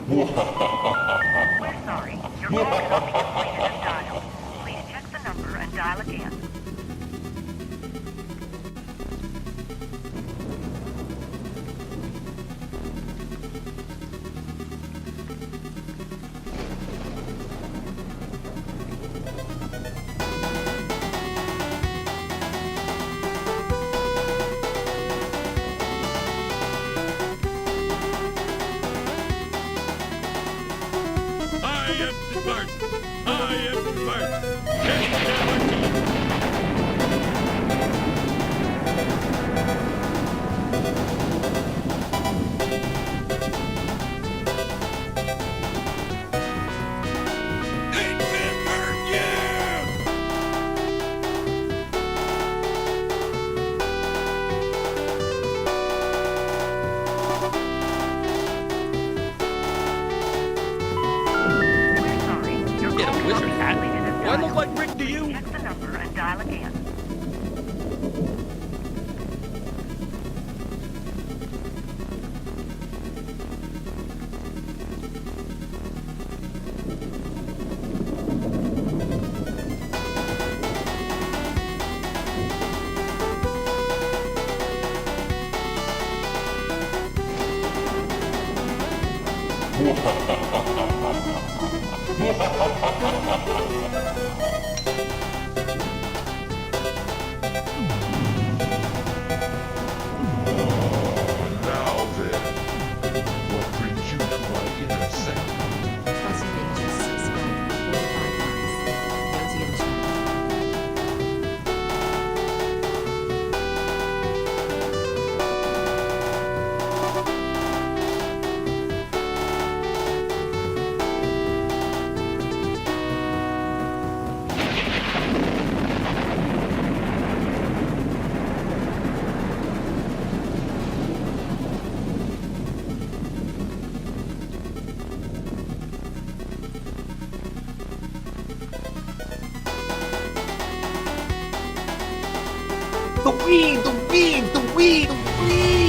We're sorry. Your call cannot be completed as dialed. Please check the number and dial again. Check the number and dial again. The weed, the weed, the weed, the weed!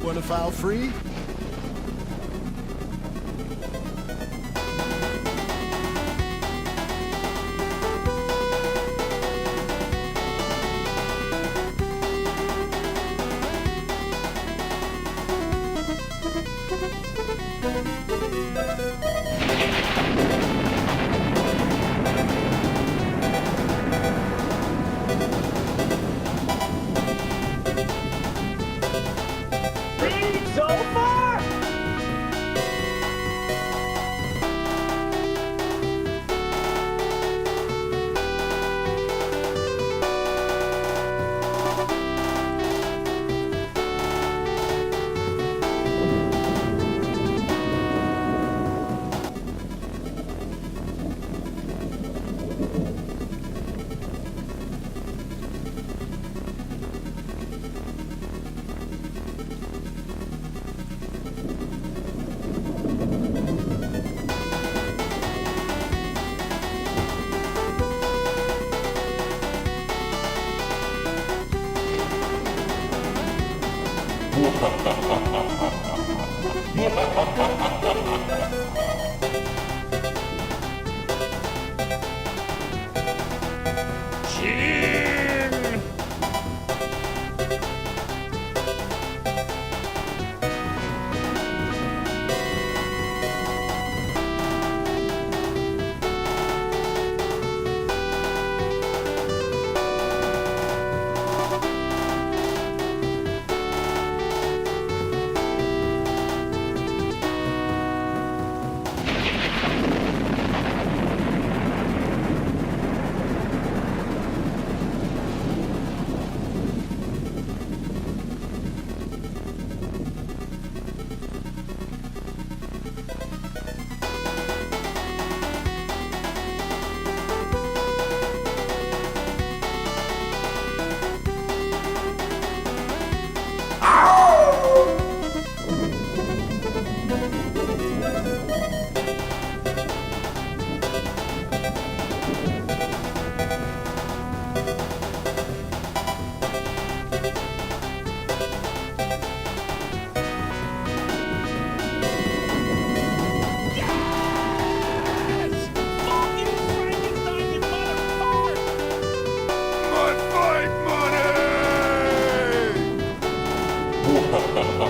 You want to file free?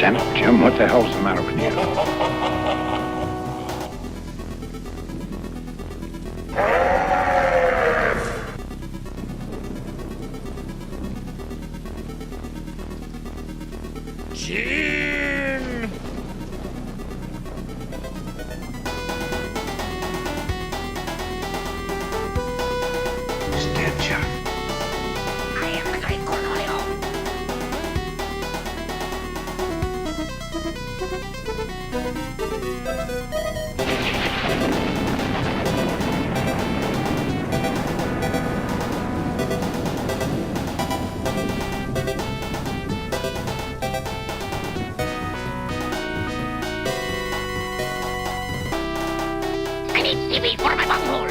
Damn it, Jim, what the hell's the matter with you? Jim! Stand, Jim. I am the great Cornelio. I need TV for my bunghole.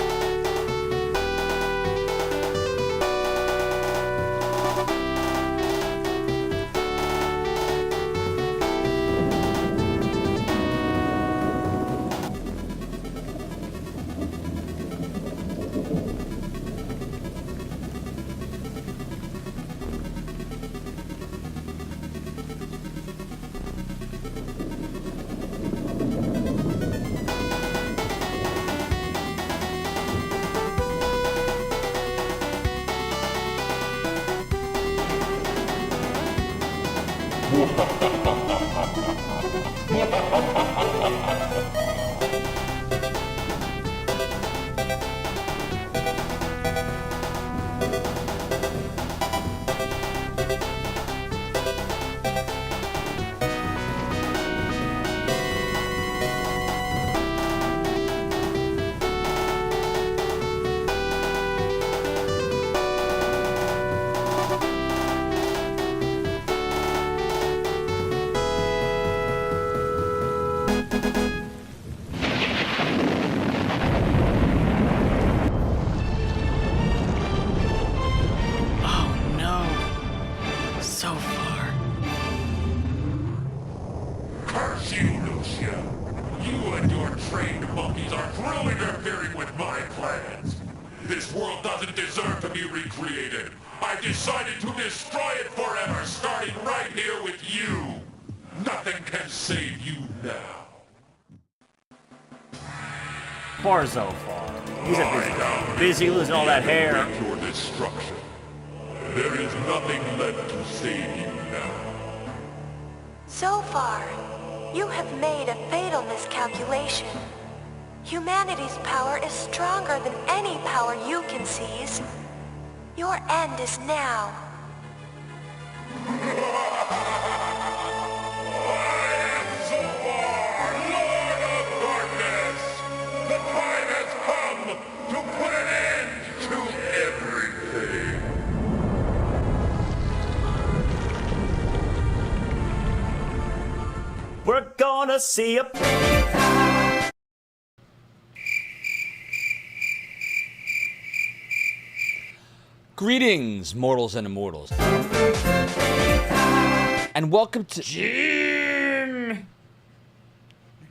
This world doesn't deserve to be recreated. I've decided to destroy it forever, starting right here with you. Nothing can save you now. Barzo far. He's a busy losing all that hair. Your destruction. There is nothing left to save you now. So far, you have made a fatal miscalculation. Humanity's power is stronger than any power you can seize. Your end is now. I am Zovar, Lord of Darkness! The time has come to put an end to everything! We're gonna see a... Greetings, mortals and immortals. And welcome to... Jim! You're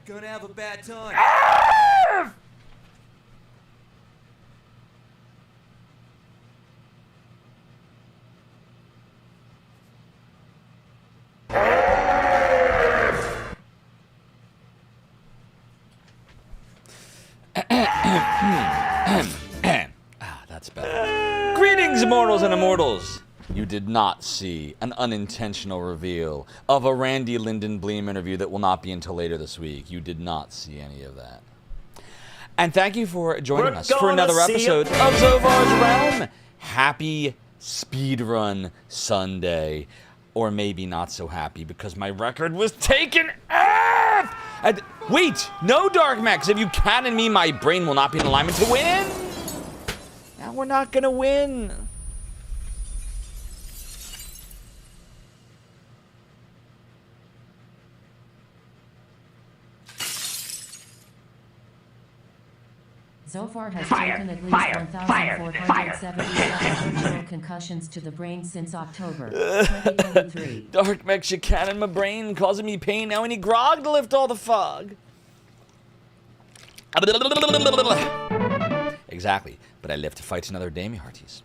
gonna have a bad time. That's better. Greetings, mortals and immortals. You did not see an unintentional reveal of a Randy Lyndon Bleem interview that will not be until later this week. You did not see any of that. And thank you for joining us for another episode of Zovar's Realm. Happy Speedrun Sunday. Or maybe not so happy because my record was taken off! And wait! No, Dark Max! If you cannon me, my brain will not be in alignment to win! Now we're not gonna win. Zovar has taken at least 1,477 virtual concussions to the brain since October 2023. Dark Max, you cannon my brain, causing me pain. Now I need grog to lift all the fog. Exactly, but I live to fight another day, me hearties.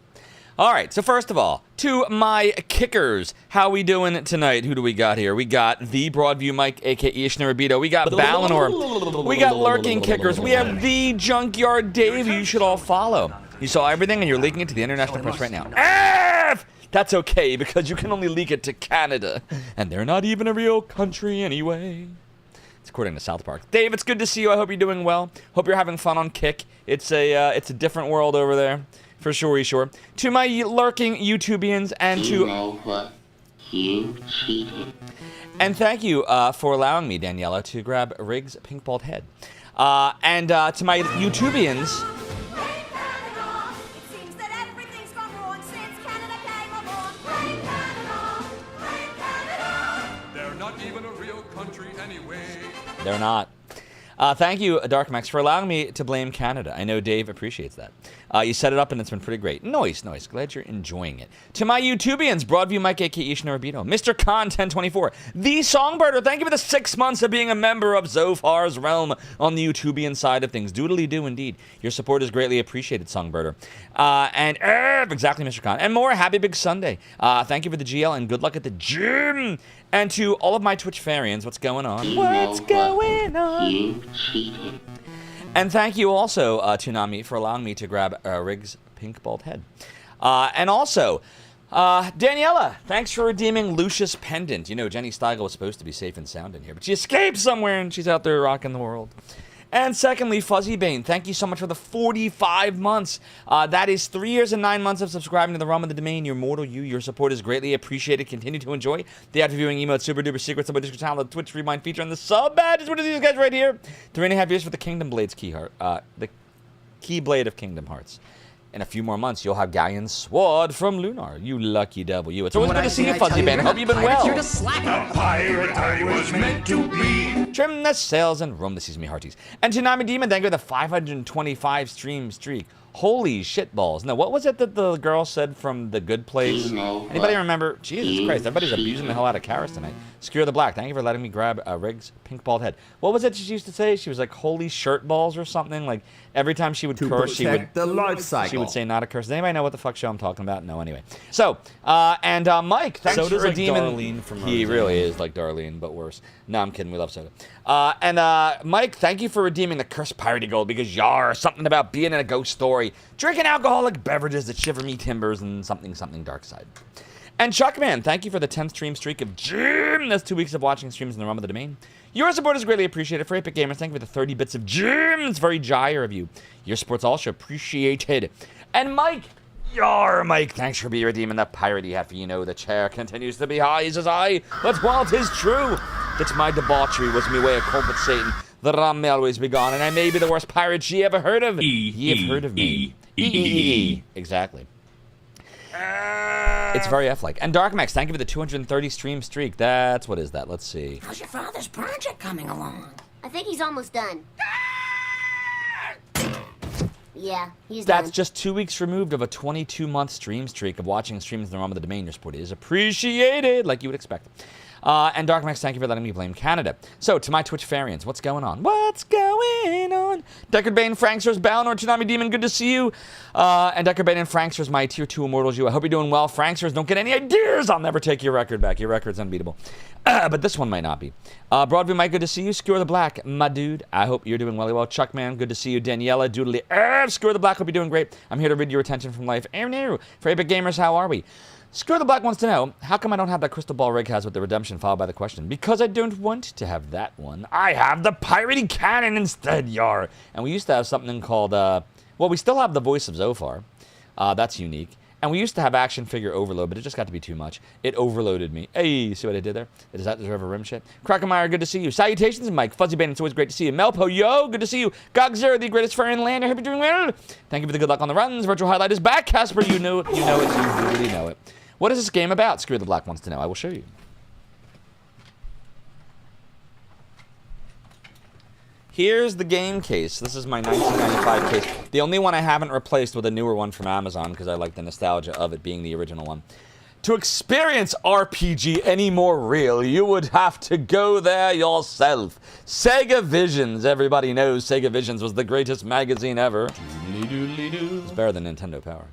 All right, so first of all, to my kickers, how we doing tonight? Who do we got here? We got the Broadview Mike, a.k.a. Ishnarebito. We got Balinor. We got Lurking Kickers. We have the Junkyard Dave, who you should all follow. You saw everything, and you're leaking it to the international press right now. F! That's okay, because you can only leak it to Canada. And they're not even a real country anyway. It's according to South Park. Dave, it's good to see you. I hope you're doing well. Hope you're having fun on Kick. It's a different world over there. For sure, sure. To my lurking YouTubians and to... You know what? You cheated. And thank you for allowing me, Daniela, to grab Riggs' pink bald head. And to my YouTubians... They're not even a real country anyway. They're not. Thank you, Darkmax, for allowing me to blame Canada. I know Dave appreciates that. You set it up, and it's been pretty great. Nice. Glad you're enjoying it. To my YouTubians, Broadview Mike, a.k.a. Ishnarebito, Mr. Khan 1024, The Songbirder, thank you for the 6 months of being a member of Zophar's realm on the YouTubian side of things. Doodly do indeed. Your support is greatly appreciated, Songbirder. Exactly, Mr. Khan. And more, happy Big Sunday. Thank you for the GL, and good luck at the gym. And to all of my Twitch farians, what's going on? What's going on? You cheated. And thank you also, Toonami, for allowing me to grab Riggs' pink bald head. And also, Daniela, thanks for redeeming Lucius Pendant. You know, Jenny Steigel was supposed to be safe and sound in here, but she escaped somewhere, and she's out there rocking the world. And secondly, Fuzzy Bane, thank you so much for the 45 months. That is 3 years and 9 months of subscribing to the Realm of the Domain. Your mortal you. Your support is greatly appreciated. Continue to enjoy the after viewing emotes, super duper secrets, sub Discord channel, the Twitch Rewind feature, and the sub badges. What are these guys right here? 3.5 years for the Kingdom Blades Keyheart, the Keyblade of Kingdom Hearts. In a few more months, you'll have Galleon's Sword from Lunar. You lucky devil, you. It's always good to see you, Fuzzy Bane. I hope you've been well. The pirate I was meant to be. Trim the sails and roam the seas, me hearties. And Toonami Demon, thank you for the 525 stream streak. Holy shitballs. No, what was it that the girl said from The Good Place? Anybody remember? Jesus Christ, everybody's abusing the hell out of Karis tonight. Skewer the Black, thank you for letting me grab Riggs' pink bald head. What was it she used to say? She was like, holy shirt balls or something? Like, every time she would curse, she would... the life cycle. She would say not a curse. Does anybody know what the fuck show I'm talking about? No, anyway. So, Mike, thanks for redeeming... Darlene from He really is like Darlene, but worse. No, I'm kidding. We love Soda. Mike, thank you for redeeming the cursed piratey gold because yar, something about being in a ghost story, drinking alcoholic beverages that shiver me timbers, and something dark side. And Chuckman, thank you for the 10th stream streak of Jim. That's 2 weeks of watching streams in the Realm of the Domain. Your support is greatly appreciated. For Epic Gamers, thank you for the 30 bits of Jim. It's very gyre of you. Your support's also appreciated. And Mike, Mike, thanks for being redeeming that piratey hat for you know the chair continues to be high, says I. But while 'tis true, that my debauchery was me way of compensating, the rum may always be gone, and I may be the worst pirate ye ever heard of. Ye've heard of me. Exactly. It's very F-like. And Darkmax, thank you for the 230 stream streak. That's, what is that? Let's see. How's your father's project coming along? I think he's almost done. Yeah, he's done. That's just 2 weeks removed of a 22-month stream streak of watching streams in the Realm of the Domain. Your support is appreciated, like you would expect. And Darkmax, thank you for letting me blame Canada. So, to my Twitch farians, what's going on? What's going on? Deckard Bane, Franksters, Balinor, Toonami Demon, good to see you. And Deckard Bane and Franksters, my Tier 2 Immortals, you. I hope you're doing well. Franksters, don't get any ideas. I'll never take your record back. Your record's unbeatable. But this one might not be. Broadview Mike, good to see you. Skewer the Black, my dude. I hope you're doing well. Chuckman, good to see you. Daniela, Doodly, Skewer the Black, hope you're doing great. I'm here to rid your attention from life. For Epic Gamers, how are we? Screw the Black wants to know, how come I don't have that crystal ball Rig has with the redemption followed by the question? Because I don't want to have that one. I have the piratey cannon instead, yar. And we used to have something called, well, we still have the voice of Zophar. That's unique. And we used to have action figure overload, but it just got to be too much. It overloaded me. Hey, you see what I did there? Does that deserve a rim shit? Crackermeyer, good to see you. Salutations, Mike. Fuzzy Bane, it's always great to see you. Melpo, yo, good to see you. Gogzero, the greatest furry in the land. I hope you're doing well. Thank you for the good luck on the runs. Virtual Hydlide is back, Casper. You know it. You know it. You really know it. What is this game about? Screw the Black wants to know. I will show you. Here's the game case. This is my 1995 case. The only one I haven't replaced with a newer one from Amazon because I like the nostalgia of it being the original one. To experience RPG any more real, you would have to go there yourself. Sega Visions. Everybody knows Sega Visions was the greatest magazine ever. It's better than Nintendo Power.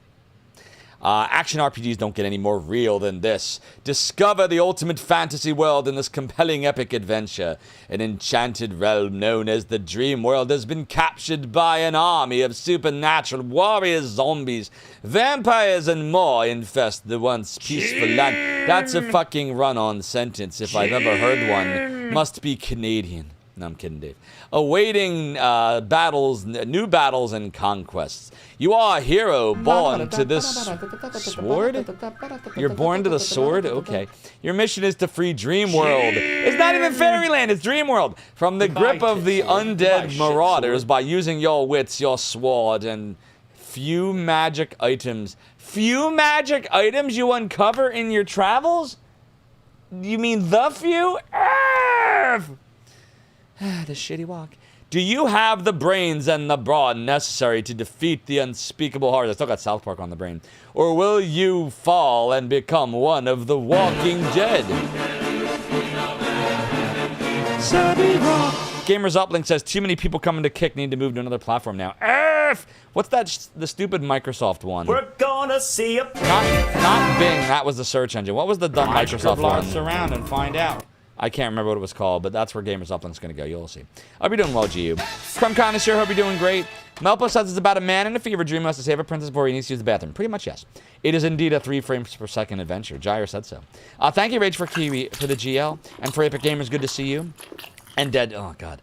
Action RPGs don't get any more real than this. Discover the ultimate fantasy world in this compelling epic adventure. An enchanted realm known as the Dream World has been captured by an army of supernatural warriors, zombies, vampires, and more infest the once peaceful land. That's a fucking run-on sentence if I've ever heard one. Must be Canadian. No, I'm kidding, Dave. Awaiting new battles and conquests. You are a hero born to this sword? You're born to the sword? Okay. Your mission is to free Dream World. It's not even Fairyland, it's Dream World. From the grip of the undead marauders by using your wits, your sword, and few magic items. Few magic items you uncover in your travels? You mean the few? The shitty walk. Do you have the brains and the brawn necessary to defeat the unspeakable horrors? I still got South Park on the brain. Or will you fall and become one of the walking dead? Gamers Uplink says, too many people coming to kick, need to move to another platform now. What's that, the stupid Microsoft one? We're gonna see a... Not Bing, that was the search engine. What was the dumb Microsoft one? Around and find out. I can't remember what it was called, but that's where Gamers Uplink's going to go. You'll see. Hope you're doing well, GU. Crumb Connoisseur, hope you're doing great. Melpo says it's about a man in a fever dream who has to save a princess before he needs to use the bathroom. Pretty much, yes. It is indeed a 3 frames per second adventure. Jair said so. Thank you, Rage, for Kiwi, for the GL. And for Epic Gamers, good to see you. And Dead... Oh, God.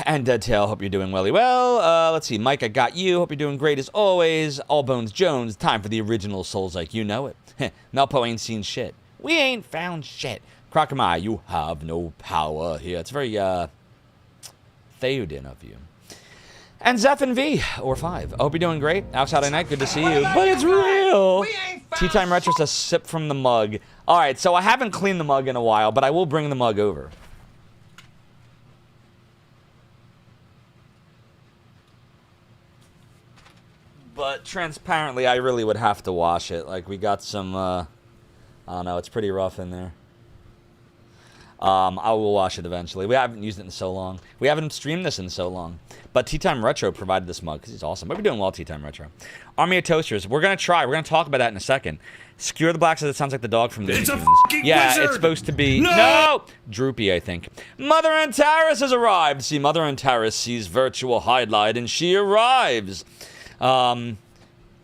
And Dead Tail, hope you're doing welly well. Let's see. Mike, I got you. Hope you're doing great as always. All Bones Jones, time for the original Souls like you know it. Melpo ain't seen shit. We ain't found shit. Crocomai, you have no power here. It's very, Theoden of you. And Zephin V, or 5. I hope you're doing great. Outside Night, good to see you. But it's real! Tea Time Retro says, sip from the mug. Alright, so I haven't cleaned the mug in a while, but I will bring the mug over. But transparently, I really would have to wash it. Like, we got some, I don't know, it's pretty rough in there. I will wash it eventually. We haven't used it in so long. We haven't streamed this in so long. But Tea Time Retro provided this mug because he's awesome. But we're doing well, Tea Time Retro. Army of Toasters. We're going to try. We're going to talk about that in a second. Skewer the Black says it sounds like the dog from Looney Tunes. Yeah, wizard. It's supposed to be... No! Droopy, I think. Mother Antares has arrived. See, Mother Antares sees Virtual Hydlide and she arrives.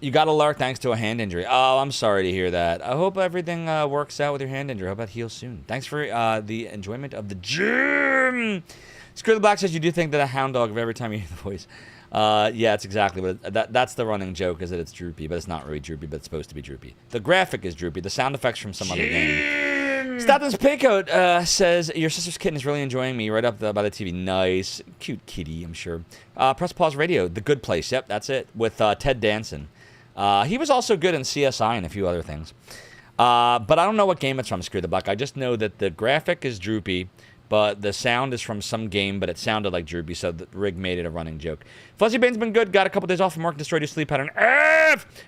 You got a lark thanks to a hand injury. Oh, I'm sorry to hear that. I hope everything works out with your hand injury. I hope that heals soon. Thanks for the enjoyment of the gym. Screw the Black says you do think that a hound dog every time you hear the voice. Yeah, it's exactly. But that's the running joke is that it's droopy, but it's not really droopy, but it's supposed to be droopy. The graphic is droopy. The sound effects from some other game. Statham's Paycoat says, your sister's kitten is really enjoying me right up by the TV. Nice. Cute kitty, I'm sure. Press Pause Radio. The Good Place. Yep, that's it. With Ted Danson. He was also good in CSI and a few other things. But I don't know what game it's from, Screw the Buck. I just know that the graphic is droopy, but the sound is from some game, but it sounded like droopy, so the rig made it a running joke. Fuzzy Bane's been good. Got a couple days off from work, destroyed your sleep pattern.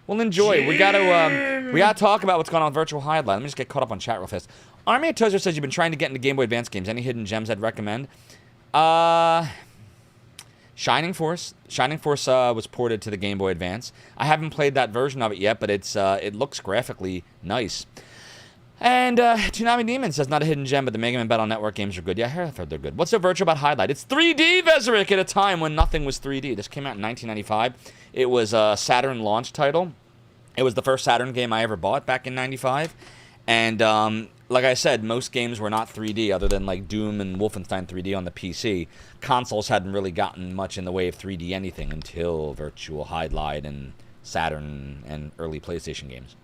We'll enjoy. We gotta talk about what's going on with Virtual Hydlide. Let me just get caught up on chat real fast. Army of Tozer says you've been trying to get into Game Boy Advance games. Any hidden gems I'd recommend? Shining Force. Shining Force was ported to the Game Boy Advance. I haven't played that version of it yet, but it looks graphically nice. And Tsunami Demon says, not a hidden gem, but the Mega Man Battle Network games are good. Yeah, I've heard they're good. What's so virtual about Hydlide? It's 3D, Vezerick, at a time when nothing was 3D. This came out in 1995. It was a Saturn launch title. It was the first Saturn game I ever bought back in 95. And like I said, most games were not 3D other than like Doom and Wolfenstein 3D on the PC. Consoles hadn't really gotten much in the way of 3D anything until Virtual Hydlide and Saturn and early PlayStation games.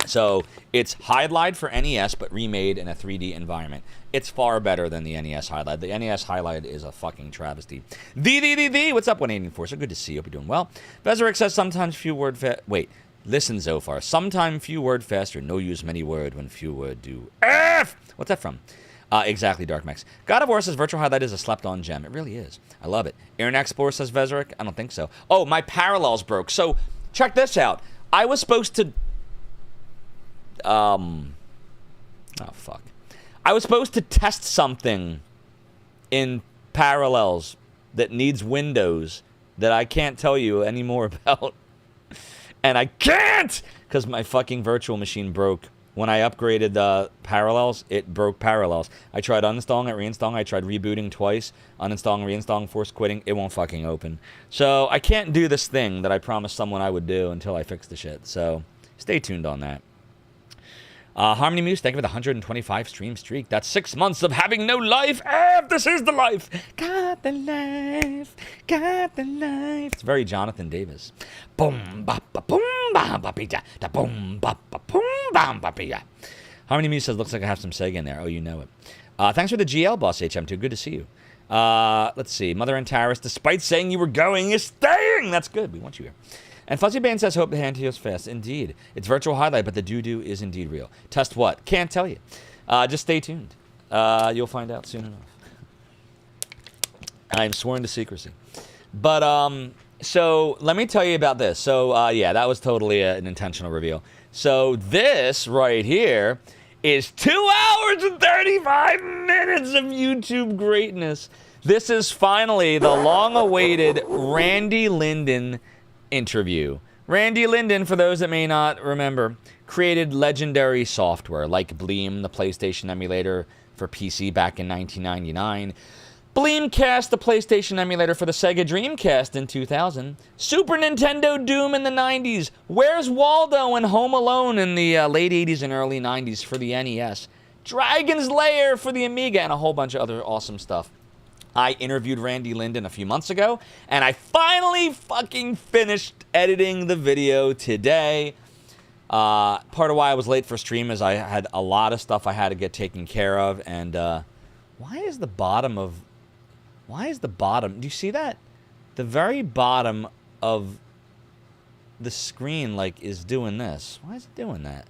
So it's Hydlide for NES, but remade in a 3D environment. It's far better than the NES Hydlide. The NES Hydlide is a fucking travesty. What's up, 184? So good to see you. Hope you're doing well. Vezerick says sometimes few word wait. Listen, Zophar. Sometime few word faster. No use many word when few word do. What's that from? Exactly, Dark Max. God of War says Virtual Hydlide is a slept-on gem. It really is. I love it. Aaron Explorer says Vezerick. I don't think so. Oh, my parallels broke. So check this out. I was supposed to... oh, fuck. I was supposed to test something in Parallels that needs Windows that I can't tell you any more about. And I can't! Because my fucking virtual machine broke. When I upgraded the Parallels, it broke Parallels. I tried uninstalling it, reinstalling. I tried rebooting twice, uninstalling, reinstalling, force quitting. It won't fucking open. So I can't do this thing that I promised someone I would do until I fix the shit. So stay tuned on that. Harmony Muse, thank you for the 125 stream streak. That's 6 months of having no life. This is the life. Got the life. Got the life. It's very Jonathan Davis. Boom, ba, ba, boom, ba, ba, ba, da, boom, ba, ba, boom, ba, ba, ba. Harmony Muse says, looks like I have some Sega in there. Oh, you know it. Thanks for the GL boss, HM2. Good to see you. Let's see. Mother and Taris, despite saying you were going, you're staying. That's good. We want you here. And Fuzzy Bane says, hope the hand heals fast. Indeed. It's Virtual Hydlide, but the doo-doo is indeed real. Test what? Can't tell you. Just stay tuned. You'll find out soon enough. I am sworn to secrecy. But, so, let me tell you about this. So, yeah, that was totally an intentional reveal. So, this right here is 2 hours and 35 minutes of YouTube greatness. This is finally the long-awaited Randy Linden interview. Randy Linden, for those that may not remember, created legendary software like Bleem, the PlayStation emulator for PC back in 1999. Bleemcast, the PlayStation emulator for the Sega Dreamcast in 2000. Super Nintendo Doom in the 90s. Where's Waldo and Home Alone in the late 80s and early 90s for the NES. Dragon's Lair for the Amiga, and a whole bunch of other awesome stuff. I interviewed Randy Linden a few months ago, and I finally fucking finished editing the video today. Part of why I was late for stream is I had a lot of stuff I had to get taken care of, and why is the bottom, do you see that? The very bottom of the screen, like, is doing this. Why is it doing that?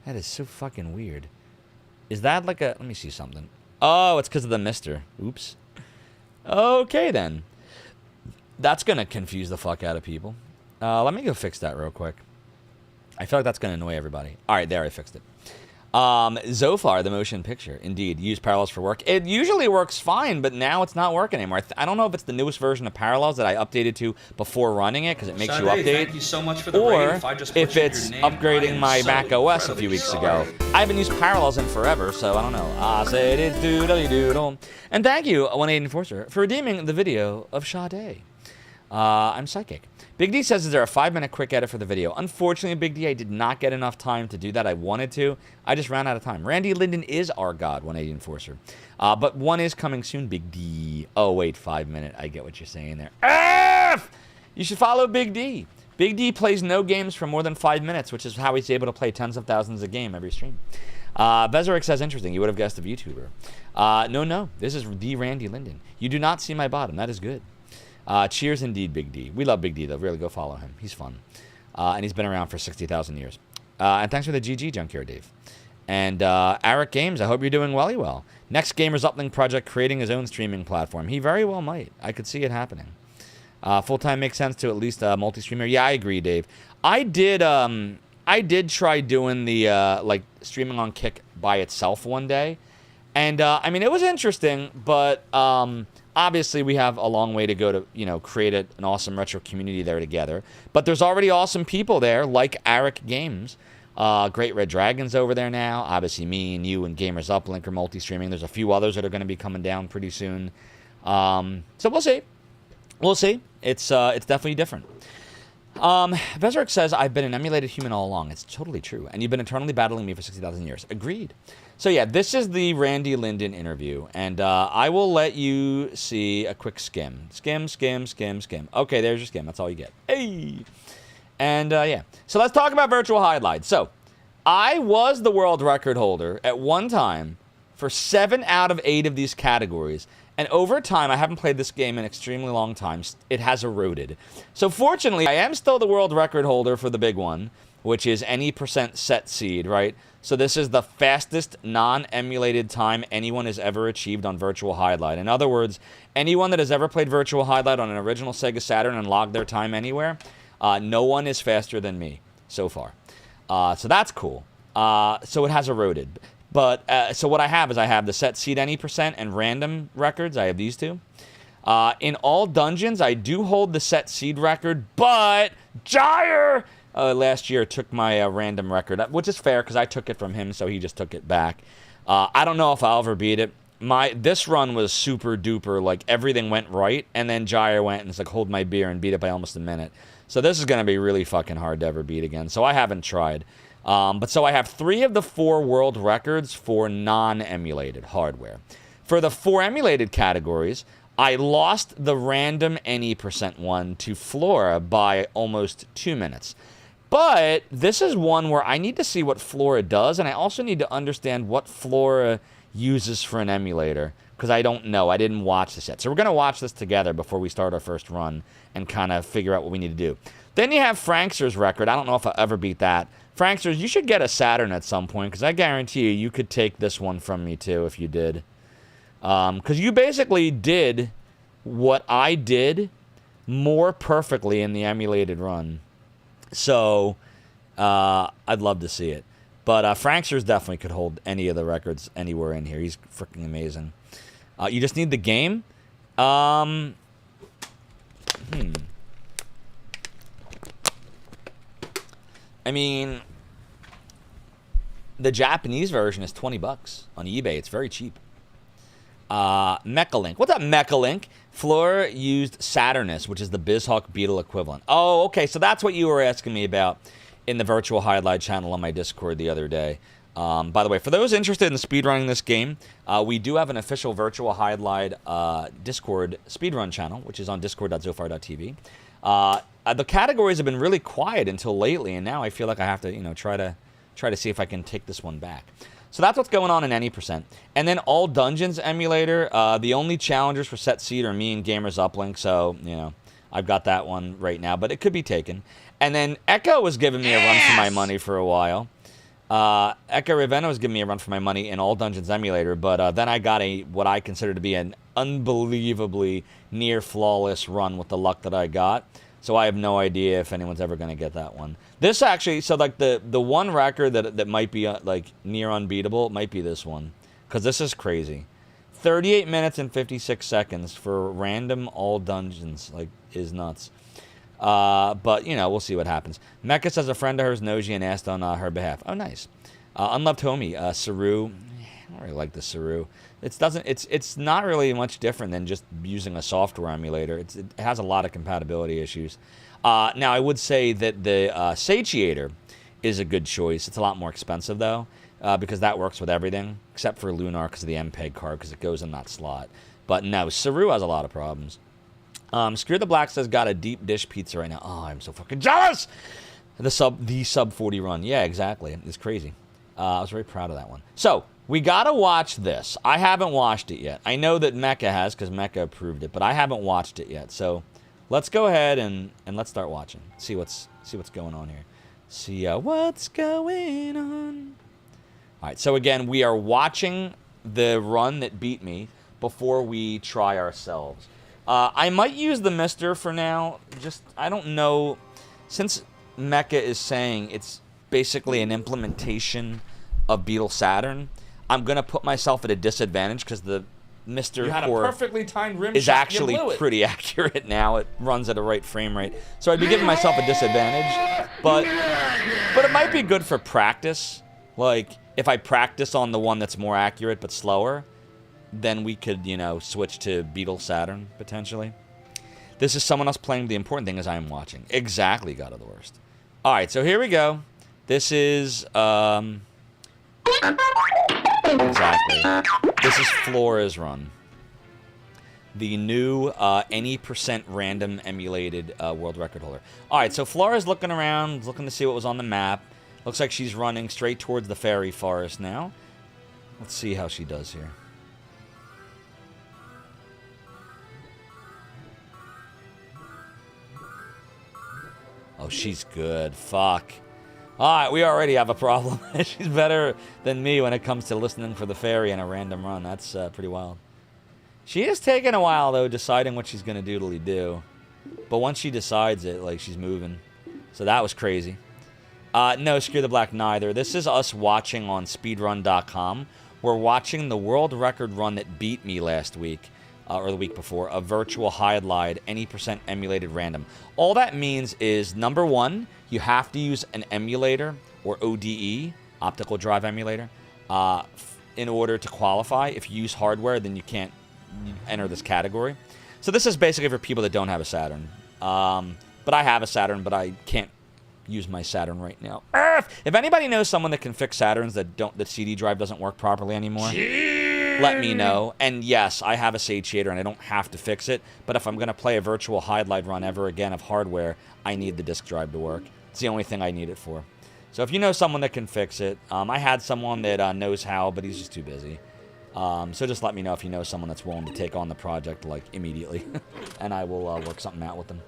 That is so fucking weird. Is that like a, let me see something. Oh, it's because of the mister. Oops. Okay, then. That's going to confuse the fuck out of people. Let me go fix that real quick. I feel like that's going to annoy everybody. All right, there, I fixed it. Zofar, the motion picture, indeed, use Parallels for work. It usually works fine, but now it's not working anymore. I don't know if it's the newest version of Parallels that I updated to before running it, because it makes you update. Thank you so much for the or if it's upgrading my Mac OS a few weeks ago. I haven't used Parallels in forever, so I don't know. I said it's doodly-doodle. And thank you, 180 Enforcer, for redeeming the video of Sade. I'm psychic. Big D says, is there a 5-minute quick edit for the video? Unfortunately, Big D, I did not get enough time to do that. I wanted to. I just ran out of time. Randy Linden is our god, 180 Enforcer. But one is coming soon, Big D. Oh, wait, 5-minute. I get what you're saying there. F! You should follow Big D. Big D plays no games for more than 5 minutes, which is how he's able to play tens of thousands a game every stream. Bezerick says, interesting. You would have guessed a VTuber. No. This is the Randy Linden. You do not see my bottom. That is good. Cheers indeed, Big D. We love Big D, though. Really, go follow him. He's fun. And he's been around for 60,000 years. And thanks for the GG, Junkyard Dave. And Eric Games, I hope you're doing well. Next Gamers Uplink project, creating his own streaming platform. He very well might. I could see it happening. Full-time makes sense to at least a multi-streamer. Yeah, I agree, Dave. I did try doing the, like, streaming on Kick by itself one day. And, I mean, it was interesting, but... obviously, we have a long way to go to, create an awesome retro community there together. But there's already awesome people there, like Eric Games. Great Red Dragon's over there now. Obviously, me and you and Gamers Uplink are multi-streaming. There's a few others that are going to be coming down pretty soon. So we'll see. We'll see. It's definitely different. Bezerick says, I've been an emulated human all along. It's totally true. And you've been eternally battling me for 60,000 years. Agreed. So yeah, this is the Randy Linden interview, and I will let you see a quick skim. Skim. Okay, there's your skim. That's all you get. Hey! And yeah. So let's talk about Virtual Hydlide. So, I was the world record holder at one time for 7 out of 8 of these categories. And over time, I haven't played this game in an extremely long time. It has eroded. So fortunately, I am still the world record holder for the big one, which is any % set seed, right? So this is the fastest non-emulated time anyone has ever achieved on Virtual Hydlide. In other words, anyone that has ever played Virtual Hydlide on an original Sega Saturn and logged their time anywhere, no one is faster than me so far. So that's cool. So it has eroded. But so what I have is I have the set seed any % and random records. I have these two. In all dungeons, I do hold the set seed record, but Gyre last year took my random record, which is fair because I took it from him, so he just took it back. I don't know if I'll ever beat it. This run was super duper, like everything went right, and then Jair went and it's like hold my beer and beat it by almost a minute. So this is going to be really fucking hard to ever beat again. So I haven't tried. But so I have 3 of the 4 world records for non-emulated hardware. For the 4 emulated categories, I lost the random any % one to Flora by almost 2 minutes. But this is one where I need to see what Flora does, and I also need to understand what Flora uses for an emulator, because I don't know. I didn't watch this yet. So we're going to watch this together before we start our first run and kind of figure out what we need to do. Then you have Frankster's record. I don't know if I'll ever beat that. Frankster's, you should get a Saturn at some point, because I guarantee you could take this one from me too if you did. Because you basically did what I did more perfectly in the emulated run. So I'd love to see it. But Frankster's definitely could hold any of the records anywhere in here. He's freaking amazing. You just need the game. I mean, the Japanese version is $20 on eBay. It's very cheap. Mechalink. What's up, Mechalink? Floor used Saturnus, which is the BizHawk Beetle equivalent. Oh, okay. So that's what you were asking me about in the Virtual Hydlide channel on my Discord the other day. By the way, for those interested in speedrunning this game, we do have an official Virtual Hydlide Discord speedrun channel, which is on discord.zofar.tv. The categories have been really quiet until lately, and now I feel like I have to, try to see if I can take this one back. So that's what's going on in any %. And then All Dungeons emulator, the only challengers for set seed are me and Gamers Uplink, so, I've got that one right now, but it could be taken. And then Echo was giving me a run for my money for a while. Echo Ravenna was giving me a run for my money in All Dungeons emulator, but then I got what I consider to be an unbelievably near flawless run with the luck that I got. So I have no idea if anyone's ever going to get that one. This actually, so like the one record that might be like near unbeatable might be this one, because this is crazy. 38 minutes and 56 seconds for random All Dungeons, like, is nuts. But, we'll see what happens. Mecca says a friend of hers knows you and asked on her behalf. Oh, nice. Unloved Homie, Saru. I don't really like the Saru. It's not really much different than just using a software emulator. It has a lot of compatibility issues. Now, I would say that the Satiator is a good choice. It's a lot more expensive, though, because that works with everything, except for Lunar because of the MPEG card, because it goes in that slot. But no, Saru has a lot of problems. Screw the Black says, got a deep dish pizza right now. Oh, I'm so fucking jealous! The sub 40 run. Yeah, exactly. It's crazy. I was very proud of that one. So, we gotta watch this. I haven't watched it yet. I know that Mecca has, because Mecca approved it, but I haven't watched it yet. So, let's go ahead and let's start watching. See what's going on here. See what's going on. Alright, so again, we are watching the run that beat me before we try ourselves. I might use the Mister for now. I don't know. Since Mecca is saying it's basically an implementation of Beetle Saturn, I'm going to put myself at a disadvantage because the Mister core perfectly timed rim is shot, actually pretty accurate now. It runs at a right frame rate. So I'd be giving myself a disadvantage. But it might be good for practice. Like, if I practice on the one that's more accurate but slower, then we could, switch to Beetle Saturn, potentially. This is someone else playing. The important thing is I am watching. Exactly, God of the Worst. Alright, so here we go. This is, exactly. This is Flora's run. The new, any % random emulated world record holder. Alright, so Flora's looking around, looking to see what was on the map. Looks like she's running straight towards the fairy forest now. Let's see how she does here. Oh, she's good. Fuck. Alright, we already have a problem. She's better than me when it comes to listening for the fairy in a random run. That's pretty wild. She is taking a while, though, deciding what she's going to do. But once she decides it, like, she's moving. So that was crazy. No, screw the Black, neither. This is us watching on Speedrun.com. We're watching the world record run that beat me last week. or the week before, a Virtual Hydlide any % emulated random. All that means is, number one, you have to use an emulator, or ODE, optical drive emulator, in order to qualify. If you use hardware, then you can't enter this category. So this is basically for people that don't have a Saturn. But I have a Saturn, but I can't use my Saturn right now. If anybody knows someone that can fix Saturns that CD drive doesn't work properly anymore, let me know. And yes, I have a satiator and I don't have to fix it, but if I'm going to play a Virtual Hydlide run ever again of hardware, I need the disk drive to work. It's the only thing I need it for. So if you know someone that can fix it, I had someone that knows how, but he's just too busy. So just let me know if you know someone that's willing to take on the project, like, immediately. And I will work something out with them.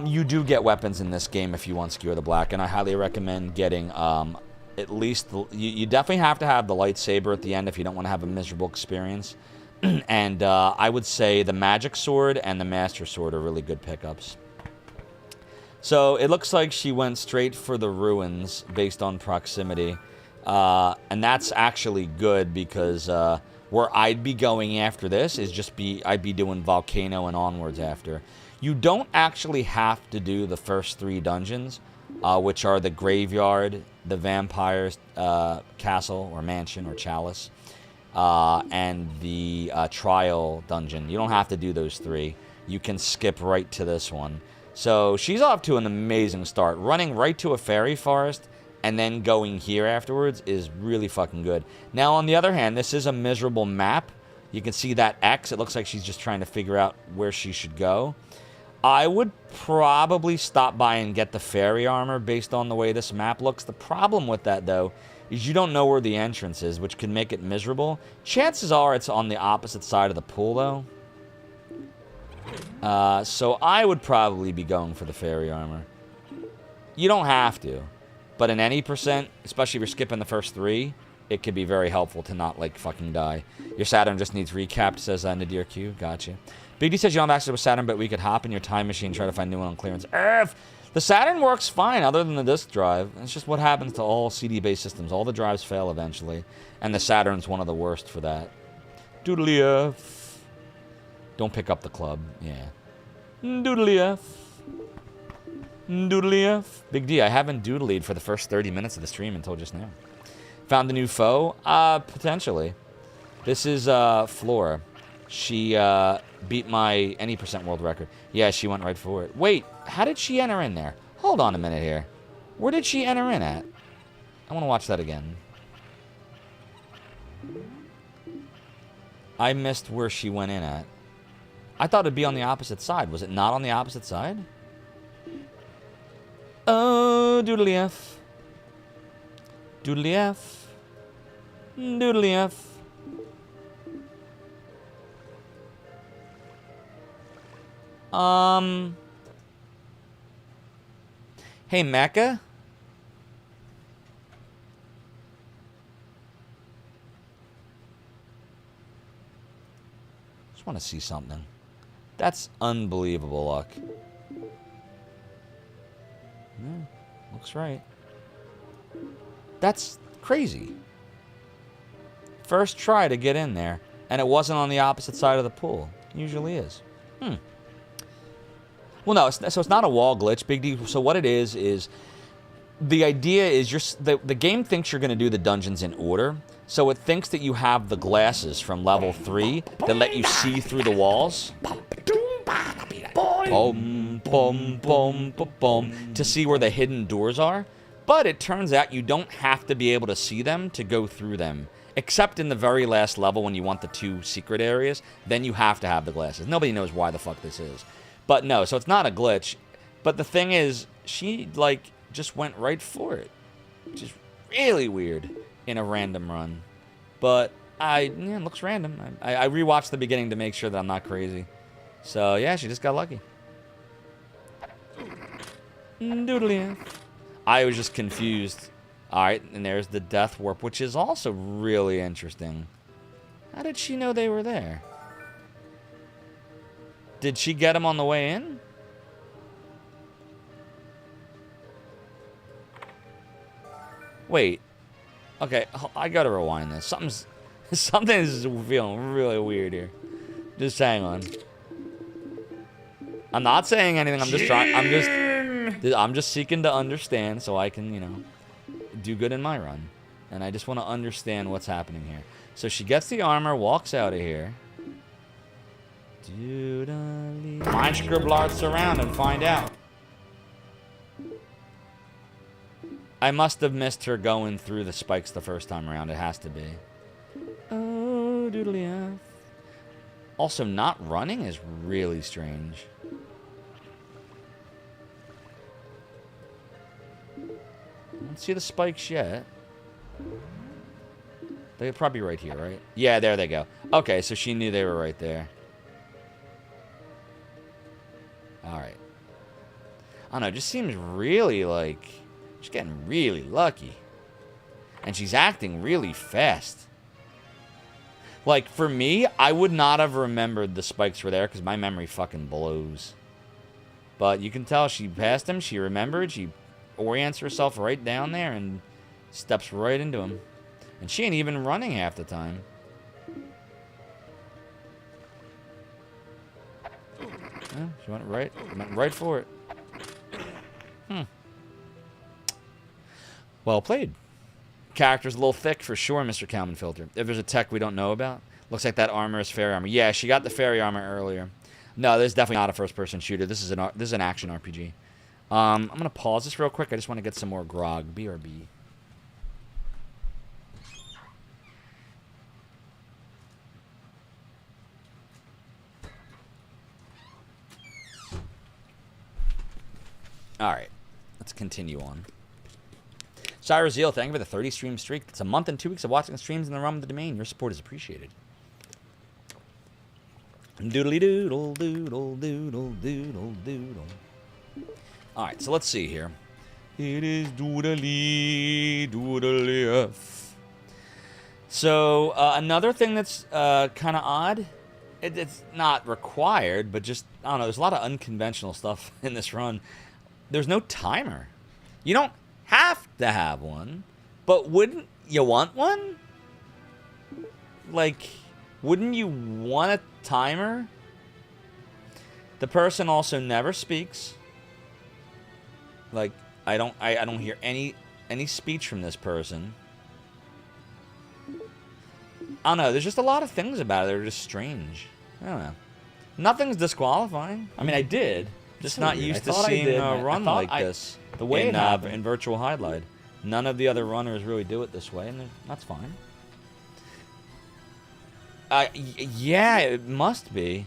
You do get weapons in this game if you want Skewer the Black, and I highly recommend getting at least... You definitely have to have the lightsaber at the end if you don't want to have a miserable experience. And I would say the Magic Sword and the Master Sword are really good pickups. So it looks like she went straight for the ruins based on proximity. And that's actually good because where I'd be going after this is I'd be doing Volcano and onwards after. You don't actually have to do the first 3 dungeons, which are the Graveyard, the Vampire's Castle or Mansion or Chalice, and the Trial Dungeon. You don't have to do those 3. You can skip right to this one. So she's off to an amazing start. Running right to a fairy forest and then going here afterwards is really fucking good. Now, on the other hand, this is a miserable map. You can see that X. It looks like she's just trying to figure out where she should go. I would probably stop by and get the fairy armor based on the way this map looks. The problem with that, though, is you don't know where the entrance is, which can make it miserable. Chances are it's on the opposite side of the pool, though. So I would probably be going for the fairy armor. You don't have to. But in any %, especially if you're skipping the first 3, it could be very helpful to not, like, fucking die. Your Saturn just needs recapped, says Nadir Q. Gotcha. Big D says you don't have access to a Saturn, but we could hop in your time machine and try to find a new one on clearance. The Saturn works fine other than the disk drive. It's just what happens to all CD-based systems. All the drives fail eventually. And the Saturn's one of the worst for that. Doodly F. Don't pick up the club. Yeah. Doodly F. Doodly F. Big D, I haven't doodlied for the first 30 minutes of the stream until just now. Found a new foe? Potentially. This is Flora. She beat my any % world record. Yeah, she went right for it. Wait, how did she enter in there? Hold on a minute here. Where did she enter in at? I want to watch that again. I missed where she went in at. I thought it'd be on the opposite side. Was it not on the opposite side? Oh, doodly F. Doodly F. Doodly F. Hey, Mecca? Just want to see something. That's unbelievable luck. Yeah, looks right. That's crazy. First try to get in there, and it wasn't on the opposite side of the pool. Usually is. Well, no, so it's not a wall glitch, Big D. So what it is the idea is the game thinks you're going to do the dungeons in order. So it thinks that you have the glasses from level 3 that let you see through the walls. To see where the hidden doors are. But it turns out you don't have to be able to see them to go through them. Except in the very last level when you want the 2 secret areas. Then you have to have the glasses. Nobody knows why the fuck this is. But no, so it's not a glitch. But the thing is, she, like, just went right for it. Which is really weird in a random run. But, it looks random. I rewatched the beginning to make sure that I'm not crazy. So, yeah, she just got lucky. Doodly. I was just confused. Alright, and there's the Death Warp, which is also really interesting. How did she know they were there? Did she get him on the way in? Wait. Okay, I gotta rewind this. Something's feeling really weird here. Just hang on. I'm not saying anything. I'm just trying. I'm just seeking to understand so I can, you know, do good in my run. And I just want to understand what's happening here. So she gets the armor, walks out of here. Mind Scribblards around and find out. I must have missed her going through the spikes the first time around. It has to be. Oh, doodly F. Also, not running is really strange. Don't see the spikes yet. They're probably right here, right? Yeah, there they go. Okay, so she knew they were right there. Alright. I don't know, it just seems really like... She's getting really lucky. And she's acting really fast. Like, for me, I would not have remembered the spikes were there because my memory fucking blows. But you can tell she passed him, she remembered, she orients herself right down there and steps right into him. And she ain't even running half the time. Yeah, she went right for it. Well played. Character's a little thick for sure, Mr. Kalman Filter. If there's a tech we don't know about. Looks like that armor is fairy armor. Yeah, she got the fairy armor earlier. No, this is definitely not a first-person shooter. This is an action RPG. I'm going to pause this real quick. I just want to get some more grog. BRB. Alright. Let's continue on. Cyrus Zeal, thank you for the 30 stream streak. It's a month and 2 weeks of watching streams in the realm of the domain. Your support is appreciated. Doodly doodle, doodle, doodle, doodle, doodle. Alright, so let's see here. It is doodly, doodly F. So, another thing that's kind of odd. It's not required, but just, I don't know, there's a lot of unconventional stuff in this run. There's no timer. You don't have to have one, but wouldn't you want one? Like, wouldn't you want a timer? The person also never speaks. Like, I don't hear any speech from this person. I don't know, there's just a lot of things about it that are just strange. I don't know. Nothing's disqualifying. I mean, I did. Just so not weird. Used to seeing a run like this. The way in Virtual Hydlide. None of the other runners really do it this way, and that's fine. Yeah, it must be.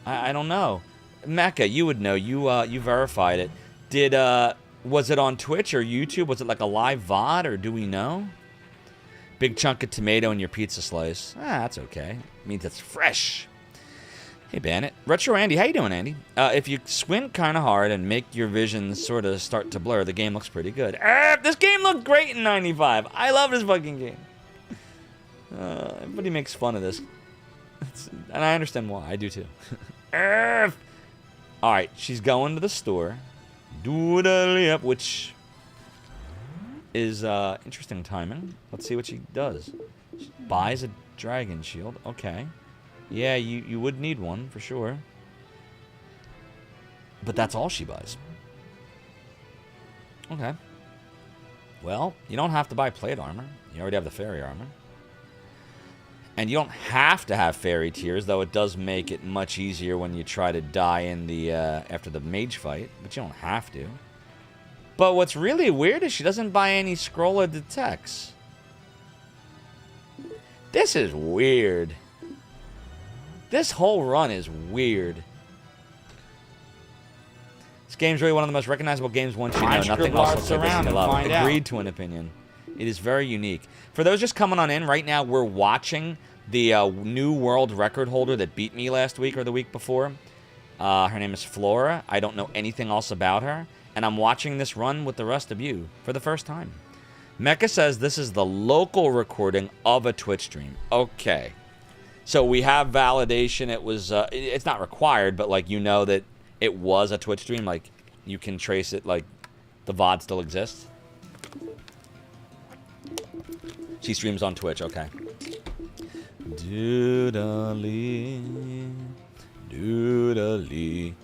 I don't know. Mecca, you would know. You verified it. Was it on Twitch or YouTube? Was it like a live VOD, or do we know? Big chunk of tomato in your pizza slice. That's okay. It means it's fresh. Hey, Bandit. Retro Andy, how you doing, Andy? If you squint kind of hard and make your vision sort of start to blur, the game looks pretty good. This game looked great in 95. I love this fucking game. Everybody makes fun of this. And I understand why. I do, too. Alright, she's going to the store. Doodly up, which is interesting timing. Let's see what she does. She buys a dragon shield. Okay. Yeah, you would need one, for sure. But that's all she buys. Okay. Well, you don't have to buy plate armor. You already have the fairy armor. And you don't have to have fairy tears, though it does make it much easier when you try to die in the after the mage fight. But you don't have to. But what's really weird is she doesn't buy any scroll of detects. This is weird. This whole run is weird. This game's really one of the most recognizable games once you know. Nothing else will say this in love. Agreed to an opinion. It is very unique. For those just coming on in, right now we're watching the new world record holder that beat me last week or the week before. Her name is Flora. I don't know anything else about her. And I'm watching this run with the rest of you for the first time. Mecca says this is the local recording of a Twitch stream. Okay. So we have validation. It was, it's not required, but like, you know that it was a Twitch stream. Like, you can trace it, like, the VOD still exists. She streams on Twitch, okay. Doodly. Doodly.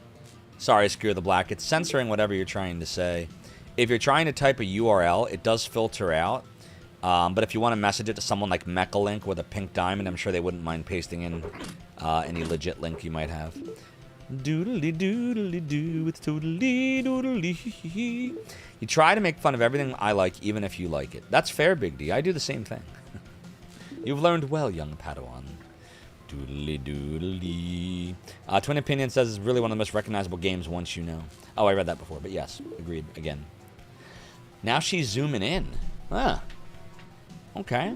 Sorry, Screw the Black. It's censoring whatever you're trying to say. If you're trying to type a URL, it does filter out. But if you want to message it to someone like Mechalink with a pink diamond, I'm sure they wouldn't mind pasting in any legit link you might have. Doodly doodly doo, it's totally doodly. You try to make fun of everything I like, even if you like it. That's fair, Big D. I do the same thing. You've learned well, young Padawan. Doodly doodly. Twin Opinion says it's really one of the most recognizable games once you know. Oh, I read that before, but yes, agreed again. Now she's zooming in. Ah. Okay.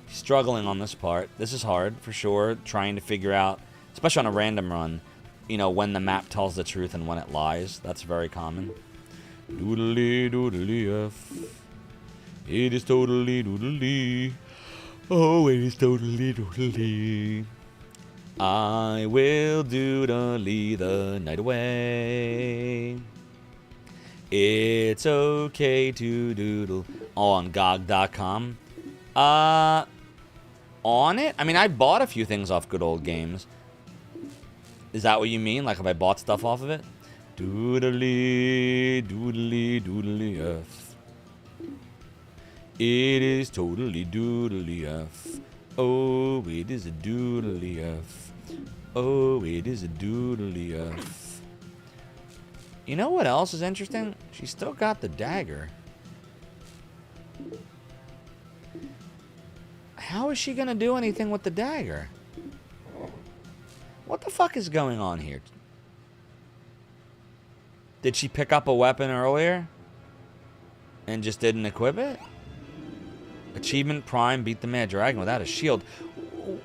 Struggling on this part. This is hard, for sure. Trying to figure out, especially on a random run, you know, when the map tells the truth and when it lies. That's very common. Doodly doodly F. It is totally doodly. Oh, it is totally doodly. I will doodly the night away. It's okay to doodle on GOG.com. On it? I mean, I bought a few things off Good Old Games. Is that what you mean? Like, if I bought stuff off of it? Doodly, doodly, doodly F. It is totally doodly F. Oh, it is a doodly F. Oh, it is a doodly F. You know what else is interesting? She's still got the dagger. How is she gonna do anything with the dagger? What the fuck is going on here? Did she pick up a weapon earlier? And just didn't equip it? Achievement Prime, beat the Mad Dragon without a shield.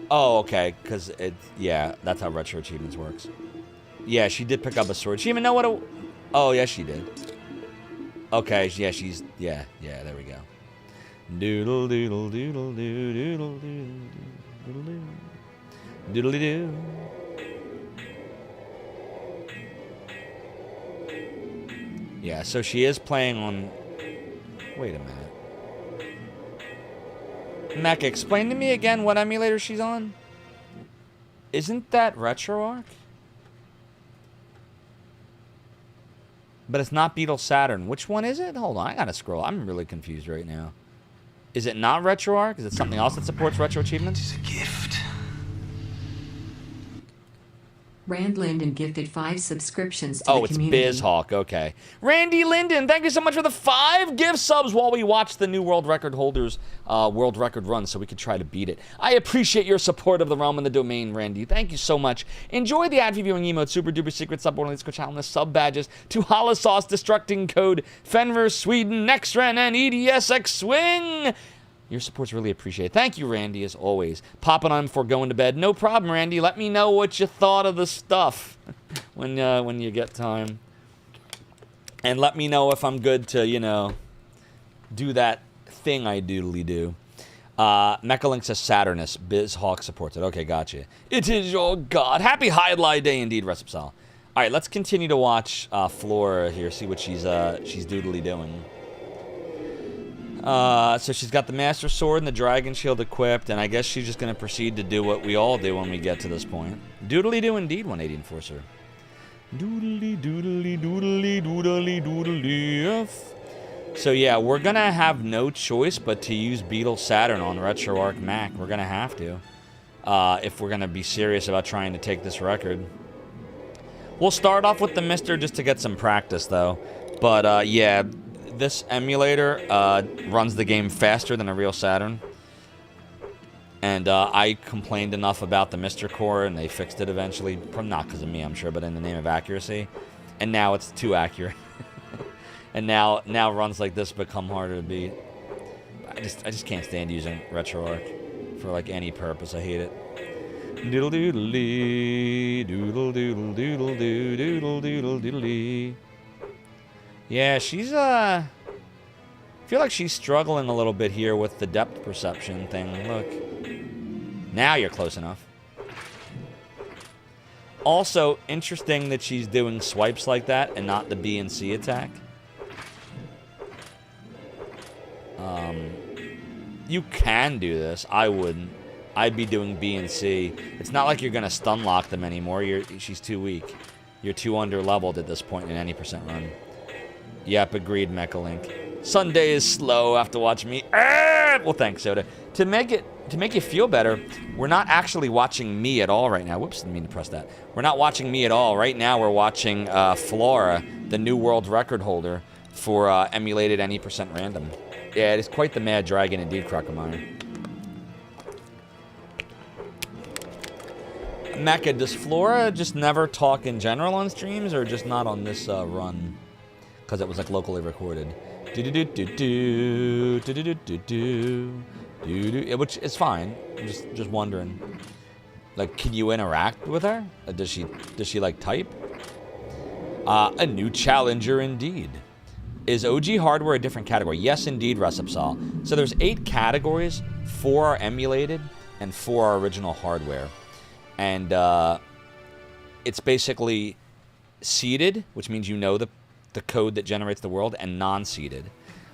Oh, okay, because it, yeah, that's how retro achievements works. Yeah, she did pick up a sword. She even know what a... Oh, yes, she did. Okay, yeah, she's... Yeah, there we go. Doodle, doodle, doodle, doodle, doodle, doodle, doodle, doo. Yeah, so she is playing on... Wait a minute. Mech, explain to me again what emulator she's on. Isn't that RetroArch? But it's not Beetle Saturn. Which one is it? Hold on, I gotta scroll. I'm really confused right now. Is it not RetroArch? Is it something else that supports retro achievements? It's a gift. Rand Linden gifted 5 subscriptions to the community. Oh, it's BizHawk. Okay. Randy Linden, thank you so much for the 5 gift subs while we watch the new world record holders world record run so we can try to beat it. I appreciate your support of the realm and the domain, Randy. Thank you so much. Enjoy the ad viewing emote, super duper secret sub one of channel and sub badges to Holosauce, Destructing Code, Fenrir, Sweden, Nextren, and EDSX Swing. Your support's really appreciated. Thank you, Randy, as always. Popping on before going to bed. No problem, Randy. Let me know what you thought of the stuff when you get time. And let me know if I'm good to, you know, do that thing I doodly do. Mechalink says Saturnus. BizHawk supports it. Okay, gotcha. It is your god. Happy Hydlide Day indeed, Recipsal. All right, let's continue to watch Flora here, see what she's doodly doing. So she's got the Master Sword and the Dragon Shield equipped, and I guess she's just going to proceed to do what we all do when we get to this point. Doodly do indeed, 180 Enforcer. Doodly, doodly, doodly, doodly, doodly, F. So yeah, we're going to have no choice but to use Beetle Saturn on RetroArch Mac. We're going to have to, if we're going to be serious about trying to take this record. We'll start off with the Mister just to get some practice, though. But, yeah... This emulator runs the game faster than a real Saturn. And I complained enough about the Mr. Core, and they fixed it eventually. Not because of me, I'm sure, but in the name of accuracy. And now it's too accurate. And now runs like this become harder to beat. I just can't stand using RetroArch for like any purpose. I hate it. Doodle doodle doodle doodle doodle doodle doodle doodle. Yeah, she's, I feel like she's struggling a little bit here with the depth perception thing. Look. Now you're close enough. Also, interesting that she's doing swipes like that and not the B and C attack. You can do this. I wouldn't. I'd be doing B and C. It's not like you're gonna stun lock them anymore. She's too weak. You're too under leveled at this point in any percent run. Yep, agreed, Mechalink. Sunday is slow after watching me. Well, thanks, Soda. To make you feel better, we're not actually watching me at all right now. Whoops, didn't mean to press that. We're not watching me at all. Right now, we're watching Flora, the new world record holder for emulated any percent random. Yeah, it is quite the mad dragon indeed, Crocomire. Mecha, does Flora just never talk in general on streams, or just not on this run? Because it was like locally recorded. Which is fine. I'm just wondering. Like, can you interact with her? Does she like type? A new challenger indeed. Is OG hardware a different category? Yes, indeed, Resipsol. So there's 8 categories. 4 are emulated, and 4 are original hardware. And it's basically seeded, which means you know the code that generates the world, and non-seeded.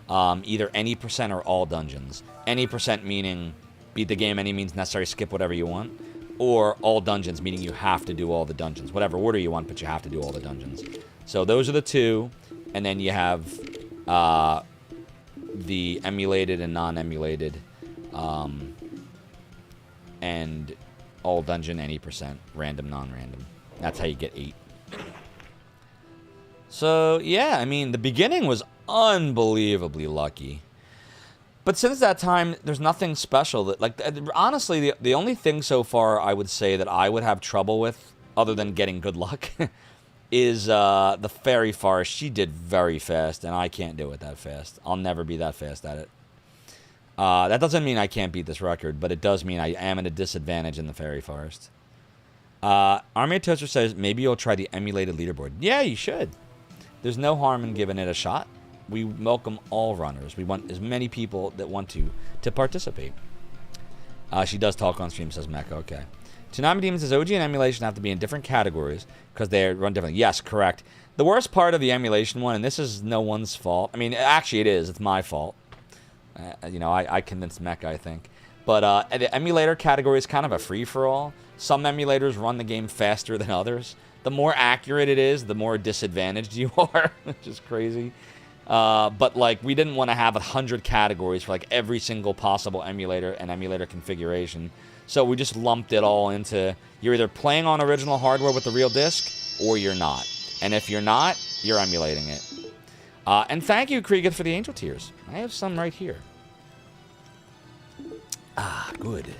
Either any percent or all dungeons. Any percent meaning beat the game any means necessary, skip whatever you want. Or all dungeons, meaning you have to do all the dungeons. Whatever order you want, but you have to do all the dungeons. So those are the 2. And then you have the emulated and non-emulated. And all dungeon, any percent. Random, non-random. That's how you get 8. So, yeah, I mean, the beginning was unbelievably lucky. But since that time, there's nothing special that, like, honestly, the only thing so far I would say that I would have trouble with, other than getting good luck, is the Fairy Forest. She did very fast, and I can't do it that fast. I'll never be that fast at it. That doesn't mean I can't beat this record, but it does mean I am at a disadvantage in the Fairy Forest. Army of Toaster says, maybe you'll try the emulated leaderboard. Yeah, you should. There's no harm in giving it a shot. We welcome all runners. We want as many people that want to participate. She does talk on stream, says Mecha. Okay. Tsunami Demon says, OG and emulation have to be in different categories because they run differently. Yes, correct. The worst part of the emulation one, and this is no one's fault. I mean, actually it is. It's my fault. You know, I convinced Mecha, I think. But the emulator category is kind of a free-for-all. Some emulators run the game faster than others. The more accurate it is, the more disadvantaged you are, which is crazy. But, like, we didn't want to have 100 categories for, like, every single possible emulator and emulator configuration. So we just lumped it all into, you're either playing on original hardware with the real disc, or you're not. And if you're not, you're emulating it. And thank you, Kriegeth, for the Angel Tears. I have some right here. Ah, good.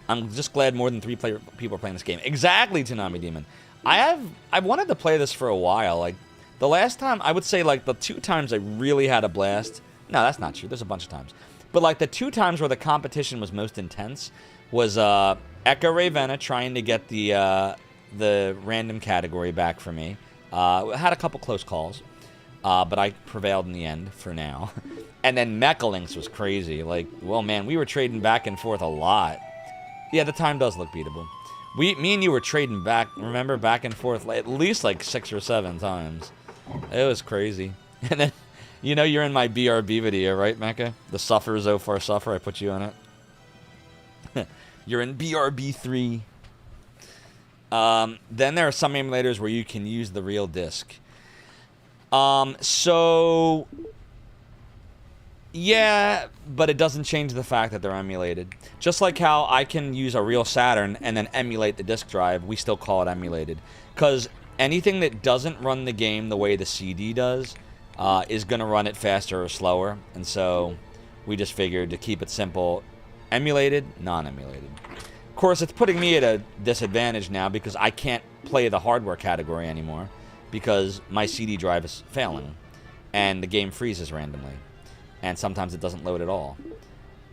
I'm just glad more than 3 people are playing this game. Exactly, Tsunami Demon. I wanted to play this for a while. Like, the last time, I would say, like, the 2 times I really had a blast. No, that's not true. There's a bunch of times. But, like, the 2 times where the competition was most intense was Echo Ravenna trying to get the random category back for me. Had a couple close calls. But I prevailed in the end for now. And then Mechalinks was crazy. Like, well, man, we were trading back and forth a lot. Yeah, the time does look beatable. Me and you were trading back, remember, back and forth at least like 6 or 7 times. It was crazy. And then, you know, you're in my BRB video, right, Mecha? The Suffer, so far Suffer, I put you in it. You're in BRB 3. Then there are some emulators where you can use the real disc. So, yeah, but it doesn't change the fact that they're emulated. Just like how I can use a real Saturn and then emulate the disk drive, we still call it emulated. Because anything that doesn't run the game the way the CD does is going to run it faster or slower. And so we just figured to keep it simple, emulated, non-emulated. Of course, it's putting me at a disadvantage now because I can't play the hardware category anymore. Because my CD drive is failing, and the game freezes randomly, and sometimes it doesn't load at all.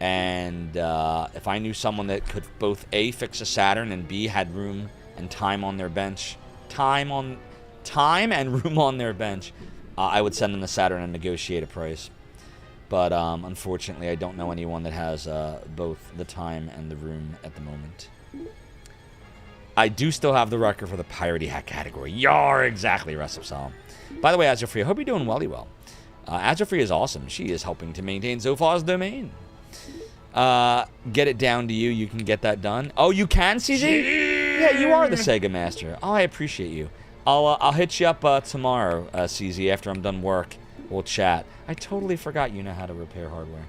And if I knew someone that could both A, fix a Saturn, and B, had room and time on their bench, time and room on their bench, I would send them the Saturn and negotiate a price. But unfortunately, I don't know anyone that has both the time and the room at the moment. I do still have the record for the Piratey Hack category. Yar, exactly, Resipsol. By the way, Azure-Free, I hope you're doing well. Azure-Free is awesome. She is helping to maintain Zophar's domain. get it down to you. You can get that done. Oh, you can, CZ? Yeah, you are the Sega Master. Oh, I appreciate you. I'll hit you up tomorrow, CZ, after I'm done work. We'll chat. I totally forgot you know how to repair hardware.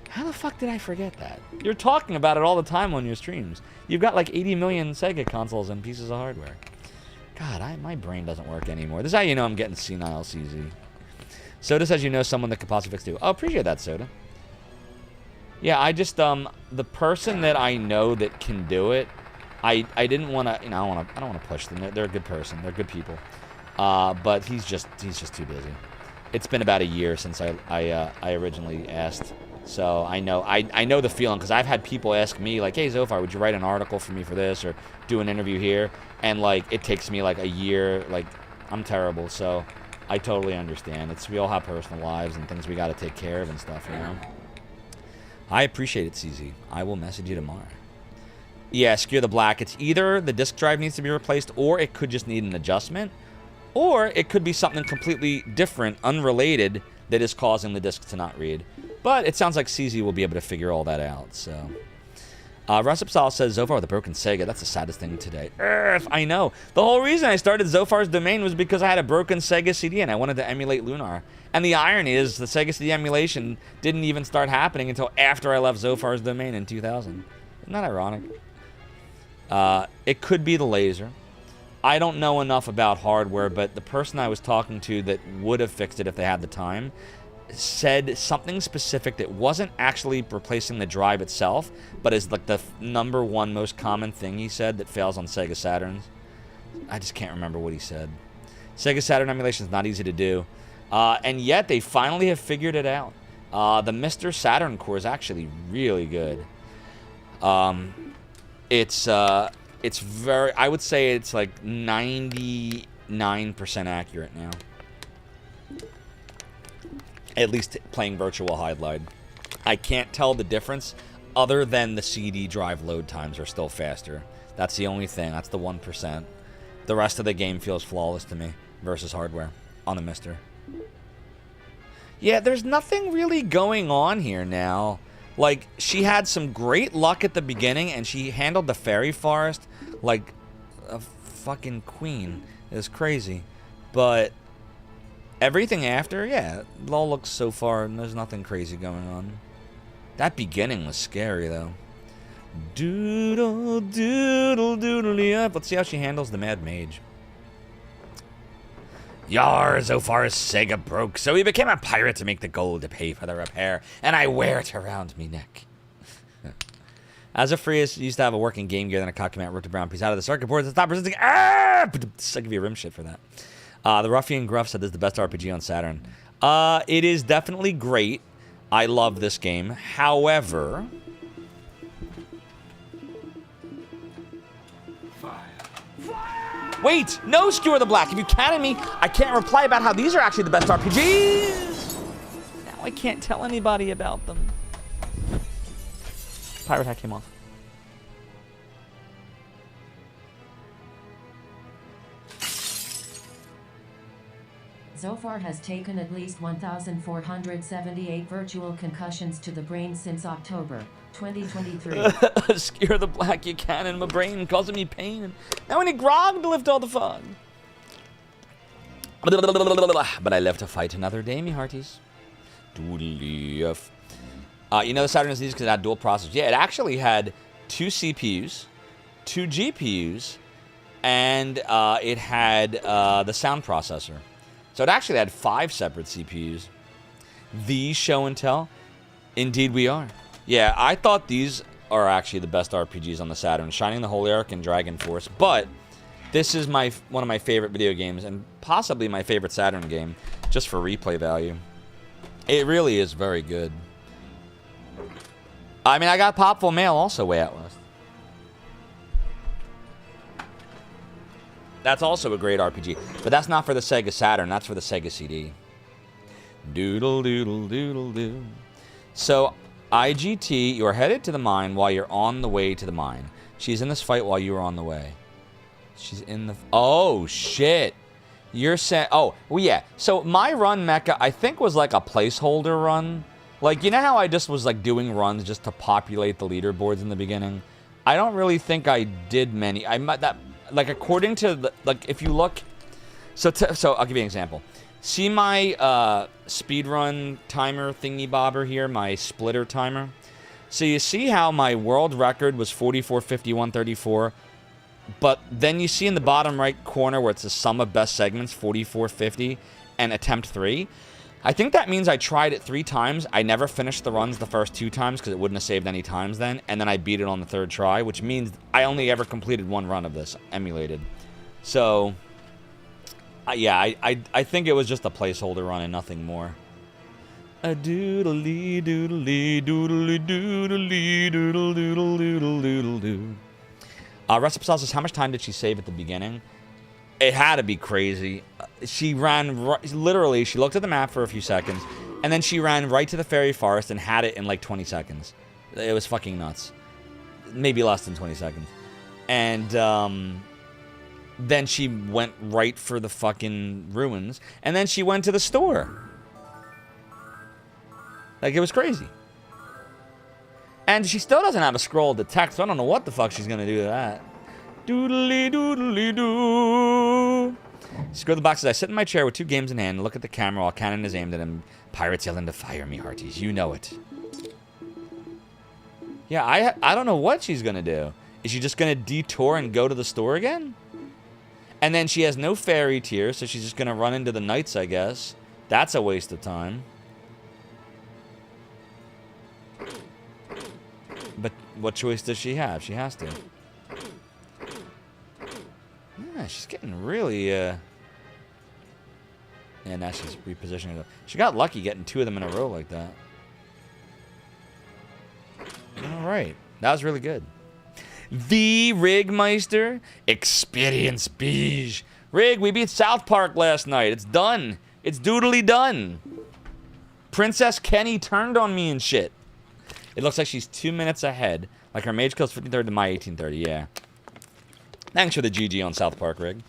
How the fuck did I forget that? You're talking about it all the time on your streams. You've got like 80 million Sega consoles and pieces of hardware. God, my brain doesn't work anymore. This is how you know I'm getting senile, CZ. Soda says you know someone that could possibly fix it. Oh, appreciate that, Soda. Yeah, I just, the person that I know that can do it, I didn't want to, you know, I don't want to push them. They're a good person. They're good people. But he's just too busy. It's been about a year since I originally asked. So I know the feeling, because I've had people ask me, like, hey, Zophar, would you write an article for me for this, or do an interview here? And, like, it takes me, like, a year. Like, I'm terrible, so I totally understand. We all have personal lives and things we got to take care of and stuff, you know? I appreciate it, CZ. I will message you tomorrow. Yeah, Skewer the Black. It's either the disk drive needs to be replaced, or it could just need an adjustment, or it could be something completely different, unrelated, that is causing the disk to not read. But it sounds like CZ will be able to figure all that out, so. Rusupsal says, Zophar with a broken Sega. That's the saddest thing today. I know. The whole reason I started Zophar's domain was because I had a broken Sega CD and I wanted to emulate Lunar. And the irony is the Sega CD emulation didn't even start happening until after I left Zophar's domain in 2000. Isn't that ironic? It could be the laser. I don't know enough about hardware, but the person I was talking to that would have fixed it if they had the time said something specific that wasn't actually replacing the drive itself, but is like the #1 most common thing he said that fails on Sega Saturns. I just can't remember what he said. Sega Saturn emulation is not easy to do, and yet they finally have figured it out. The Mr. Saturn core is actually really good. It's very, I would say it's like 99% accurate now. At least playing Virtual Hydlide. I can't tell the difference other than the CD drive load times are still faster. That's the only thing. That's the 1%. The rest of the game feels flawless to me versus hardware on the Mister. Yeah, there's nothing really going on here now. Like, she had some great luck at the beginning, and she handled the fairy forest like a fucking queen. It was crazy. But everything after, yeah, it all looks so far, and there's nothing crazy going on. That beginning was scary, though. Doodle, doodle, doodle, yep. Let's see how she handles the Mad Mage. Yar, Zophar's Sega broke, so he became a pirate to make the gold to pay for the repair, and I wear it around me neck. As a Freus used to have a working Game Gear, then a cock came out, ripped a brown piece out of the circuit board to stop resisting. I'll give you a rim shit for that. The Ruffian Gruff said this is the best RPG on Saturn. It is definitely great. I love this game. However, wait, no, Skewer the Black. If you counted me, I can't reply about how these are actually the best RPGs. Now I can't tell anybody about them. Pirate Hat came off. Zophar has taken at least 1,478 virtual concussions to the brain since October 2023. Skewer the Black, you can in my brain, causing me pain. Now I need grog to lift all the fun. But I live to fight another day, me hearties. Doodly-f. You know the Saturn is these because it had dual processors. Yeah, it actually had 2 CPUs, 2 GPUs, and it had the sound processor. So it actually had 5 separate CPUs. The show and tell? Indeed we are. Yeah, I thought these are actually the best RPGs on the Saturn. Shining the Holy Ark and Dragon Force. But this is one of my favorite video games and possibly my favorite Saturn game just for replay value. It really is very good. I mean, I got Popful Mail also way out west. That's also a great RPG. But that's not for the Sega Saturn. That's for the Sega CD. Doodle, doodle, doodle, doo. So, IGT, you're headed to the mine while you're on the way to the mine. She's in this fight while you are on the way. She's in the... Oh, shit. You're saying... Oh, well, yeah. So, my run, Mecha, I think was like a placeholder run. Like, you know how I just was, like, doing runs just to populate the leaderboards in the beginning? I don't really think I did many. I might that, like, according to, the, like, if you look... So I'll give you an example. See my speedrun timer thingy-bobber here, my splitter timer? So you see how my world record was 44:51:34, but then you see in the bottom right corner where it's the sum of best segments, 44:50, and attempt 3. I think that means I tried it 3 times. I never finished the runs the first 2 times because it wouldn't have saved any times then, and then I beat it on the 3rd try, which means I only ever completed 1 run of this, emulated. So, yeah, I think it was just a placeholder run and nothing more. A doodly doodly doodly doodly doodle doodle doodle doodle doo. Recipe Sauce says, how much time did she save at the beginning? It had to be crazy. She ran, literally, she looked at the map for a few seconds, and then she ran right to the fairy forest and had it in like 20 seconds. It was fucking nuts. Maybe less than 20 seconds. And then she went right for the fucking ruins, and then she went to the store. Like, it was crazy. And she still doesn't have a scroll detect, so I don't know what the fuck she's gonna do to that. Doodly doodly doo. Screw the boxes. I sit in my chair with 2 games in hand and look at the camera while cannon is aimed at him. Pirates yelling to fire me, hearties. You know it. Yeah, I don't know what she's gonna do. Is she just gonna detour and go to the store again? And then she has no fairy tier, so she's just gonna run into the knights, I guess. That's a waste of time. But what choice does she have? She has to. Yeah, she's getting really, Yeah, now she's repositioning it. She got lucky getting 2 of them in a row like that. Alright. That was really good. The Rigmeister. Experience Beige. Rig, we beat South Park last night. It's done. It's doodly done. Princess Kenny turned on me and shit. It looks like she's 2 minutes ahead. Like her mage kill's 53rd to my 1830, yeah. Thanks for the GG on South Park, Rig.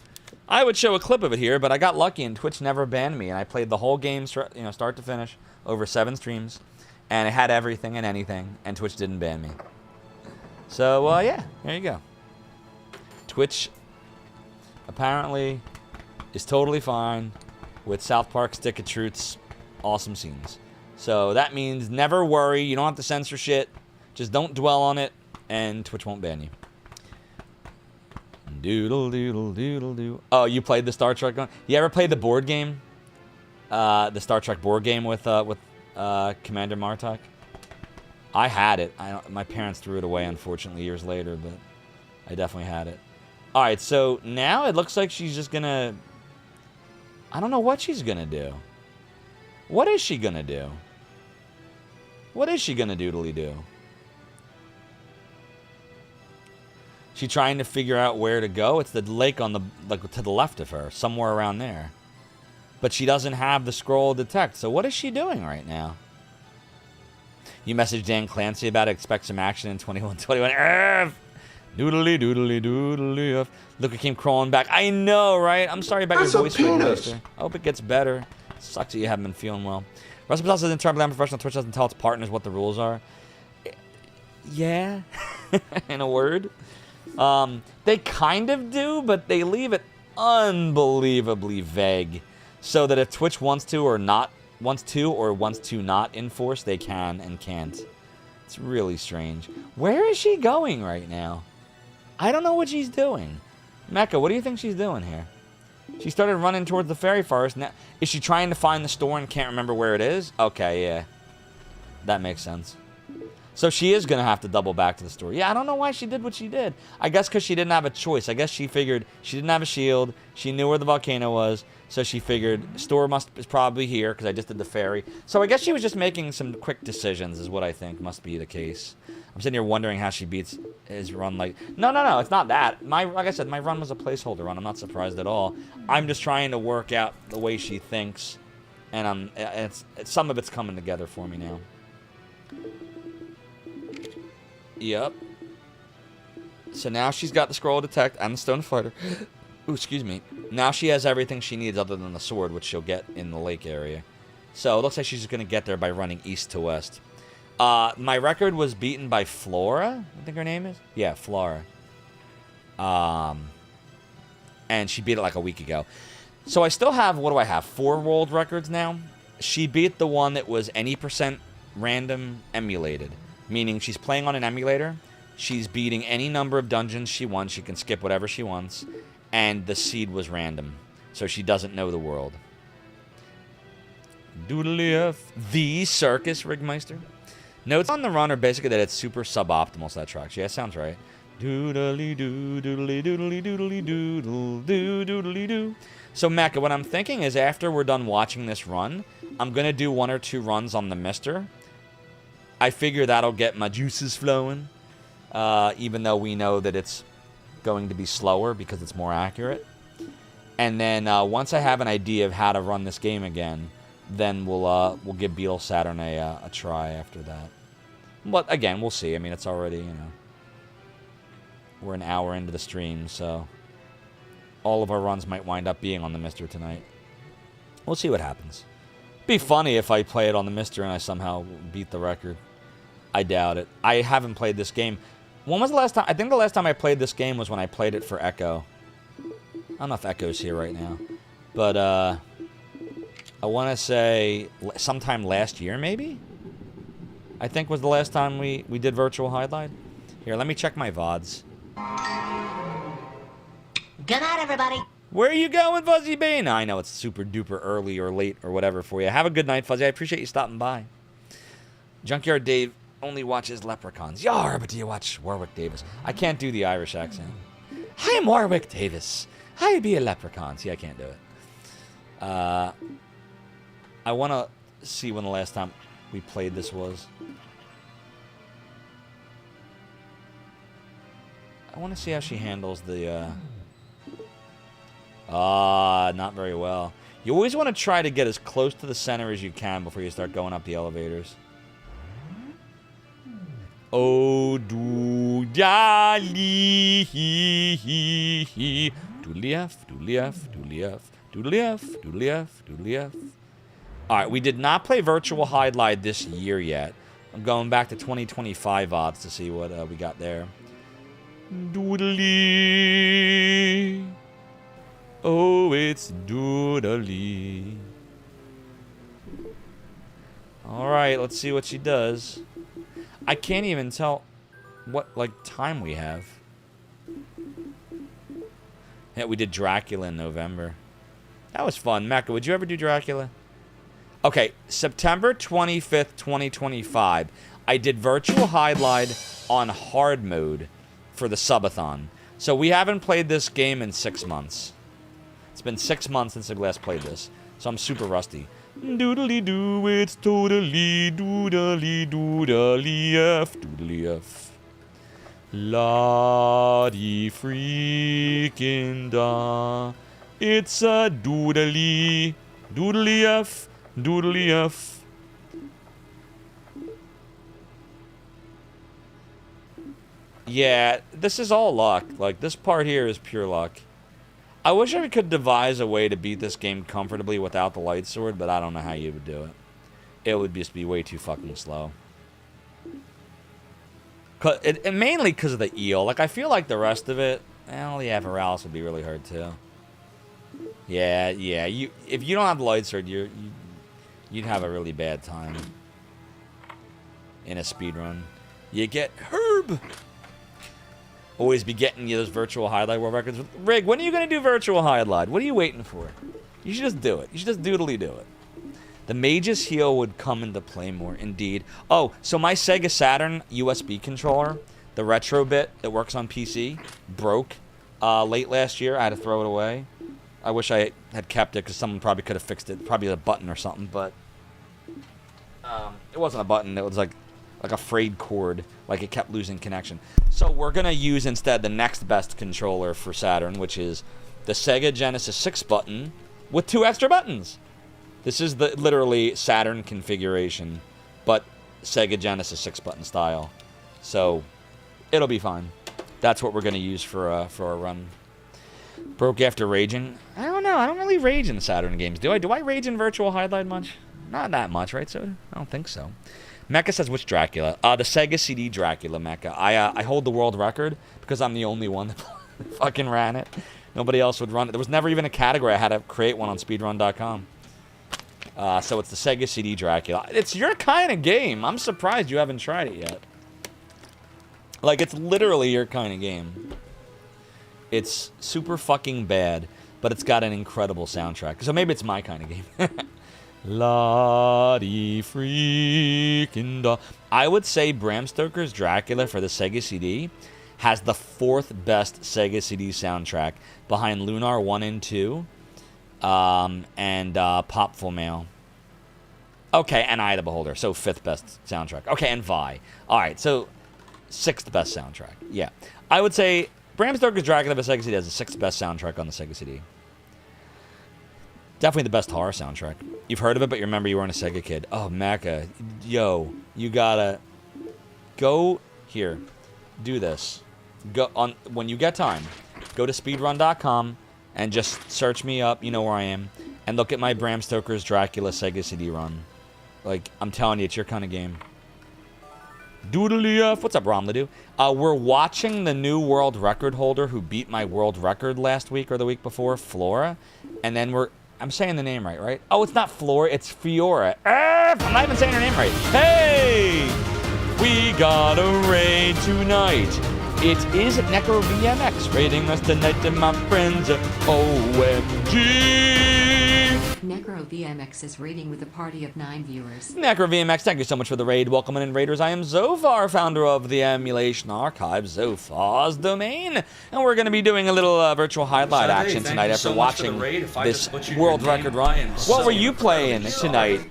I would show a clip of it here, but I got lucky and Twitch never banned me, and I played the whole game, you know, start to finish, over 7 streams, and it had everything and anything, and Twitch didn't ban me. So, yeah, there you go. Twitch, apparently, is totally fine with South Park Stick of Truth's awesome scenes. So that means never worry, you don't have to censor shit, just don't dwell on it, and Twitch won't ban you. Doodle doodle doodle doo. Oh, you played the Star Trek one? You ever played the board game? The Star Trek board game with Commander Martok? I had it. My parents threw it away, unfortunately, years later, but I definitely had it. Alright, so now it looks like she's just gonna... I don't know what she's gonna do. What is she gonna do? What is she gonna doodly do? She trying to figure out where to go? It's the lake on the, like, to the left of her, somewhere around there. But she doesn't have the scroll detect, so what is she doing right now? You messaged Dan Clancy about it, expect some action in 2121. Doodly doodly doodly. Look, it came crawling back. I know, right? I'm sorry about your voice, Ringmaster. I hope it gets better. Sucks that you haven't been feeling well. Russell Patel says in terms of professional Twitch doesn't tell its partners what the rules are. Yeah, in a word. They kind of do, but they leave it unbelievably vague, so that if Twitch wants to or wants to not enforce, they can and can't. It's really strange. Where is she going right now? I don't know what she's doing. Mecca, what do you think she's doing here? She started running towards the fairy forest. Now, is she trying to find the store and can't remember where it is? Okay, yeah. That makes sense. So she is going to have to double back to the store. Yeah, I don't know why she did what she did. I guess because she didn't have a choice. I guess she figured she didn't have a shield. She knew where the volcano was. So she figured store is probably here because I just did the ferry. So I guess she was just making some quick decisions is what I think must be the case. I'm sitting here wondering how she beats his run like... No, it's not that. Like I said, my run was a placeholder run. I'm not surprised at all. I'm just trying to work out the way she thinks. And some of it's coming together for me now. Yep. So now she's got the scroll detect and the stone fighter. Ooh, excuse me. Now she has everything she needs other than the sword, which she'll get in the lake area. So it looks like she's just going to get there by running east to west. My record was beaten by Flora, I think her name is. Yeah, Flora. And she beat it like a week ago. So I still have, what do I have, 4 world records now? She beat the one that was any % random emulated, meaning she's playing on an emulator. She's beating any number of dungeons she wants. She can skip whatever she wants. And the seed was random, so she doesn't know the world. Doodly F. The Circus Rigmeister. Notes on the run are basically that it's super suboptimal, so that tracks. Yeah, sounds right. Doodly doo, doodly doodly doodly doodle doo doodly doo. So, Mecca, what I'm thinking is after we're done watching this run, I'm going to do 1 or 2 runs on the Mister. I figure that'll get my juices flowing, even though we know that it's going to be slower because it's more accurate. And then once I have an idea of how to run this game again, then we'll give Beetle Saturn a try after that. But again, we'll see. I mean, it's already, we're an hour into the stream, so all of our runs might wind up being on the Mister tonight. We'll see what happens. Be funny if I play it on the Mister and I somehow beat the record. I doubt it. I haven't played this game. When was the last time? I think the last time I played this game was when I played it for Echo. I don't know if Echo's here right now. But, I want to say sometime last year, maybe? I think was the last time we did Virtual Hydlide. Here, let me check my VODs. Good night, everybody. Where are you going, Fuzzy Bean? I know it's super duper early or late or whatever for you. Have a good night, Fuzzy. I appreciate you stopping by. Junkyard Dave only watches Leprechauns. Yar, but do you watch Warwick Davis? I can't do the Irish accent. Hi, I'm Warwick Davis. I be a leprechaun. See, I can't do it. I want to see when the last time we played this was. I want to see how she handles the, not very well. You always want to try to get as close to the center as you can before you start going up the elevators. Oh, do dali hee doodly f, doodly f, doodly f, doodly f, doodly f, doodly f. All right, we did not play Virtual Hydlide this year yet. I'm going back to 2025 odds to see what we got there. Doodly. Oh, it's doodly. All right, let's see what she does. I can't even tell what, time we have. Yeah, we did Dracula in November. That was fun. Mecca, would you ever do Dracula? Okay, September 25th, 2025, I did Virtual Hydlide on hard mode for the subathon. So we haven't played this game in 6 months. It's been 6 months since I last played this, so I'm super rusty. Doodly doo, it's totally doodly doodly f, doodly f. La-dee freaking da. It's a doodly, doodly f, doodly f. Yeah, this is all luck. This part here is pure luck. I wish I could devise a way to beat this game comfortably without the light sword, but I don't know how you would do it. It would just be way too fucking slow. And mainly because of the eel. I feel like the rest of it, well, yeah, Veralis would be really hard too. Yeah. If you don't have the light sword, you'd have a really bad time in a speedrun. You get Herb. Always be getting you those Virtual Hydlide world records. Rig, when are you going to do Virtual Hydlide? What are you waiting for? You should just do it. You should just doodly do it. The Mage's Heel would come into play more, indeed. Oh, so my Sega Saturn USB controller, the retro bit that works on PC, broke late last year. I had to throw it away. I wish I had kept it because someone probably could have fixed it. Probably a button or something, but it wasn't a button. It was like a frayed cord, it kept losing connection. So we're going to use instead the next best controller for Saturn, which is the Sega Genesis 6 button with 2 extra buttons. This is the literally Saturn configuration, but Sega Genesis 6 button style. So it'll be fine. That's what we're going to use for our run. Broke after raging? I don't know. I don't really rage in Saturn games, do I? Do I rage in Virtual Hydlide much? Not that much, right, Soda? I don't think so. Mecca says, which Dracula? The Sega CD Dracula, Mecca. I hold the world record because I'm the only one that fucking ran it. Nobody else would run it. There was never even a category. I had to create one on speedrun.com. So it's the Sega CD Dracula. It's your kind of game. I'm surprised you haven't tried it yet. Like, it's literally your kind of game. It's super fucking bad, but it's got an incredible soundtrack. So maybe it's my kind of game. La-dee freaking da. I would say Bram Stoker's Dracula for the Sega CD has the 4th best Sega CD soundtrack behind Lunar 1 and 2 and Popful Mail. Okay, and Eye of the Beholder. So 5th best soundtrack. Okay, and Vi. All right, so 6th best soundtrack. Yeah. I would say Bram Stoker's Dracula for the Sega CD has the 6th best soundtrack on the Sega CD. Definitely the best horror soundtrack. You've heard of it, but you remember you weren't a Sega kid. Oh, Mecca. Yo, you gotta go here. Do this. Go on when you get time. Go to speedrun.com and just search me up. You know where I am. And look at my Bram Stoker's Dracula Sega CD run. Like, I'm telling you, it's your kind of game. Doodly F. What's up, Romladu? We're watching the new world record holder who beat my world record last week or the week before, Flora. And then I'm saying the name right? Oh, it's not Flora, it's Fiora. I'm not even saying her name right. Hey! We got a raid tonight. It is Necro VMX raiding us tonight, and my friends. OMG! Necro VMX is raiding with a party of 9 viewers. Necro VMX, thank you so much for the raid. Welcome in, Raiders. I am Zophar, founder of the Emulation Archive, Zophar's Domain. And we're going to be doing a little Virtual Hydlide action tonight after watching this world record run. What were you playing tonight?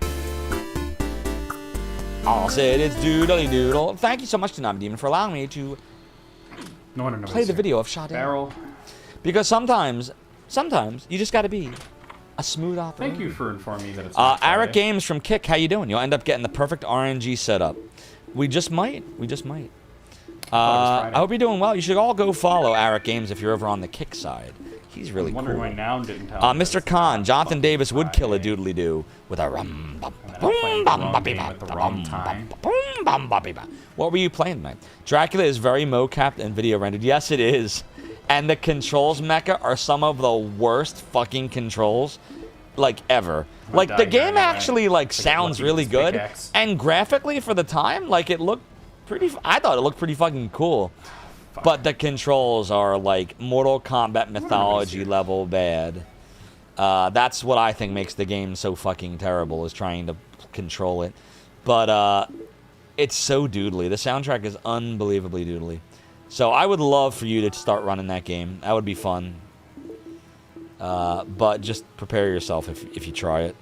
All said it's doodly doodle. Thank you so much to Nam Demon for allowing me to play the video of Shot Barrel. Because sometimes you just got to be a smooth operator. Thank you for informing me that it's Eric Games from Kick, how you doing? You'll end up getting the perfect RNG setup. We just might. I hope you're doing well. You should all go follow Eric Games if you're over on the Kick side. He's really cool. Why now didn't tell Mr. Khan, Jonathan Davis would kill a doodly doo with a rum bum bum. What were you playing tonight? Dracula is very mocapped and video rendered. Yes, it is. And the controls, Mecca, are some of the worst fucking controls, like, ever. Like, the game actually, like, sounds really good. And graphically, for the time, like, it looked pretty... I thought it looked pretty fucking cool. But the controls are, like, Mortal Kombat mythology level bad. That's what I think makes the game so fucking terrible, is trying to control it. But, it's so doodly. The soundtrack is unbelievably doodly. So I would love for you to start running that game. That would be fun. But just prepare yourself if you try it.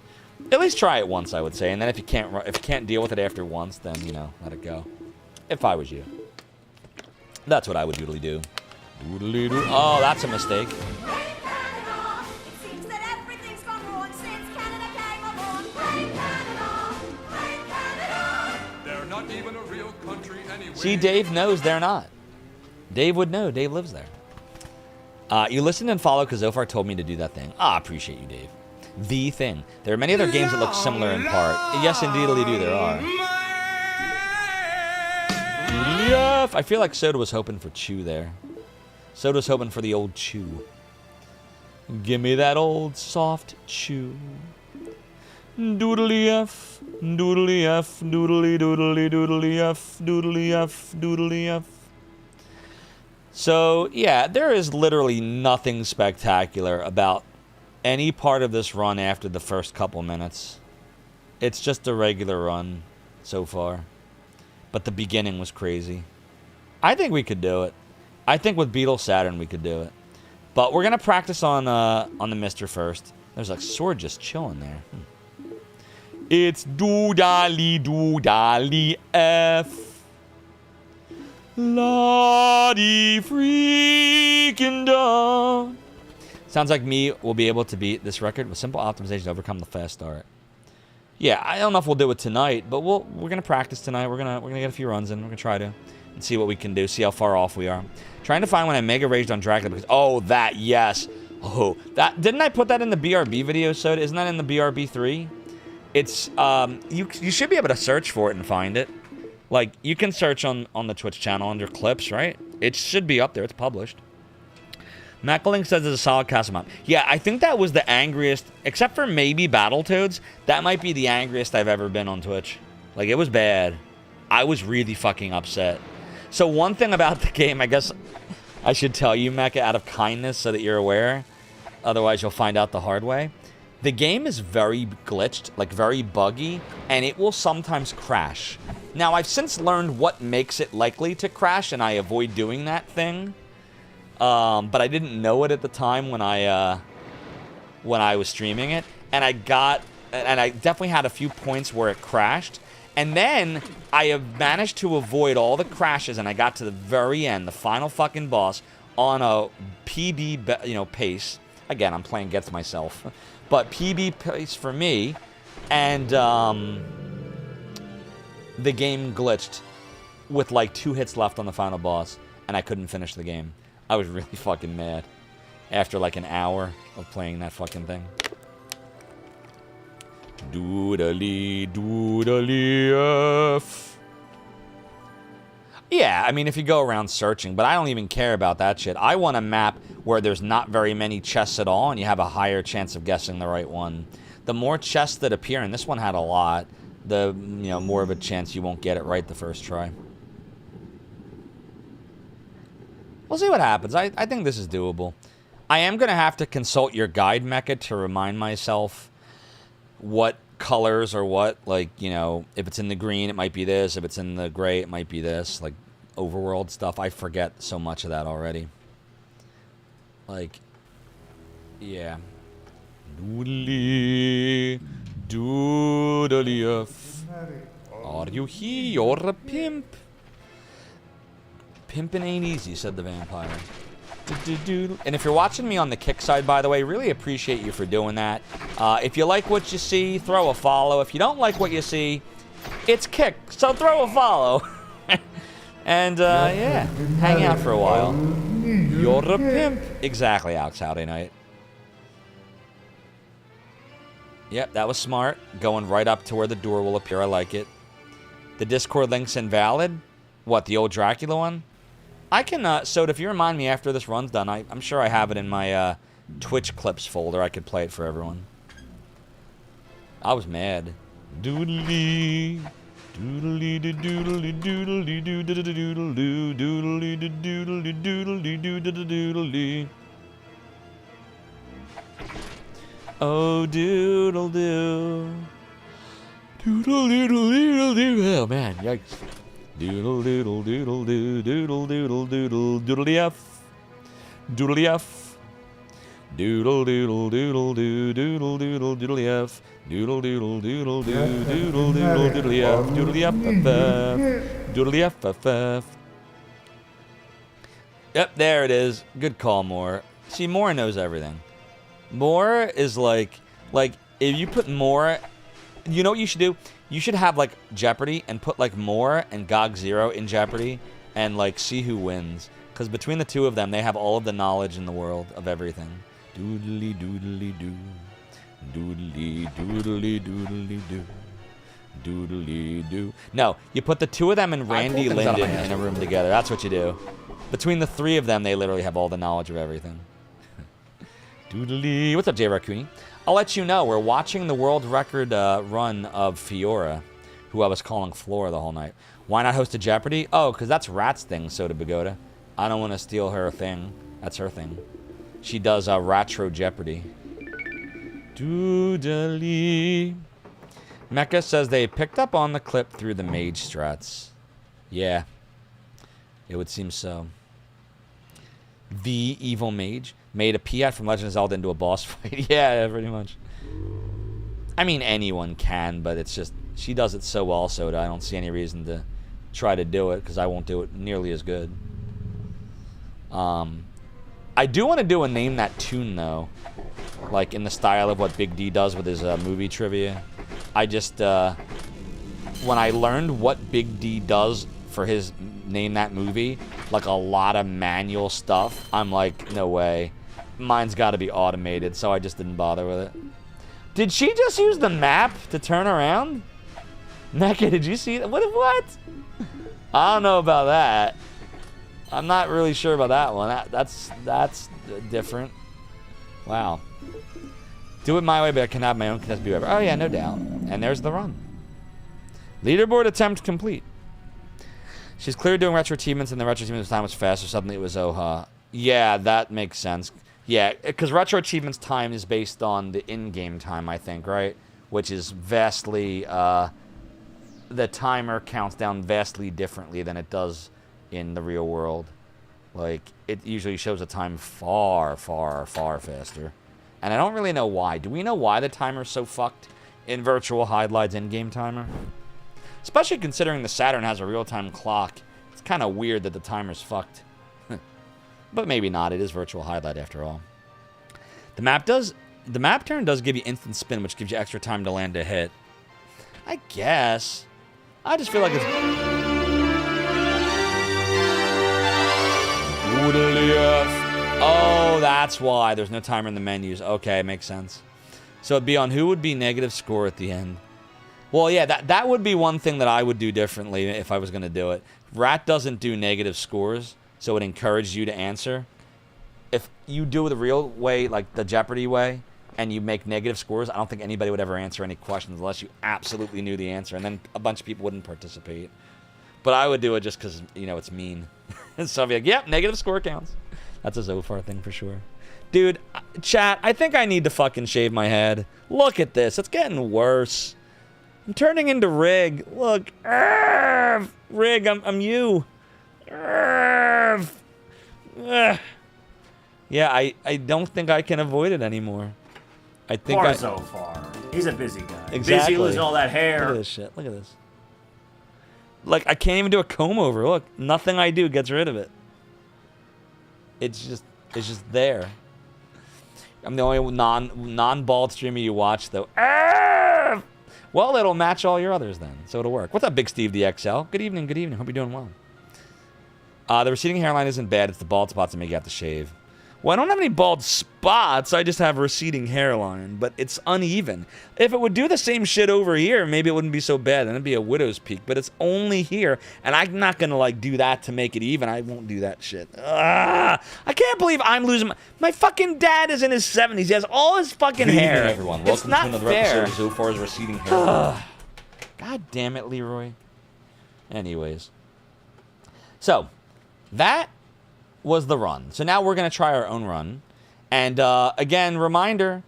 At least try it once, I would say. And then if you can't deal with it after once, then, you know, let it go. If I was you. That's what I would doodly do. Doodly doo. Oh, that's a mistake. They're not even a real country anyway. See, Dave knows they're not. Dave would know. Dave lives there. You listened and followed because Zophar told me to do that thing. I appreciate you, Dave. The thing. There are many other games that look similar in part. Yes, indeedly do. There are. I feel like Soda was hoping for Chew there. Soda was hoping for the old Chew. Give me that old soft Chew. Doodly F, doodly F, doodly doodly doodly F, doodly F, doodly F. So, yeah, there is literally nothing spectacular about any part of this run after the first couple minutes. It's just a regular run so far. But the beginning was crazy. I think we could do it. I think with Beetle Saturn we could do it. But we're going to practice on the Mister first. There's like sword just chilling there. It's doodly F. Lottie freaking dog. Sounds like me will be able to beat this record with simple optimization to overcome the fast start. Yeah, I don't know if we'll do it tonight, but we're gonna practice tonight. We're gonna get a few runs in. We're gonna try to and see what we can do. See how far off we are. Trying to find when I mega raged on Dracula because yes. Oh, that didn't I put that in the BRB video? So isn't that in the BRB 3? It's you should be able to search for it and find it. Like, you can search on the Twitch channel under clips, right? It should be up there. It's published. Mackling says it's a solid castle map. Yeah, I think that was the angriest, except for maybe Battletoads, that might be the angriest I've ever been on Twitch. Like, it was bad. I was really fucking upset. So one thing about the game, I guess I should tell you, Mecha, out of kindness so that you're aware. Otherwise, you'll find out the hard way. The game is very glitched, like very buggy, and it will sometimes crash. Now, I've since learned what makes it likely to crash, and I avoid doing that thing. But I didn't know it at the time when I was streaming it, and I definitely had a few points where it crashed, and then I have managed to avoid all the crashes, and I got to the very end, the final fucking boss, on a PB, pace. Again, I'm playing against myself, but PB pace for me, and the game glitched with like 2 hits left on the final boss, and I couldn't finish the game. I was really fucking mad after like an hour of playing that fucking thing. Doodly, doodly, F. Yeah, I mean, if you go around searching, but I don't even care about that shit. I want a map where there's not very many chests at all, and you have a higher chance of guessing the right one. The more chests that appear, and this one had a lot, the more of a chance you won't get it right the first try. We'll see what happens. I think this is doable. I am going to have to consult your guide, Mecha, to remind myself what colors or what, like, if it's in the green, it might be this. If it's in the gray, it might be this. Like, overworld stuff. I forget so much of that already. Like, yeah. Doodly, doodly, are you here? You're a pimp. Pimpin' ain't easy, said the vampire. And if you're watching me on the Kick side, by the way, really appreciate you for doing that. If you like what you see, throw a follow. If you don't like what you see, it's Kick, so throw a follow. And, yeah, hang out for a while. You're a pimp. Exactly, Alex, howdy night. Yep, that was smart. Going right up to where the door will appear. I like it. The Discord link's invalid? What, the old Dracula one? I can, so if you remind me after this run's done, I'm sure I have it in my Twitch clips folder. I could play it for everyone. I was mad. Doodly, doodly, doodly, doodly, doodly, doodly, doodly, doodly, doodly, doodly. Oh, doodle doo. Doodle doodle doodle doo. Oh man, yikes. Doodle doodle doodle doo doodle doodle doodle doodly f. Doodly f. Doodle doodle doodle doo doodle doodle doodly f. Doodle doodle doodle doo doodle doodle doodly f. Doodly f f f. Doodly f f f. Yep, there it is. Good call, Moore. See, Moore knows everything. Moore is like if you put Moore, you know what you should do? You should have like Jeopardy and put like Moore and GOG Zero in Jeopardy and like see who wins. Because between the two of them, they have all of the knowledge in the world of everything. Doodly doodly doo. Doodly doodly doodly doo. Doodly doo. No, you put the two of them and Randy Linden in a room together. That's what you do. Between the three of them, they literally have all the knowledge of everything. Doodly. What's up, J. Raccoony? I'll let you know, we're watching the world record run of Fiora, who I was calling Flora the whole night. Why not host a Jeopardy? Oh, because that's Rat's thing, Soda Pagoda. I don't want to steal her thing. That's her thing. She does Ratro Jeopardy. Doodly. Mecha says they picked up on the clip through the mage strats. Yeah. It would seem so. The evil mage made a Piat from Legend of Zelda into a boss fight. Yeah, pretty much. I mean, anyone can, but it's just, she does it so well, Soda. I don't see any reason to try to do it, because I won't do it nearly as good. I do want to do a Name That Tune, though. Like, in the style of what Big D does with his movie trivia. I just, when I learned what Big D does for his Name That Movie, like a lot of manual stuff, I'm like, no way. Mine's got to be automated, so I just didn't bother with it. Did she just use the map to turn around? Mecha, did you see that? What? I don't know about that. I'm not really sure about that one. That's different. Wow. Do it my way, but I can have my own contest be whatever. Oh yeah, no doubt. And there's the run. Leaderboard attempt complete. She's clearly doing retro achievements, and the retro achievements time was faster. Suddenly it was Oha. Yeah, that makes sense. Yeah, because retro achievements time is based on the in-game time, I think, right? Which is vastly, the timer counts down vastly differently than it does in the real world. Like, it usually shows a time far, far, far faster. And I don't really know why. Do we know why the timer's so fucked in Virtual Hydlide's in-game timer? Especially considering the Saturn has a real-time clock. It's kind of weird that the timer's fucked. But maybe not. It is Virtual Hydlide after all. The map turn does give you instant spin, which gives you extra time to land a hit. I guess. I just feel like it's... Oh, that's why. There's no timer in the menus. Okay, makes sense. So it'd be on who would be negative score at the end. Well, yeah, that would be one thing that I would do differently if I was going to do it. Rat doesn't do negative scores, so it encourages you to answer. If you do it the real way, like the Jeopardy way, and you make negative scores, I don't think anybody would ever answer any questions unless you absolutely knew the answer, and then a bunch of people wouldn't participate. But I would do it just because, you know, it's mean. So I'd be like, yep, negative score counts. That's a Zophar thing for sure. Dude, chat, I think I need to fucking shave my head. Look at this. It's getting worse. I'm turning into Rig. Look. Rig, I'm you. Yeah, I don't think I can avoid it anymore. I think Poor Zophar. He's a busy guy. Exactly. Busy losing all that hair. Look at this shit. Look at this. Like, I can't even do a comb over. Look, nothing I do gets rid of it. It's just there. I'm the only non-bald streamer you watch, though. Well, it'll match all your others then, so it'll work. What's up, Big Steve DXL? Good evening, good evening. Hope you're doing well. The receding hairline isn't bad. It's the bald spots that make you have to shave. Well, I don't have any bald spots. I just have a receding hairline, but it's uneven. If it would do the same shit over here, maybe it wouldn't be so bad, and it'd be a widow's peak, but it's only here, and I'm not gonna, like, do that to make it even. I won't do that shit. I can't believe I'm losing my fucking dad is in his 70s. He has all his fucking hair. Evening, everyone. It's Welcome not to another fair. episode of Zophar's receding hairline. God damn it, Leroy. Anyways. So, that was the run. So now we're going to try our own run. And again, reminder,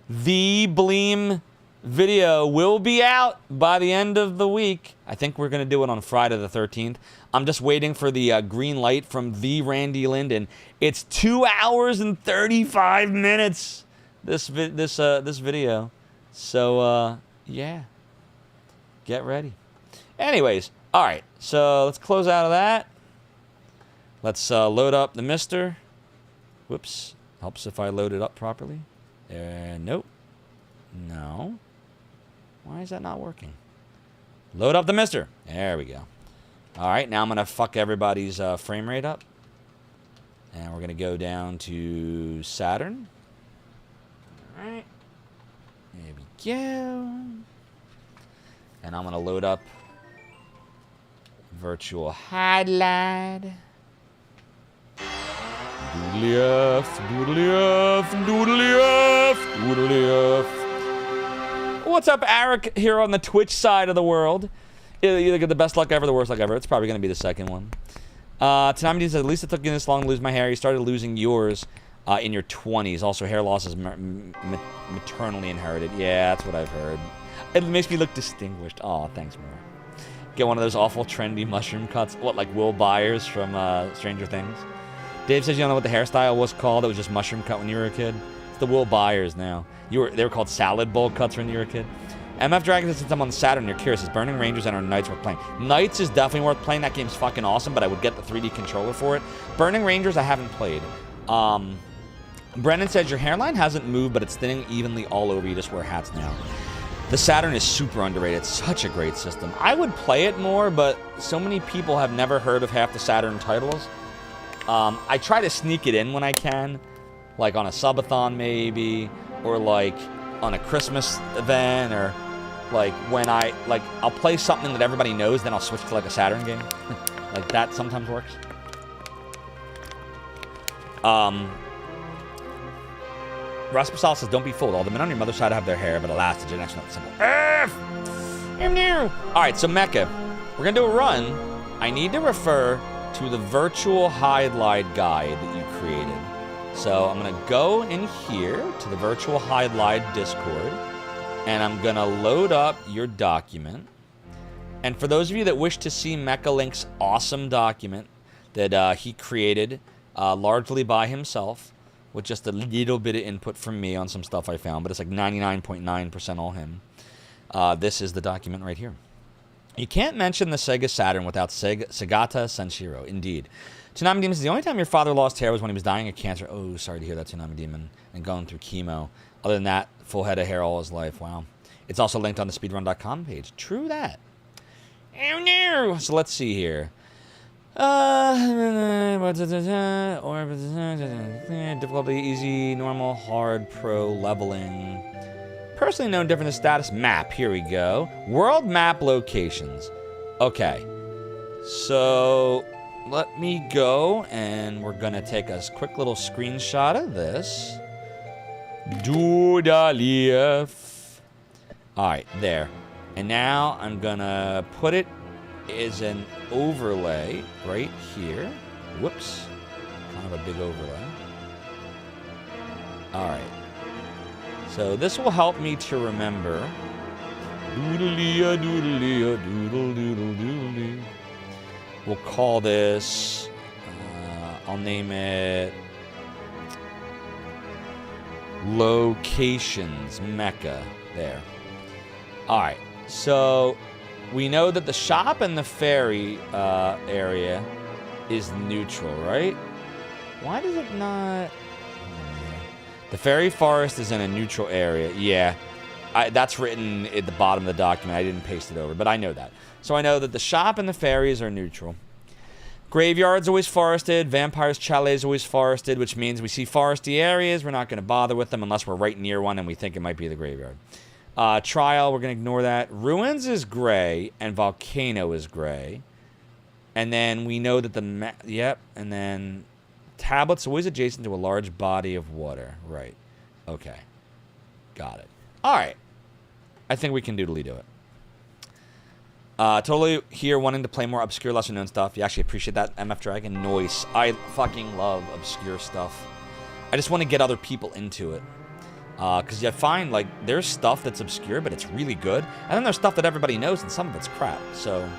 the Bleem video will be out by the end of the week. I think we're going to do it on Friday the 13th. I'm just waiting for the green light from the Randy Linden. It's 2 hours and 35 minutes, this video. So, yeah. Get ready. Anyways, all right. So let's close out of that. Let's load up the mister. Whoops. Helps if I load it up properly. Nope. No. Why is that not working? Load up the mister. There we go. All right, now I'm going to fuck everybody's frame rate up. And we're going to go down to Saturn. All right. There we go. And I'm going to load up Virtual Hydlide. Doodly F, doodly F, doodly F, doodly F. What's up, Eric, here on the Twitch side of the world? Either get the best luck ever, the worst luck ever. It's probably going to be the second one. Tanami says, at least it took you this long to lose my hair. You started losing yours in your 20s. Also, hair loss is maternally inherited. Yeah, that's what I've heard. It makes me look distinguished. Aw, thanks, more. Get one of those awful trendy mushroom cuts. What, like Will Byers from Stranger Things? Dave says you don't know what the hairstyle was called. It was just mushroom cut when you were a kid. It's the Will Byers now. They were called salad bowl cuts when you were a kid. MF Dragon says since I'm on Saturn, you're curious. Is Burning Rangers and our Knights worth playing? Knights is definitely worth playing. That game's fucking awesome, but I would get the 3D controller for it. Burning Rangers I haven't played. Brennan says your hairline hasn't moved, but it's thinning evenly all over. You just wear hats now. The Saturn is super underrated. It's such a great system. I would play it more, but so many people have never heard of half the Saturn titles. I try to sneak it in when I can, like on a subathon maybe, or like on a Christmas event, or like when I'll play something that everybody knows, then I'll switch to like a Saturn game. Like that sometimes works. Rasmusal says, don't be fooled. All the men on your mother's side have their hair, but alas, the genetics not simple. Alright, so Mecha. We're gonna do a run. I need to refer to the Virtual Hydlide guide that you created. So I'm gonna go in here to the Virtual Hydlide Discord, and I'm gonna load up your document. And for those of you that wish to see Mecha Link's awesome document that he created largely by himself, with just a little bit of input from me on some stuff I found, but it's like 99.9% all him. This is the document right here. You can't mention the Sega Saturn without Segata Senshiro. Indeed. Tsunami Demon says, the only time your father lost hair was when he was dying of cancer. Oh, sorry to hear that, Tsunami Demon. And going through chemo. Other than that, full head of hair all his life. Wow. It's also linked on the speedrun.com page. True that. Oh, no. So let's see here. Difficulty, easy, normal, hard, pro, leveling. Personally known different than status map. Here we go. World map locations. Okay. So let me go, and we're gonna take a quick little screenshot of this. Dudaliev. Alright, there. And now I'm gonna put it as an overlay right here. Whoops. Kind of a big overlay. Alright. So this will help me to remember. Doodle-lia, doodle-lia, doodle-doodle-doodle-dee. We'll call this, I'll name it Locations Mecha. There. Alright, so we know that the shop and the ferry area is neutral, right? Why does it not... The fairy forest is in a neutral area. Yeah, that's written at the bottom of the document. I didn't paste it over, but I know that. So I know that the shop and the ferries are neutral. Graveyard's always forested. Vampire's Chalet is always forested, which means we see foresty areas. We're not going to bother with them unless we're right near one and we think it might be the graveyard. Trial, we're going to ignore that. Ruins is gray, and Volcano is gray. And then we know that the... Yep, and then... Tablet's always adjacent to a large body of water. Right. Okay. Got it. Alright. I think we can doodly do it. Totally here wanting to play more obscure, lesser-known stuff. You actually appreciate that, MF Dragon? Noise. I fucking love obscure stuff. I just want to get other people into it. Because I find, like, there's stuff that's obscure, but it's really good. And then there's stuff that everybody knows, and some of it's crap. So,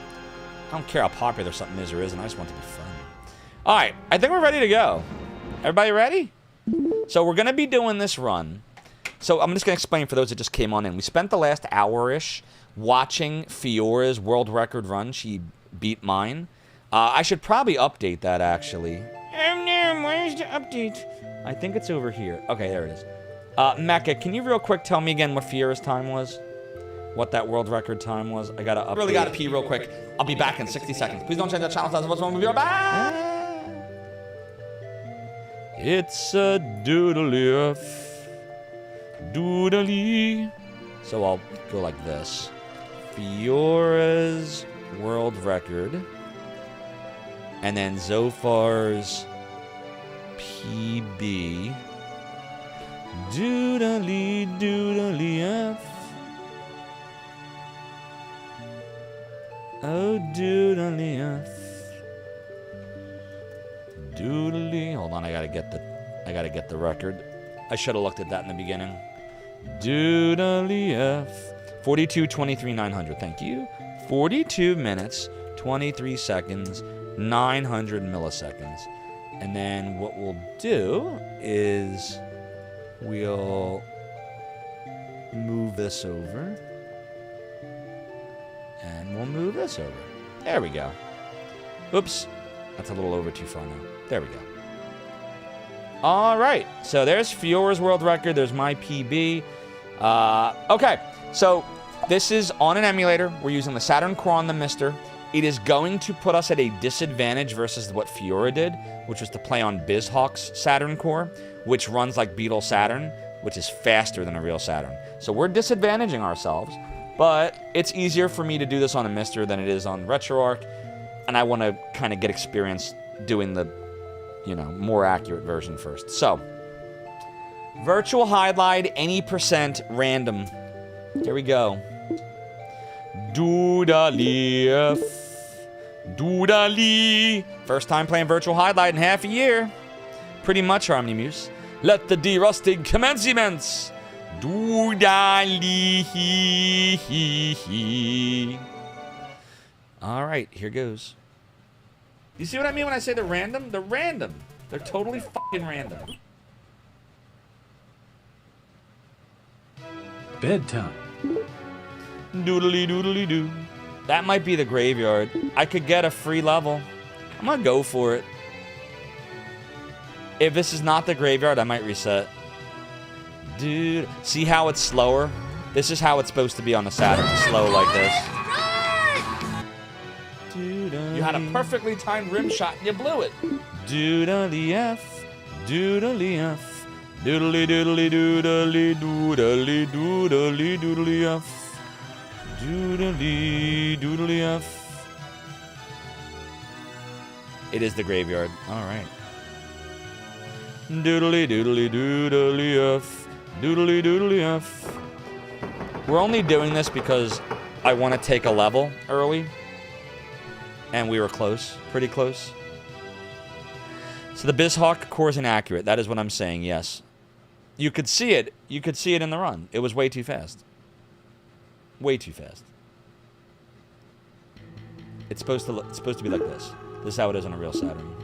I don't care how popular something is or isn't. I just want it to be fun. Alright, I think we're ready to go. Everybody ready? So we're going to be doing this run. So I'm just going to explain for those that just came on in. We spent the last hour-ish watching Fiora's world record run. She beat mine. I should probably update that, actually. Oh no, where's the update? I think it's over here. Okay, there it is. Mecha, can you real quick tell me again what Fiora's time was? What that world record time was? I gotta update. Really gotta pee real quick. I'll be back in 60 seconds. Please don't change that channel. We'll be right back. It's a doodly. Doodly. So I'll go like this. Fiora's world record. And then Zophar's PB. Doodly, doodly, F. Oh, doodly, F. Doodly. Hold on, I gotta get the record. I should have looked at that in the beginning. Doodly F. 42, 23, 900. Thank you. 42 minutes, 23 seconds, 900 milliseconds. And then what we'll do is we'll move this over. And we'll move this over. There we go. Oops. That's a little over too far now. There we go. All right. So there's Fiora's world record. There's my PB. Okay. So this is on an emulator. We're using the Saturn core on the Mister. It is going to put us at a disadvantage versus what Fiora did, which was to play on BizHawk's Saturn core, which runs like Beetle Saturn, which is faster than a real Saturn. So we're disadvantaging ourselves, but it's easier for me to do this on a Mister than it is on RetroArch, and I want to kind of get experience doing the, more accurate version first. So, Virtual Hydlide, any % random. Here we go. Doodaloo. Doodaloo. First time playing Virtual Hydlide in half a year. Pretty much, Harmony Muse. Let the de-rusting commencements. Doodaloo. All right, here goes. You see what I mean when I say they're random? They're random. They're totally fucking random. Bedtime. Doodly doodly doo. That might be the graveyard. I could get a free level. I'm gonna go for it. If this is not the graveyard, I might reset. Dude, see how it's slower? This is how it's supposed to be on the Saturn. Slow like this. You had a perfectly timed rim shot and you blew it. Doodly F, doodly F, doodly doodly doodly doodly doodly doodly F, doodly doodly F. It is the graveyard. All right. Doodly doodly doodly F, doodly doodly F. We're only doing this because I want to take a level early. And we were close, pretty close. So the BizHawk core is inaccurate. That is what I'm saying, yes. You could see it. You could see it in the run. It was way too fast. Way too fast. It's supposed to be like this. This is how it is on a real Saturn.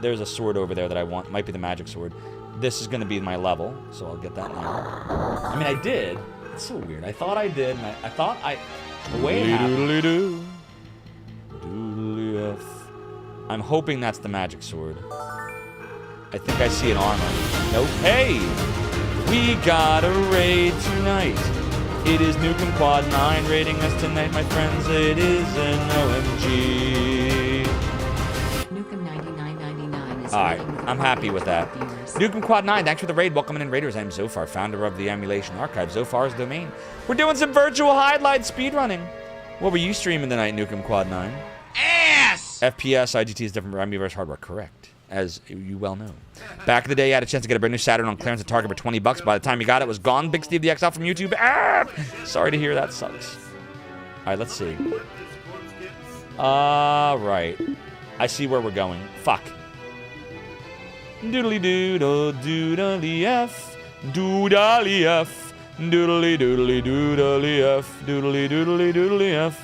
There's a sword over there that I want. Might be the magic sword. This is going to be my level, so I'll get that now. I mean, I did. It's so weird. I thought I did, and I thought the way it happened. I'm hoping that's the magic sword. I think I see an armor. Nope. Hey! We got a raid tonight. It is Nukem Quad 9 raiding us tonight, my friends. It is an OMG. Nukem 9999 is Alright, I'm happy with that. Nukem Quad 9, thanks for the raid. Welcome in, Raiders. I'm Zofar, founder of the Emulation Archive, Zofar's Domain. We're doing some Virtual Hydlide speedrunning. What were you streaming tonight, Nukem Quad 9? Ass! FPS, IGT is different from Emulation hardware, correct. As you well know. Back in the day, you had a chance to get a brand new Saturn on clearance at Target for $20. By the time you got it, it was gone. Big Steve the XL from YouTube. Ah! Sorry to hear that sucks. Alright, let's see. Right. I see where we're going. Fuck. Doodly doodle doodly F. Doodly F. Doodly doodly doodly F. Doodly doodly doodly F.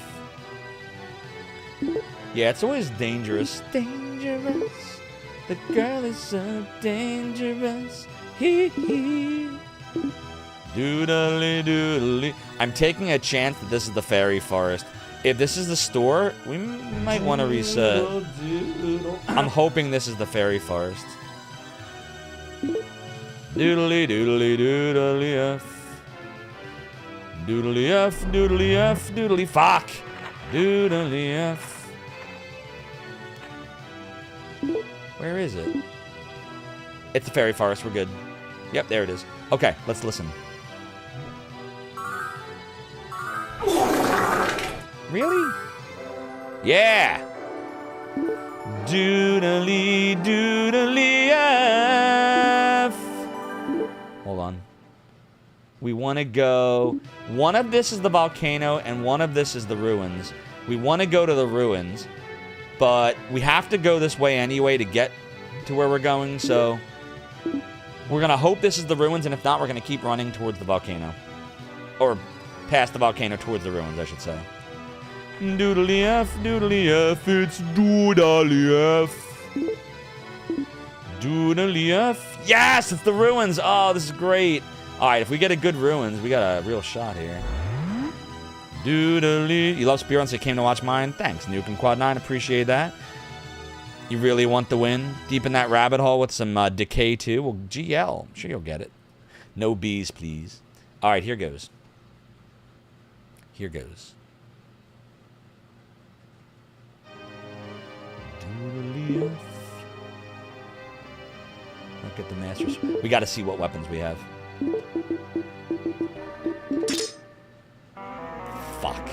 Yeah, it's always dangerous. Dangerous. The girl is so dangerous. Hee hee. Doodly doodly. I'm taking a chance that this is the fairy forest. If this is the store, we might want to reset. I'm hoping this is the fairy forest. Doodly doodly doodly F. Doodly F, doodly F, doodly fuck. Doodly F. Where is it? It's the fairy forest. We're good. Yep, there it is. Okay, let's listen. Really? Yeah! Doodly doodly F. Hold on. We want to go... One of this is the volcano, and one of this is the ruins. We want to go to the ruins, but we have to go this way anyway to get to where we're going, so... We're going to hope this is the ruins, and if not, we're going to keep running towards the volcano. Or past the volcano towards the ruins, I should say. Doodly F, it's doodly F. Doodly F. Yes, it's the ruins. Oh, this is great. All right, if we get a good ruins, we got a real shot here. Doodly. You love Speedruns, so you came to watch mine? Thanks, Nukem Quad 9. Appreciate that. You really want the win? Deep in that rabbit hole with some decay, too? Well, GL. I'm sure you'll get it. No bees, please. All right, here goes. Here goes. Doodly F. Look get the masters. We got to see what weapons we have. Fuck.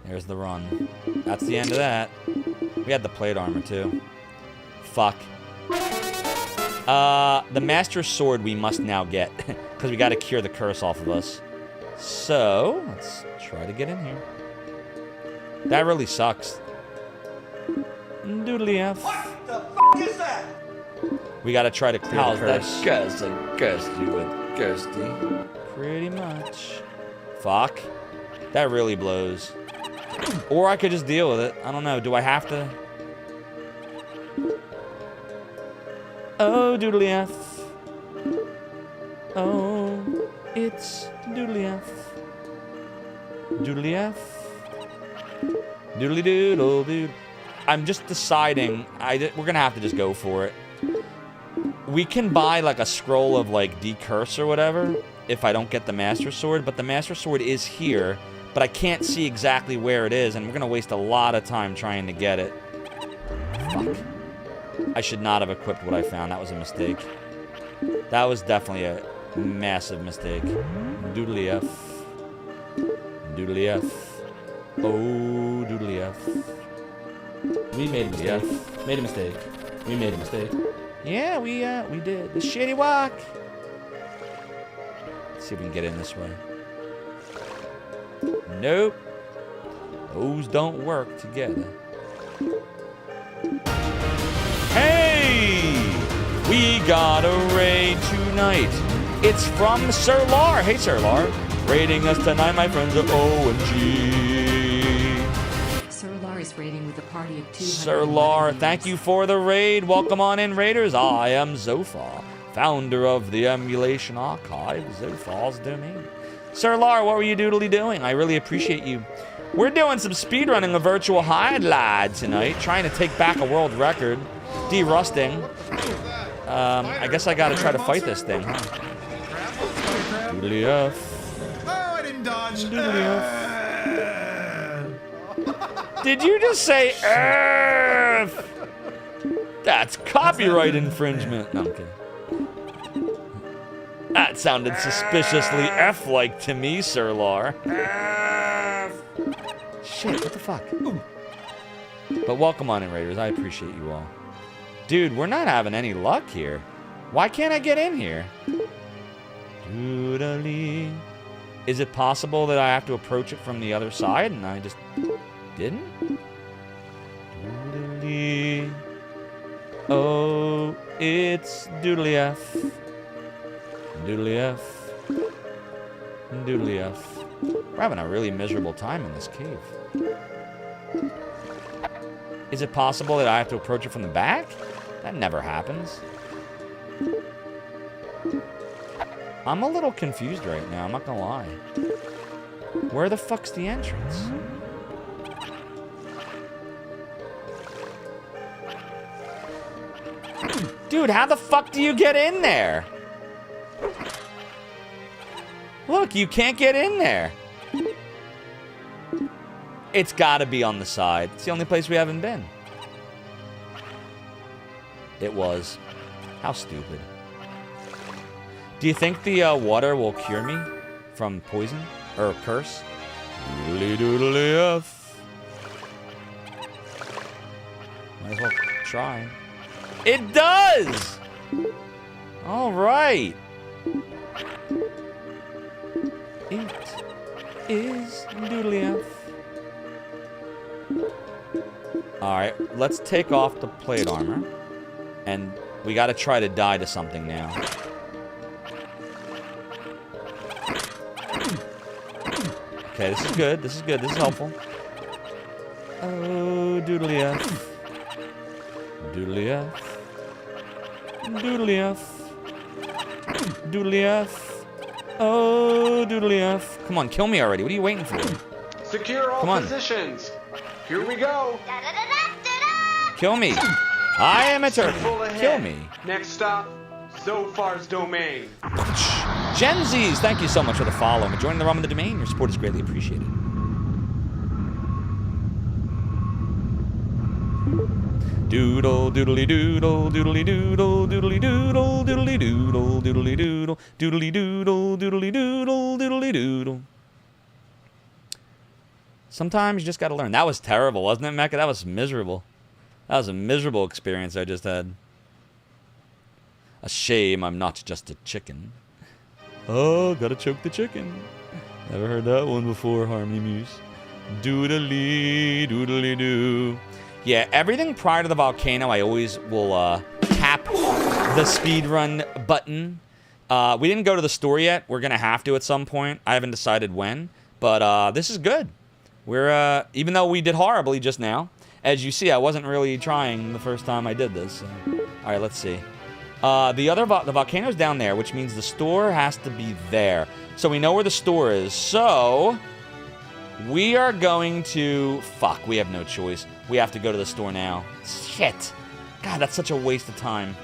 There's the run. That's the end of that. We had the plate armor too. Fuck. The master sword we must now get because we got to cure the curse off of us. So let's try to get in here. That really sucks. Doodly F. What the fuck is that? We gotta try to clear How's the that curse. cursed and cursed you with Kirsty? Pretty much. Fuck. That really blows. Or I could just deal with it. I don't know. Do I have to? Oh, doodly F. Oh, it's doodly F. Doodly F. Doodly doodle doodle. I'm just deciding. We're gonna have to just go for it. We can buy like a scroll of like decurse or whatever if I don't get the master sword, but the master sword is here, but I can't see exactly where it is, and we're gonna waste a lot of time trying to get it. Fuck. I should not have equipped what I found. That was a mistake. That was definitely a massive mistake. Doodly F. Doodly F. Oh, doodly F. We made a mistake. Made a mistake. We made a mistake. Yeah, we did. The shitty walk. Let's see if we can get in this way. Nope. Those don't work together. Hey! We got a raid tonight. It's from Sir Lar. Hey, Sir Lar. Raiding us tonight, my friends are OMG. Sir Lar is raiding with a party of 200. Sir Lar, thank you for the raid. Welcome on in, raiders. I am Zophar, founder of the Emulation Archive, Zophar's Domain. Sir Lar, what were you doodly doing? I really appreciate you. We're doing some speedrunning of Virtual Hydlide tonight, trying to take back a world record, de-rusting. I guess I gotta try to fight this thing, huh? Doodly F. Oh, I didn't dodge. Doodly F. Did you just say F? That's copyright infringement. No, I'm kidding. That sounded suspiciously F-like to me, Sir Lar. F. Shit, what the fuck? Ooh. But welcome on in, Raiders. I appreciate you all. Dude, we're not having any luck here. Why can't I get in here? Doodly. Is it possible that I have to approach it from the other side and I just didn't? Doodly. Oh, it's Doodly F. Doodly F. Doodly F. We're having a really miserable time in this cave. Is it possible that I have to approach it from the back? That never happens. I'm a little confused right now, I'm not gonna lie. Where the fuck's the entrance? Dude, how the fuck do you get in there? Look, you can't get in there. It's gotta be on the side. It's the only place we haven't been. It was. How stupid. Do you think the water will cure me from poison? Or curse? Doodly doodly F. Might as well try. It does! Alright. It is Doodly F. Alright, let's take off the plate armor. And we gotta try to die to something now. Okay, this is good. This is good. This is helpful. Oh, Doodly F. Doodly F. Doodly F. Doodly F. Oh, Doodly F. Come on, kill me already. What are you waiting for? Secure all positions. Here we go. Kill me. I am a turtle. Kill me. Next stop, Zophar's Domain. Gen Z's, thank you so much for the follow and joining the ROM of the domain. Your support is greatly appreciated. Doodle doodly doodle doodly doodle doodly doodle doodly doodle doodly doodle doodly doodle doodly doodle doodly doodle. Sometimes you just gotta learn. That was terrible, wasn't it, Mecca? That was miserable. That was a miserable experience I just had. A shame I'm not just a chicken. Oh, gotta choke the chicken. Never heard that one before, Harmony Muse. Doodly doodly doo. Yeah, everything prior to the volcano, I always will tap the speedrun button. We didn't go to the store yet. We're gonna have to at some point. I haven't decided when, but this is good. We're even though we did horribly just now, as you see, I wasn't really trying the first time I did this. So. All right, let's see. The volcano's down there, which means the store has to be there. So we know where the store is. So we are going to... Fuck, we have no choice. We have to go to the store now. Shit. God, that's such a waste of time.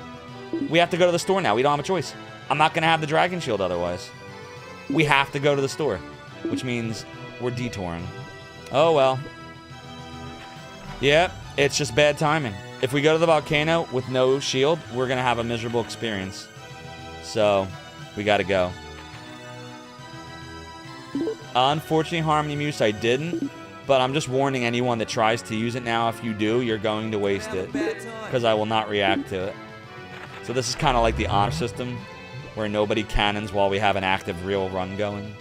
We have to go to the store now. We don't have a choice. I'm not going to have the dragon shield otherwise. We have to go to the store, which means we're detouring. Oh, well. Yep, it's just bad timing. If we go to the volcano with no shield, we're going to have a miserable experience. So, we got to go. Unfortunately, Harmony Muse, I didn't. But I'm just warning anyone that tries to use it now. If you do, you're going to waste it. Because I will not react to it. So this is kind of like the honor system. Where nobody cannons while we have an active real run going.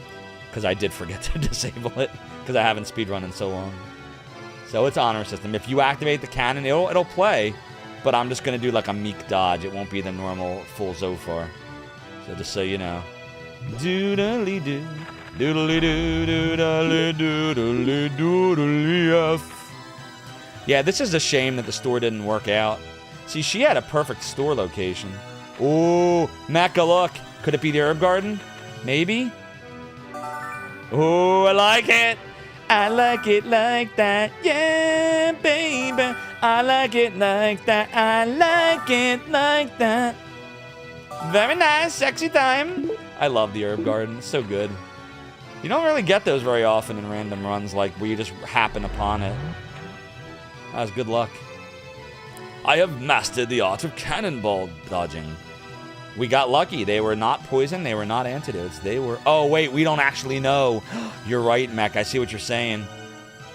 Because I did forget to disable it. Because I haven't speedrun in so long. So it's honor system. If you activate the cannon, it'll play. But I'm just going to do like a meek dodge. It won't be the normal full Zophar. So just so you know. Doodly-doo. Doodly-doo, doodly, doodly, doodly, yeah, this is a shame that the store didn't work out. See, she had a perfect store location. Oh, Mecca, look. Could it be the herb garden? Maybe? Oh, I like it. I like it like that. Yeah, baby. I like it like that. I like it like that. Very nice, sexy time. I love the herb garden. It's so good. You don't really get those very often in random runs, like where you just happen upon it. That was good luck. I have mastered the art of cannonball dodging. We got lucky. They were not poison. They were not antidotes. They were... Oh, wait. We don't actually know. You're right, Mech. I see what you're saying.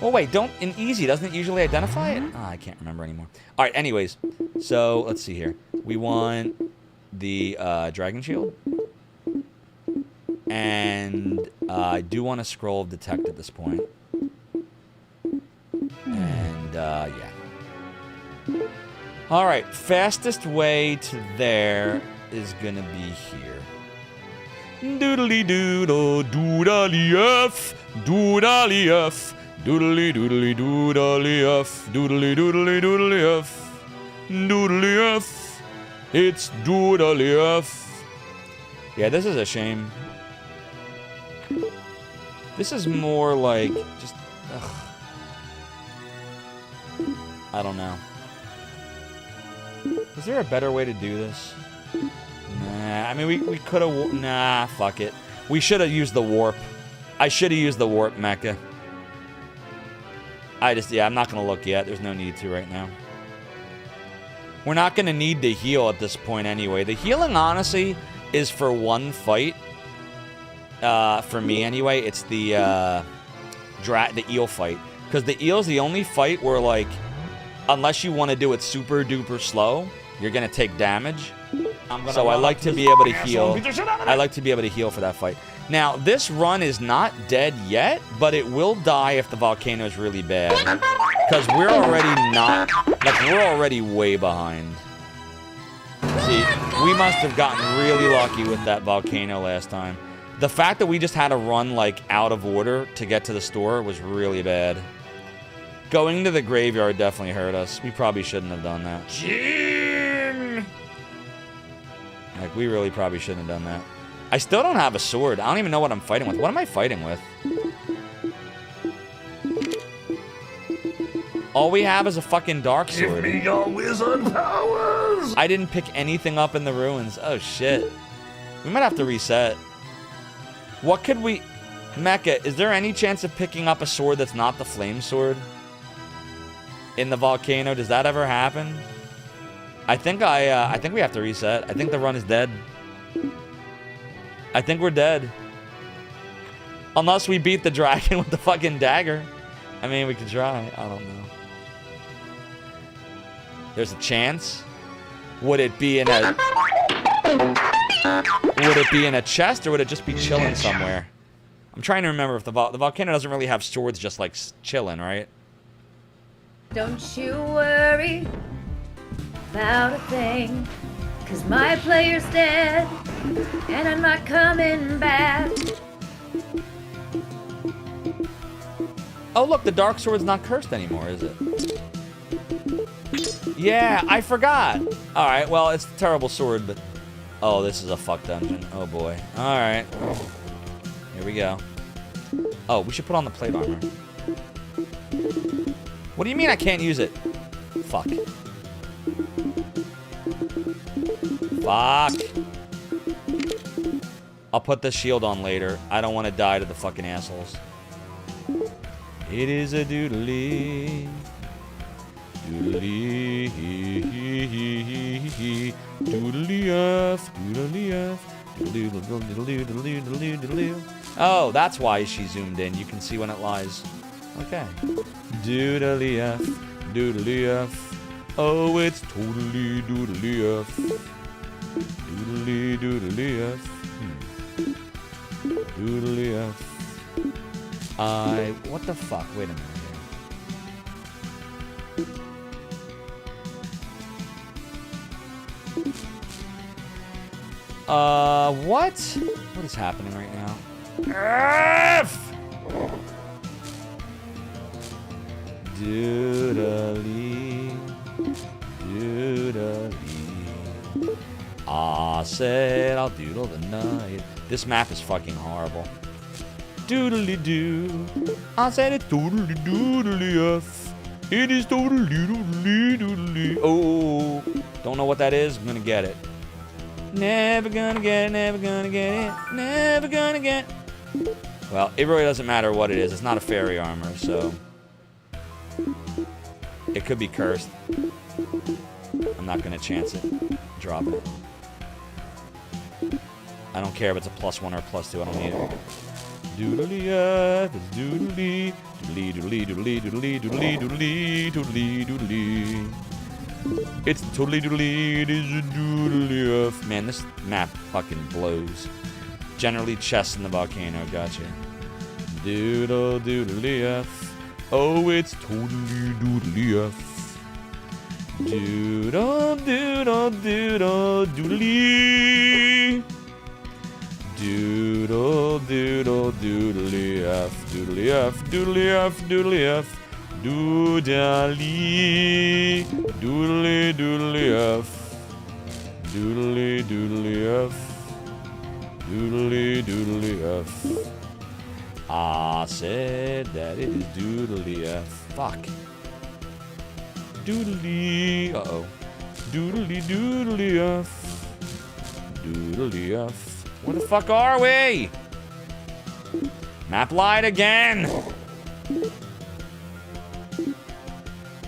Oh, wait. In easy, doesn't it usually identify it? Oh, I can't remember anymore. All right. Anyways. So, let's see here. We want the Dragon Shield. And I do want a Scroll of Detect at this point. And, yeah. All right. Fastest way to there is gonna be here. Doodly doodle, doodly f, doodly f, doodly doodly doodly f, doodly doodly doodly f, doodly f. It's doodly f. Yeah, this is a shame. This is more like just. Ugh. I don't know. Is there a better way to do this? Nah, I mean, we could have... Nah, fuck it. We should have used the warp. I should have used the warp, Mecha. Yeah, I'm not going to look yet. There's no need to right now. We're not going to need to heal at this point anyway. The healing, honestly, is for one fight. For me, anyway. It's the eel fight. Because the eel's the only fight where, like, unless you want to do it super duper slow, you're going to take damage. So I like to be able to heal. I like to be able to heal for that fight. Now, this run is not dead yet, but it will die if the volcano is really bad. Because we're already not... Like, we're already way behind. See, we must have gotten really lucky with that volcano last time. The fact that we just had to run, like, out of order to get to the store was really bad. Going to the graveyard definitely hurt us. We probably shouldn't have done that. Jim! Like, we really probably shouldn't have done that. I still don't have a sword. I don't even know what I'm fighting with. What am I fighting with? All we have is a fucking dark sword. Give me your wizard powers! I didn't pick anything up in the ruins. Oh, shit. We might have to reset. What could we... Mecha, is there any chance of picking up a sword that's not the flame sword? in the volcano. Does that ever happen? I think we have to reset. I think the run is dead. I think we're dead. Unless we beat the dragon with the fucking dagger. I mean, we could try. I don't know. There's a chance. Would it be in a... Would it be in a chest, or would it just be chilling somewhere? I'm trying to remember if the volcano doesn't really have swords just like chilling, right? Don't you worry about a thing, 'cause my player's dead, and I'm not coming back. Oh look, the dark sword's not cursed anymore, is it? Yeah, I forgot. Alright, well, it's a terrible sword, but... Oh, this is a fuck dungeon. Oh boy. Alright. Here we go. Oh, we should put on the plate armor. What do you mean I can't use it? Fuck. Fuck. I'll put the shield on later. I don't want to die to the fucking assholes. It is a doodly. Doodly. Doodly-uff. Doodly-uff. Doodly-doodly-doodly-doodly-doodly. Oh, that's why she zoomed in. You can see when it lies. Okay. Doodly-uff. Doodly-uff. Oh, it's totally doodly-uff. Doodly-doodly-uff. Doodly-uff. What the fuck? Wait a minute here. What? What is happening right now? F! Doodly. Doodly. I said I'll doodle the night. This map is fucking horrible. Doodly doo. I said it's totally doodly uff. It is totally doodly doodly. Oh, don't know what that is. I'm gonna get it. Never gonna get it. Never gonna get it. Never gonna get it. Well, it really doesn't matter what it is. It's not a fairy armor, so it could be cursed. I'm not gonna chance it. Drop it. I don't care if it's a +1 or a +2. I don't need it. Doodly it's doodly. Doodly doodly doodly doodly doodly doodly doodly doodly. It's totally doodly. It is a doodly uff. Man, this map fucking blows. Generally chests in the volcano. Gotcha. Doodle doodly uff. Oh, it's totally doodly uff. Doodle doodle doodle doodly. Doodle doodle doodly uff. Doodly uff. Doodly uff. Doodly uff. Doodly. Doodly doodly uff. Doodly doodly uff. Doodly doodly uff. I said that it is doodly uff. Fuck. Doodly. Uh-oh. Doodly doodly uff. Doodly uff. Where the fuck are we? Map lied again.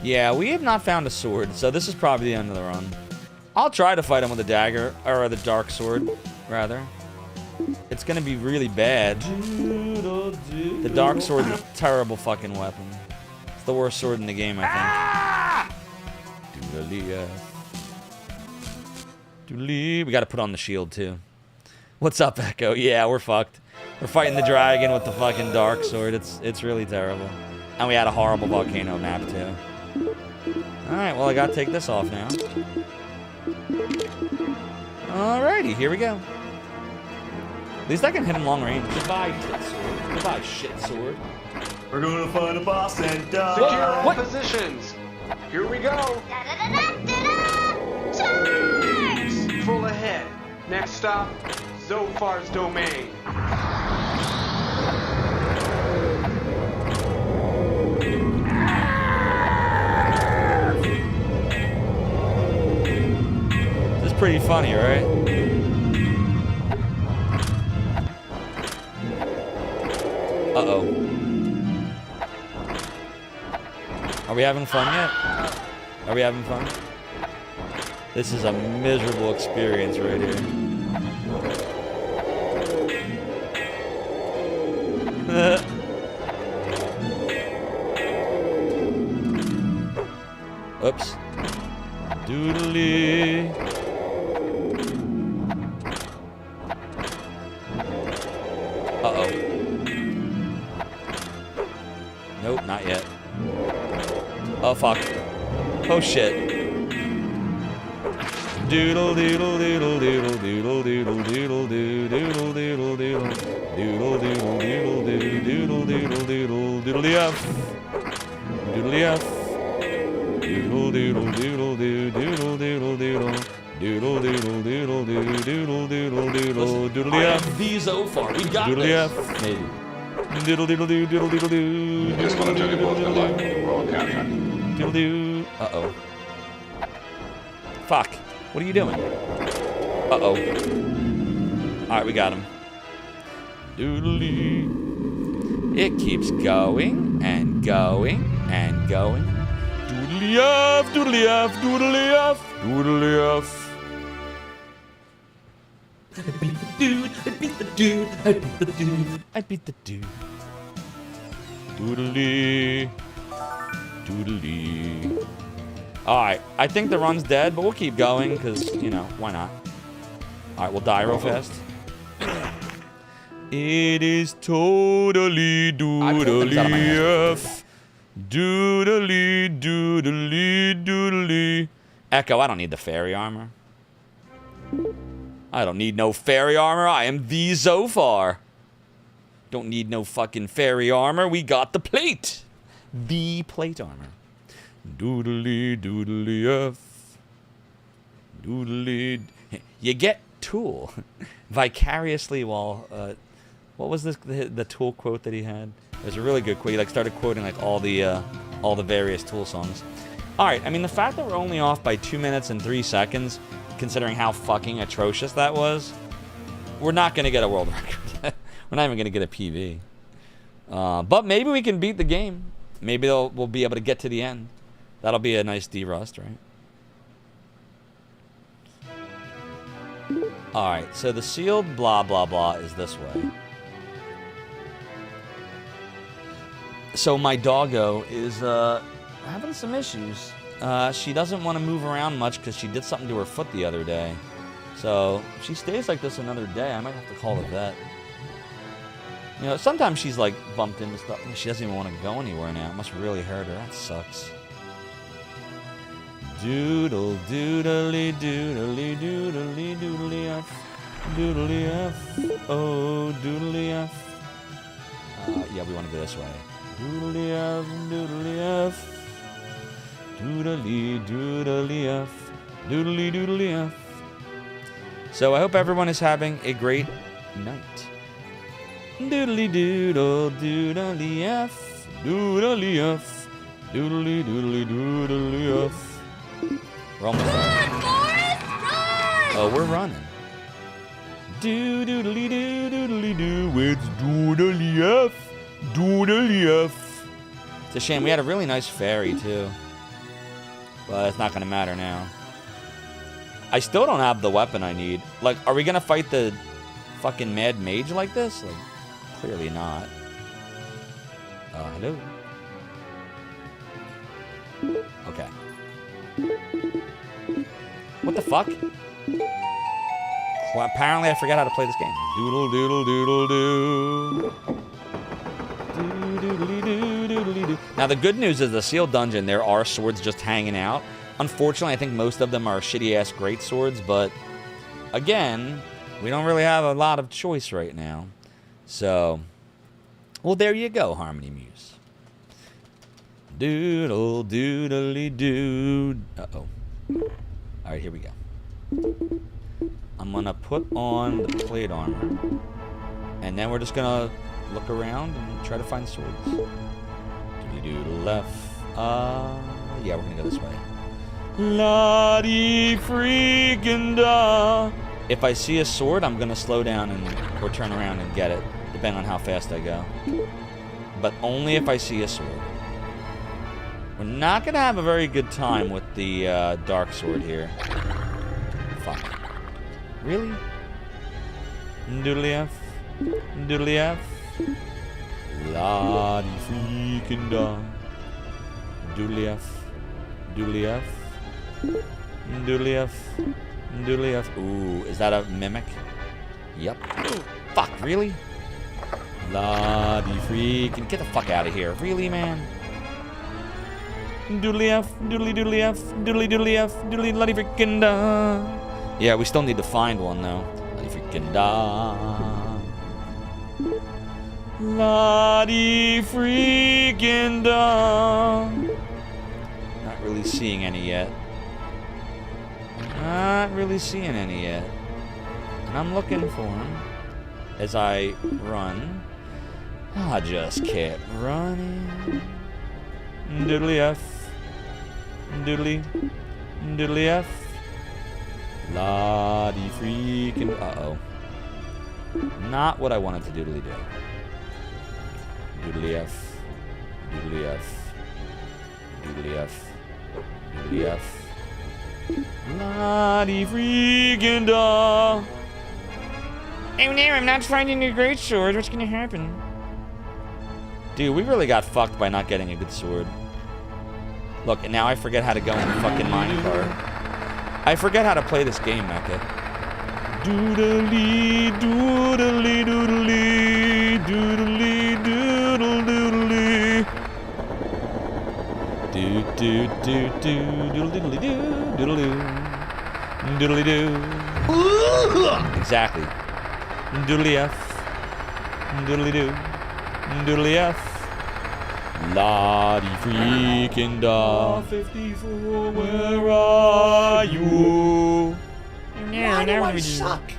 Yeah, we have not found a sword, so this is probably the end of the run. I'll try to fight him with a dagger, or the dark sword, rather. It's gonna be really bad. The dark sword is a terrible fucking weapon. It's the worst sword in the game, I think. Doodly. We gotta put on the shield, too. What's up, Echo? Yeah, we're fucked. We're fighting the dragon with the fucking dark sword. It's really terrible. And we had a horrible volcano map, too. Alright, well, I gotta take this off now. Alrighty, here we go. At least I can hit him long range. Goodbye, shit sword. Goodbye, shit sword. We're gonna find a boss and die. Secure all positions. Here we go. Charge! Full ahead. Next stop, Zophar's domain. This is pretty funny, right? Uh-oh. Are we having fun yet? Are we having fun? This is a miserable experience right here. Oops. Doodly. Uh-oh. Nope, not yet. Oh, fuck. Oh, shit. Doodle doodle doodle doodle doodle doodle doodle doodle doodle doodle doodle doodle doodle doodle doodle doodle doodle f doodle f doodle doodle doodle doodle doodle doodle doodle doodle doodle doodle doodle doodle doodle f. These so far, we got doodle this. f maybe. Doodle doodle doodle doodle doodle doodle. Just want to tell you both good luck. We're all counting on you. Doodle doo. Uh-oh. Fuck. What are you doing? Uh-oh. Alright, we got him. Doodly. It keeps going and going and going. Doodly off, doodly off, doodly off, doodly off. I beat the dude, I beat the dude, I beat the dude. I beat the dude. Doodly. Doodly. Alright, I think the run's dead, but we'll keep going, because, you know, why not? Alright, we'll die real fast. It is totally doodly F. Doodly, doodly, doodly. Echo, I don't need the fairy armor. I don't need no fairy armor. I am the Zophar. Don't need no fucking fairy armor. We got the plate. The plate armor. Doodly, doodly F. Doodly. You get Tool vicariously while, what was this, the Tool quote that he had? It was a really good quote. He like started quoting like all the various Tool songs. Alright, I mean the fact that we're only off by 2 minutes and 3 seconds, considering how fucking atrocious that was, we're not going to get a world record. We're not even going to get a PB. But maybe we can beat the game. Maybe we'll be able to get to the end. That'll be a nice D-Rust, right? Alright, so the sealed blah blah blah is this way. So my doggo is having some issues. She doesn't want to move around much because she did something to her foot the other day. So if she stays like this another day, I might have to call the vet. You know, sometimes she's like bumped into stuff. She doesn't even want to go anywhere now. It must really hurt her. That sucks. Doodle doodly doodly doodly doodly F. Doodly F. Oh, doodly F. Yeah, we want to go this way. Doodly F. Doodly F. Doodly doodly F. Doodly doodly F. So I hope everyone is having a great night. Doodly doodle doodly F. Doodly F. Doodly doodly doodly F. We're almost there. Oh, we're running. Doodly doodly doo. It's doodly F. Doodly F. It's a shame. We had a really nice fairy too. But it's not gonna matter now. I still don't have the weapon I need. Like, are we gonna fight the fucking mad mage like this? Like, clearly not. Hello? Okay. What the fuck? Well, apparently I forgot how to play this game. Doodle doodle doodle doo. Doodly doo doodly doo. Now the good news is the sealed dungeon, there are swords just hanging out. Unfortunately, I think most of them are shitty-ass great swords, but again, we don't really have a lot of choice right now. So, well, there you go, Harmony Muse. Doodle doodly doo. Uh-oh. Alright, here we go. I'm gonna put on the plate armor, and then we're just gonna look around and try to find swords. Doodly doodle left. Yeah, we're gonna go this way. La-dee freaking da. If I see a sword, I'm gonna slow down or turn around and get it, depending on how fast I go. But only if I see a sword. We're not gonna have a very good time with the dark sword here. Fuck. Really? Doodly F. Doodly F. La di freaking da. Doodly F. Doodly F. Doodly F. Doodly F. Ooh, is that a mimic? Yep. Fuck, really? La di freaking. Get the fuck out of here. Really, man? Doodly F, doodly doodly F, doodly doodly F, doodly bloody freaking da. Yeah, we still need to find one though. Bloody freaking da. Bloody freaking da. Not really seeing any yet. Not really seeing any yet. And I'm looking for him as I run. I just kept running. Doodly F. Doodly. Doodly F. La-di freaking. Uh-oh. Not what I wanted to doodly do. Doodly F. Doodly F. Doodly F. Doodly F. La-di freaking da. Oh no, I'm not finding a great sword. What's gonna happen? Dude, we really got fucked by not getting a good sword. Look, and now I forget how to go in the fucking minecart. I forget how to play this game, Mecca. Doodly, doodly, doodly, doodly, doodle, doodly. Do, do, do, do, doodle, doodly, do, doodle, do. Doodly, do. Exactly. Doodly F. Doodly, do. Doodly F. La-di freaking da. 54, where are you? Why do I suck?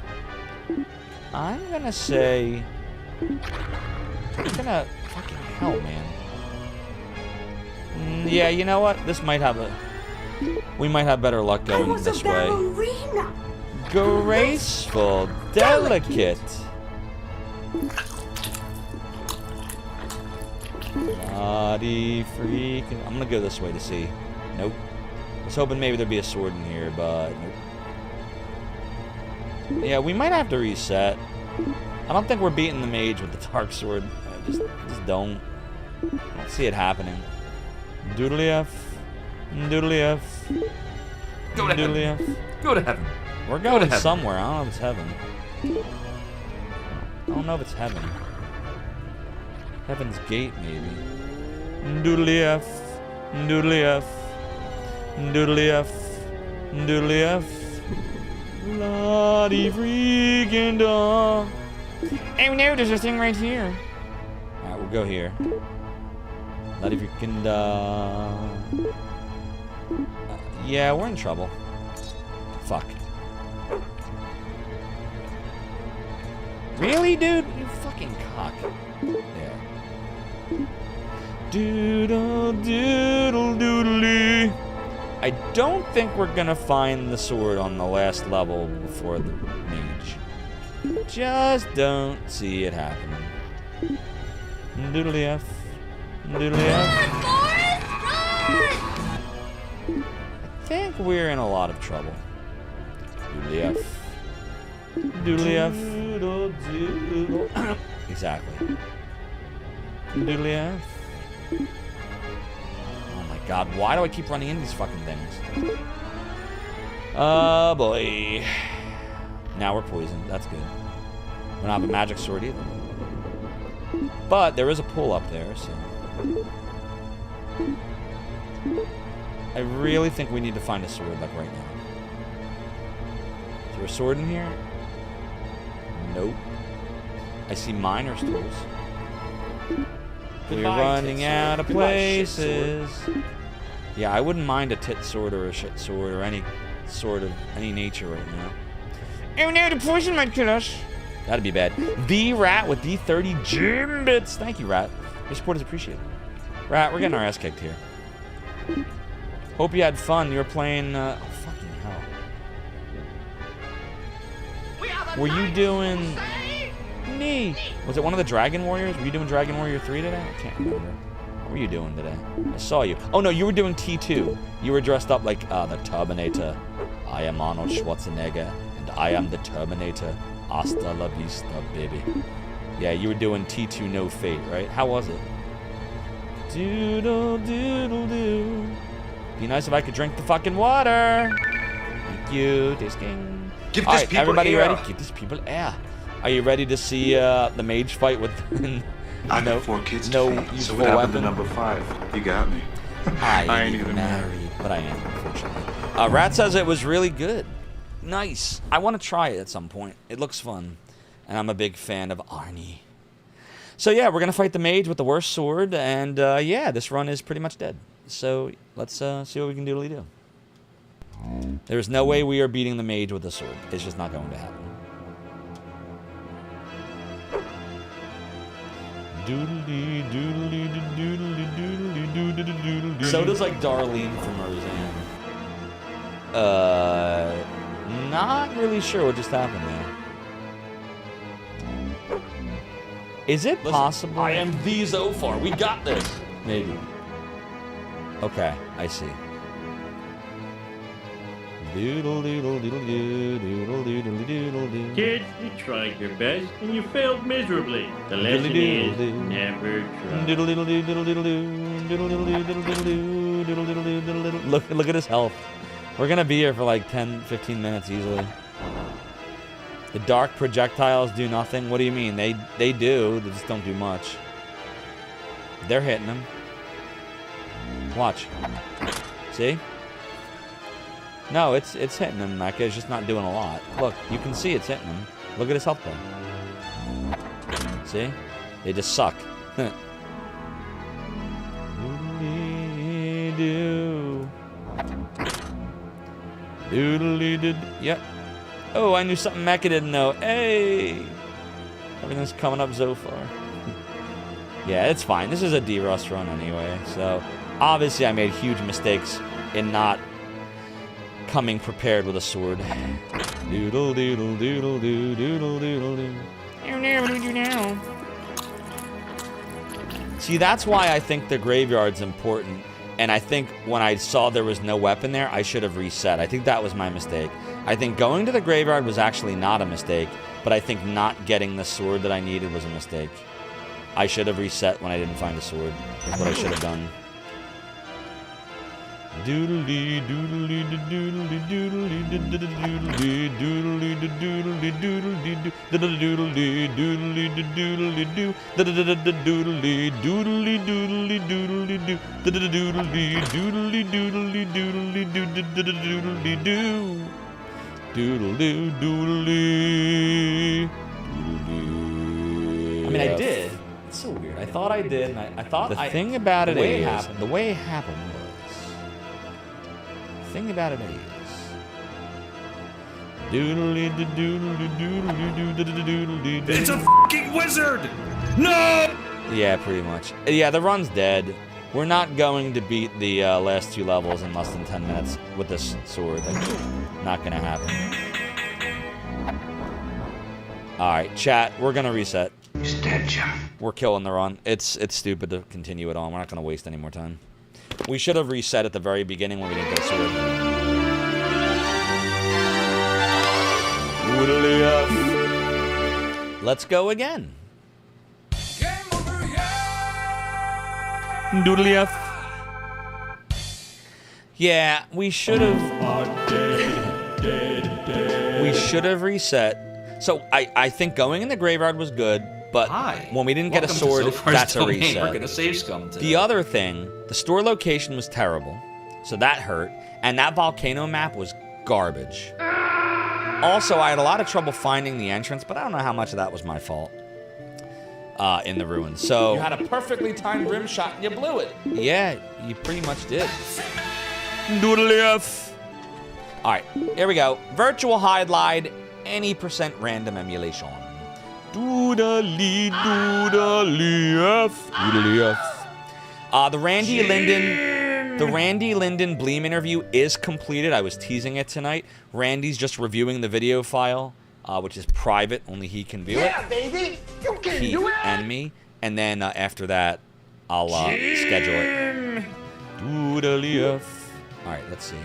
I'm gonna say... I'm gonna... Fucking hell, man. Yeah, you know what? This might have a... We might have better luck going this way. Graceful, delicate. Bloody freaking. I'm gonna go this way to see. Nope. I was hoping maybe there'd be a sword in here, but nope. Yeah, we might have to reset. I don't think we're beating the mage with the dark sword. I just don't. I don't see it happening. Doodly F. Doodly F. Go to Doodly heaven. F. Go to heaven. We're going somewhere. I don't know if it's heaven. I don't know if it's heaven. Heaven's Gate, maybe. Doodly F. Doodly F. Doodly F. Doodly F. Bloody freaking da. Oh no, there's a thing right here. Alright, we'll go here. Bloody freaking da. Yeah, we're in trouble. Fuck. Really, dude? You fucking cock. There. Doodle doodle doodly. I don't think we're gonna find the sword on the last level before the mage. Just don't see it happening. Doodly F. Doodly F. I think we're in a lot of trouble. Doodly F. Doodly F. Doodle, doodle. Exactly. Doodly F. Oh my god, why do I keep running into these fucking things? Oh boy. Now we're poisoned. That's good. We don't have a magic sword either. But there is a pool up there, so... I really think we need to find a sword, like, right now. Is there a sword in here? Nope. I see miner's tools. We're running out of places. Yeah, I wouldn't mind a tit sword or a shit sword or any sort of any nature right now. Oh no, the poison might kill us. That'd be bad. The Rat with the 30 gym bits. Thank you, Rat. Your support is appreciated. Rat, we're getting our ass kicked here. Hope you had fun. You were playing. Oh, fucking hell. Were you doing? Was it one of the Dragon Warriors? Were you doing Dragon Warrior 3 today? I can't remember. What were you doing today? I saw you. Oh no, you were doing T2. You were dressed up like the Terminator. I am Arnold Schwarzenegger, and I am the Terminator. Hasta la vista, baby. Yeah, you were doing T2 No Fate, right? How was it? Doodle doodle doo. Be nice if I could drink the fucking water. Thank you, tasting. Give All these right, people everybody air. ready? Give these people air. Are you ready to see the mage fight with I got 4 kids to no feed, useful so what happened to weapon? number 5? You got me. I ain't even married. But I am, unfortunately. Rat says it was really good. Nice. I want to try it at some point. It looks fun. And I'm a big fan of Arnie. So yeah, we're going to fight the mage with the worst sword. And yeah, this run is pretty much dead. So let's see what we can do. There's no way we are beating the mage with the sword. It's just not going to happen. So does like Darlene from Roseanne. Not really sure what just happened there. Is it possible? I am the Zophar. We got this. Maybe. Okay, I see. Doodle doodle doodle doo doodle doodle doodle doo. Kids, you tried your best and you failed miserably. The lesson is never try. Doodle doodle doo doodle doodle doo doodle doodle doo doodle doodle doo doodle doodle doo doodle doodle. Look at his health. We're gonna be here for like 10-15 minutes easily. The dark projectiles do nothing. What do you mean? They do. They just don't do much. They're hitting him. Watch. See? No, it's hitting him, Mecca. It's just not doing a lot. Look, you can see it's hitting him. Look at his health bar. See? They just suck. Doodly-doo. Yep. Oh, I knew something Mecca didn't know. Hey! Everything's coming up so far. Yeah, it's fine. This is a D-Rust run anyway, so obviously I made huge mistakes in not coming prepared with a sword. Doodle doodle doodle doo doodle doodle doo. See, that's why I think the graveyard's important. And I think when I saw there was no weapon there, I should have reset. I think that was my mistake. I think going to the graveyard was actually not a mistake, but I think not getting the sword that I needed was a mistake. I should have reset when I didn't find a sword. That's what I should have done. Doodly doodly doodly doodly doodly doodly doodly doodly doodly doodly doodly doo doodly doodly doodly doodly doodly doodly doodly doodly doodly doo doodle doo doodly. I mean, I did. It's so weird. I thought I did, and I thought the thing about it is the way it happened. Thing about it is it's a fucking wizard! No! Yeah, pretty much. Yeah, the run's dead. We're not going to beat the last 2 levels in less than 10 minutes with this sword. That's not gonna happen. Alright, chat, we're gonna reset. He's dead, John. We're killing the run. It's stupid to continue it on. We're not gonna waste any more time. We should have reset at the very beginning when we didn't get a sword. Let's go again. Doodly F. Yeah, we should have. We should have reset. So I think going in the graveyard was good. But when we didn't get a sword, that's a reset. We're gonna save scum today. The other thing, the store location was terrible, so that hurt, and that volcano map was garbage. Also, I had a lot of trouble finding the entrance, but I don't know how much of that was my fault in the ruins. So you had a perfectly timed rim shot and you blew it. Yeah, you pretty much did. Doodly F. All right, here we go. Virtual Hydlide, any % random emulation. Doodly F. Doodly F. The Randy Linden Bleem interview is completed. I was teasing it tonight. Randy's just reviewing the video file, which is private. Only he can view it. Yeah, baby! You can He do it! and me. And then after that, I'll schedule it. Doodle-eef. All right, let's see.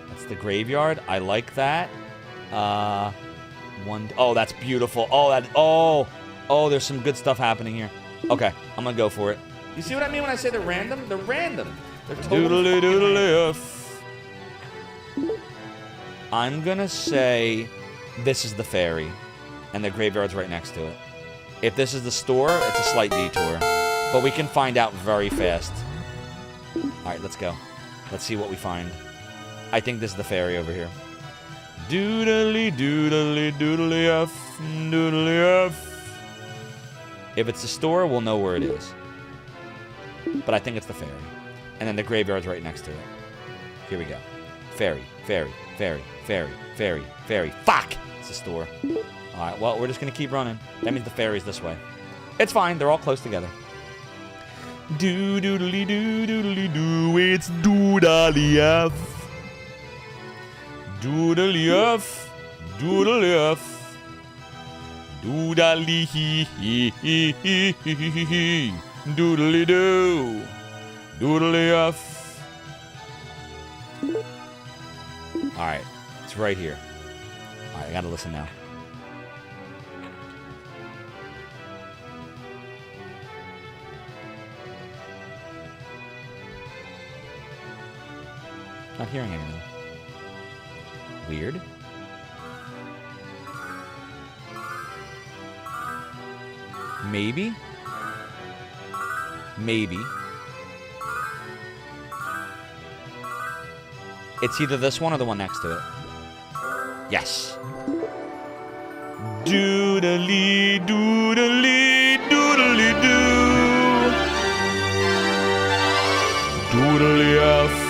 That's the graveyard. I like that. Oh, that's beautiful. Oh, there's some good stuff happening here. Okay, I'm gonna go for it. You see what I mean when I say they're random? They're random. They're totally Doodle-eef. I'm gonna say this is the ferry, and the graveyard's right next to it. If this is the store, it's a slight detour, but we can find out very fast. All right, let's go. Let's see what we find. I think this is the ferry over here. Doodly doodly doodly f doodly f. If it's the store, we'll know where it is. But I think it's the ferry. And then the graveyard's right next to it. Here we go. Ferry, ferry, ferry, ferry, ferry, ferry. Fuck! It's the store. Alright, well, we're just gonna keep running. That means the ferry's this way. It's fine, they're all close together. Do doodly doo doodly doo, it's doodly f. Doodly f, doodly f. Doodly hee hee hee hee hee hee hee. Doodly doo. Doodly f. Alright, it's right here. Alright, I gotta listen now. Not hearing anything. Weird. Maybe. Maybe. It's either this one or the one next to it. Yes. Doodly, doodly, doodly doo. Doodly f.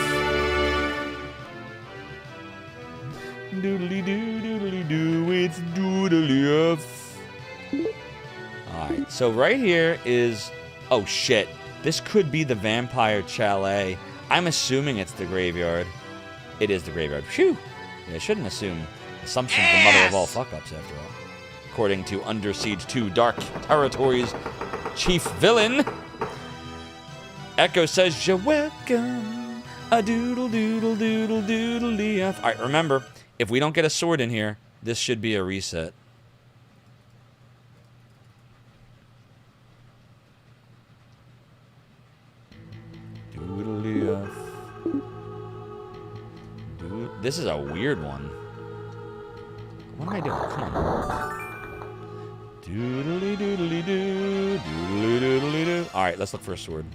Doodly doo, doodly doo, it's doodly f. Alright, so right here is... Oh shit, this could be the Vampire Chalet. I'm assuming it's the graveyard. It is the graveyard. Phew! Yeah, I shouldn't assume. Assumption's the mother of all fuck-ups, after all. According to Under Siege 2 Dark Territories chief villain, Echo says, "You're welcome. A doodle doodle doodle doodle df." Alright, remember, if we don't get a sword in here, this should be a reset. Doodle df. This is a weird one. What am I doing? Come on. Doodly doodly doo, doodly doodly doo. Alright, let's look for a sword.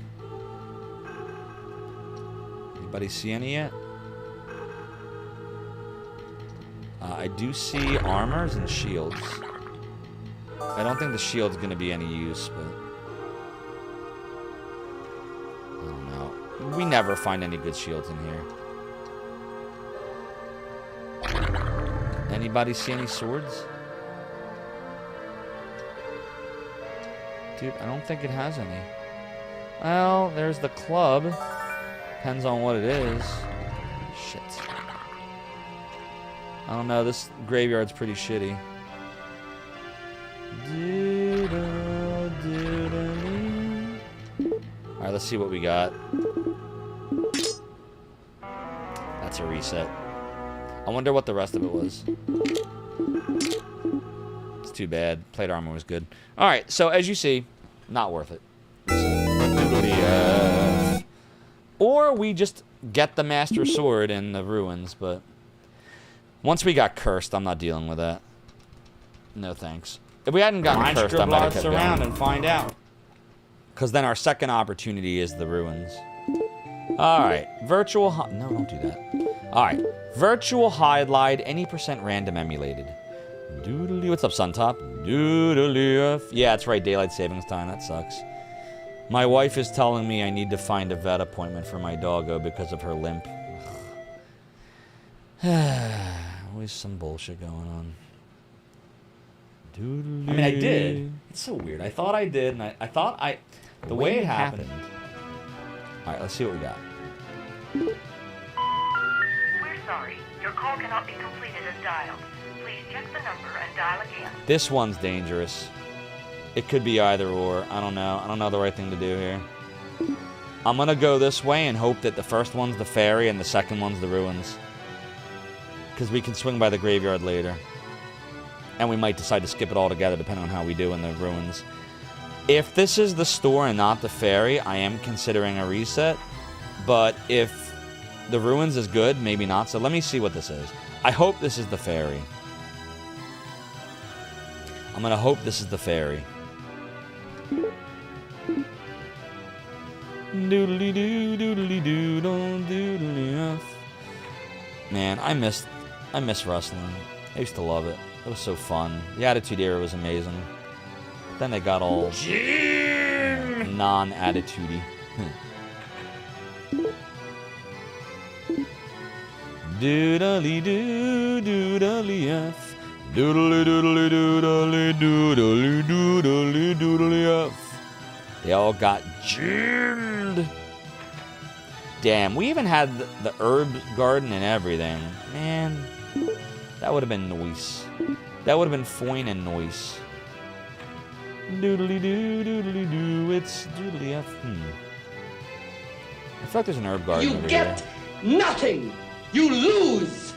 Anybody see any yet? I do see armors and shields. I don't think the shield's gonna be any use, but... I don't know. We never find any good shields in here. Anybody see any swords? Dude, I don't think it has any. Well, there's the club. Depends on what it is. Shit. I don't know, this graveyard's pretty shitty. Alright, let's see what we got. That's a reset. I wonder what the rest of it was. It's too bad. Plate armor was good. Alright, so as you see, not worth it. Or we just get the Master Sword in the ruins, but... Once we got cursed, I'm not dealing with that. No thanks. If we hadn't gotten cursed, I might have kept around going. And find out. Because then our second opportunity is the ruins. Alright, virtual... No, don't do that. Alright, Virtual Hydlide, any % random emulated. Doodly, what's up, Suntop? Doodly. Yeah, that's right, daylight savings time. That sucks. My wife is telling me I need to find a vet appointment for my doggo because of her limp. Always some bullshit going on. Doodly. I mean, I did. It's so weird. I thought I did, and I thought I... The way it happened. Alright, let's see what we got. We're sorry. Your call cannot be completed as dialed. Please check the number and dial again. This one's dangerous. It could be either or. I don't know. I don't know the right thing to do here. I'm gonna go this way and hope that the first one's the ferry and the second one's the ruins. Because we can swing by the graveyard later. And we might decide to skip it all together depending on how we do in the ruins. If this is the store and not the ferry, I am considering a reset. But if the ruins is good, maybe not. So let me see what this is. I hope this is the ferry. I'm gonna hope this is the ferry. Doodly doo, doodly doo, don't doodly off. Man, I miss wrestling. I used to love it. It was so fun. The Attitude Era was amazing. But then they got all non-attitude-y. Doodly doo, doodly f. Doodly doodly doodly doodly doodly doodly f. They all got jammed. Damn, we even had the herb garden and everything. Man, that would have been nice. That would have been fine and nice. Doodly doo, doodly doo, it's doodly f. I feel like there's an herb garden over here. Nothing! You lose!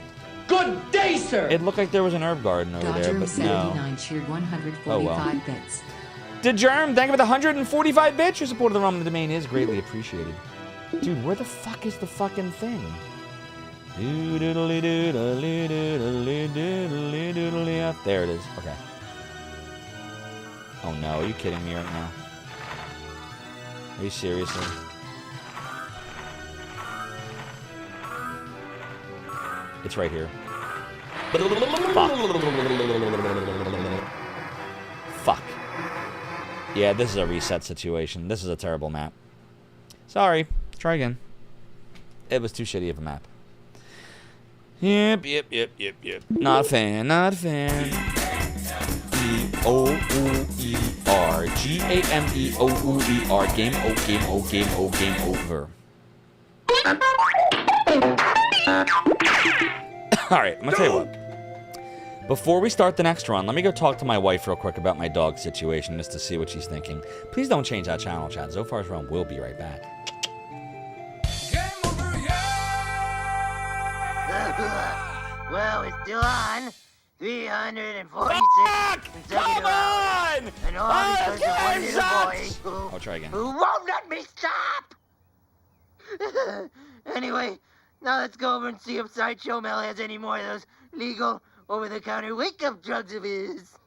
Good day, sir! It looked like there was an herb garden over there, but no. 79 cheered 145 Oh, well. bits. DeGerm, thank you for the 145 bits. Your support of the Realm of the Domain is greatly appreciated. Dude, where the fuck is the fucking thing? Doodly doodly doodly doodly doodly. There it is. Okay. Oh no, are you kidding me right now? Are you seriously? It's right here. Fuck. Yeah, this is a reset situation. This is a terrible map. Sorry. Try again. It was too shitty of a map. Yep. Not a fan, not a fan. E-O-O-E-R. G-A-M-E-O-O-E-R. Game over. Alright, I'm gonna tell you what. Before we start the next run, let me go talk to my wife real quick about my dog situation just to see what she's thinking. Please don't change that channel, chat. Zofar's Realm will be right back. Well, it's still on. 346 Come on! And all because of one little boy I'll try again. who won't let me stop! Anyway, now let's go over and see if Sideshow Mel has any more of those legal, over-the-counter wake-up drugs of his.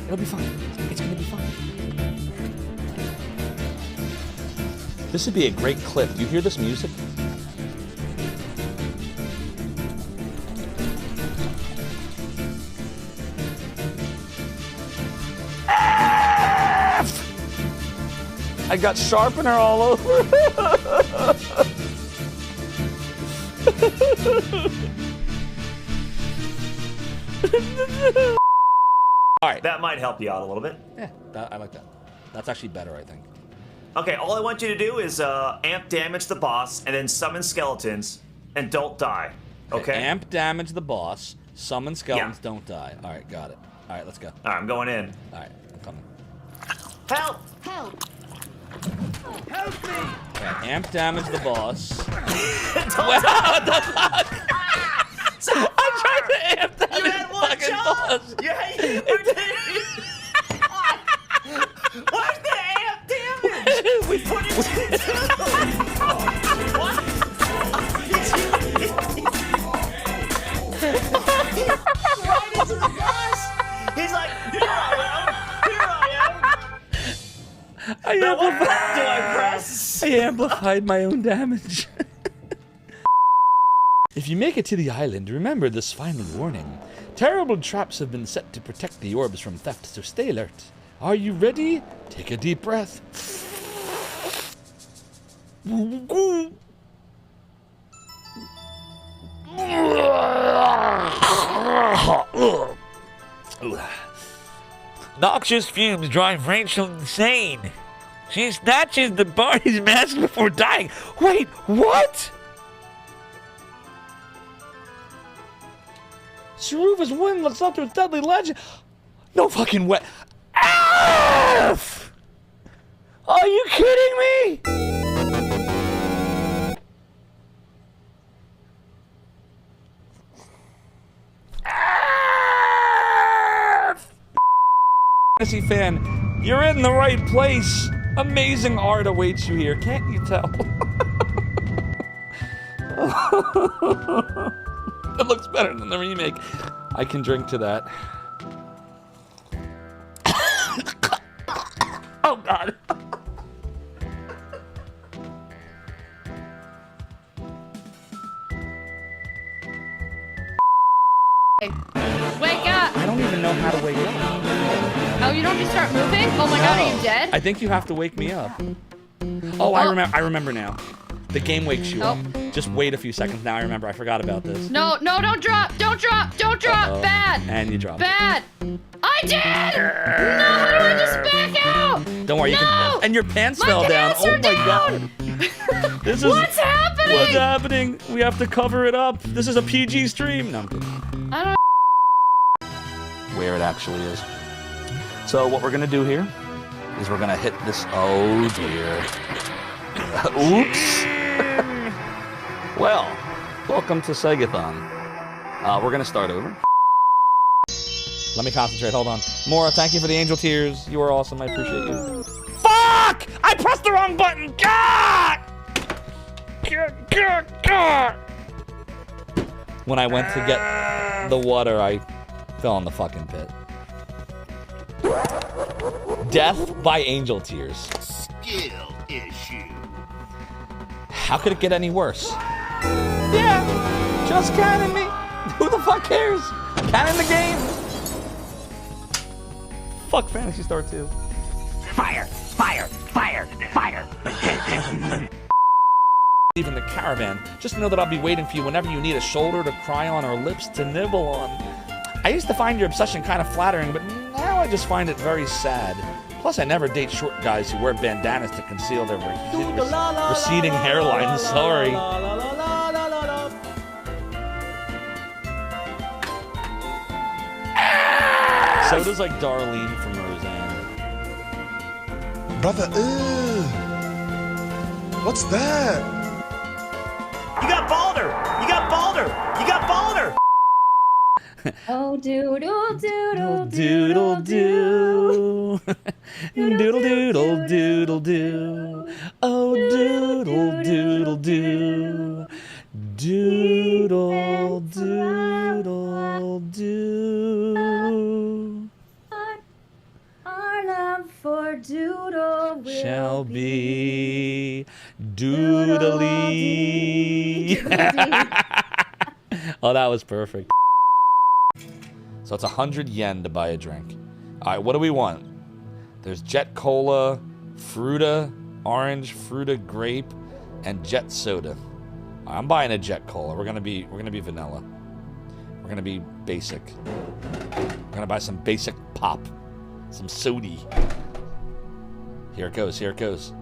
It'll be fine. It's gonna be fine. This would be a great clip. Do you hear this music? I got sharpener all over. All right, that might help you out a little bit. Yeah, I like that. That's actually better, I think. Okay, all I want you to do is amp damage the boss and then summon skeletons and don't die. Okay? Amp damage the boss, summon skeletons, don't die. All right, got it. All right, let's go. All right, I'm going in. All right, I'm coming. Help! Help! Help me! Okay, amp damage the boss. Wow, the fuck? So I tried to amp damage you had the one fucking job. boss. Yeah, you did. What's the amp damage? We put it What? Right into the boss. He's like, here I am. Now what button do I press? I amplified my own damage. If you make it to the island, remember this final warning. Terrible traps have been set to protect the orbs from theft, so stay alert. Are you ready? Take a deep breath. Noxious fumes drive Rachel insane. She snatches the Barney's mask before dying. Wait, what? This roof is windless up to its deadly legend. No fucking way. F! Are you kidding me? Fantasy fan, you're in the right place. Amazing art awaits you here. Can't you tell? It looks better than the remake. I can drink to that. Oh God. Wake up! I don't even know how to wake up. Oh, you don't just start moving? Oh my God, are you dead? I think you have to wake me up. Oh, I remember now. The game wakes you up. Just wait a few seconds. Now I remember. I forgot about this. No, no, don't drop! Don't drop! Don't drop! Uh-oh. Bad! And you dropped. Bad! I did! No, how do I just back out? Don't worry, you can. And your pants fell down. Oh my God. This is What's happening? What's happening? We have to cover it up. This is a PG stream. No, I'm kidding. I don't. Where it actually is. So what we're gonna do here is we're gonna hit this. Oh dear. Oops. Well, welcome to Segathon. We're gonna start over. Let me concentrate. Hold on. Maura, thank you for the angel tears. You are awesome. I appreciate you. Fuck! I pressed the wrong button. God! When I went to get the water, I fell in the fucking pit. Death by angel tears. Skill issue. How could it get any worse? Yeah, just cannon me. Who the fuck cares? Cannon the game. Fuck Phantasy Star 2. Fire! Fire! Fire! Fire! Even the caravan. Just know that I'll be waiting for you whenever you need a shoulder to cry on or lips to nibble on. I used to find your obsession kind of flattering, but now I just find it very sad. Plus, I never date short guys who wear bandanas to conceal their receding hairline. Sorry. So does like Darlene from Roseanne. Brother, what's that? You got Balder! You got Balder! You got Balder! Oh, doodle, doodle, Doodle doo. Doodle doodle doodle doo. Oh, doodle doodle doo. Doodle doodle doo. Our love for Doodle will Shall be doodly. Oh, that was perfect. So it's 100 yen to buy a drink. All right, what do we want? There's Jet Cola, Fruta, Orange, Fruta, Grape, and Jet Soda. I'm buying a Jet Cola. We're gonna be vanilla. We're gonna be basic. We're gonna buy some basic pop, some sody. Here it goes. Here it goes.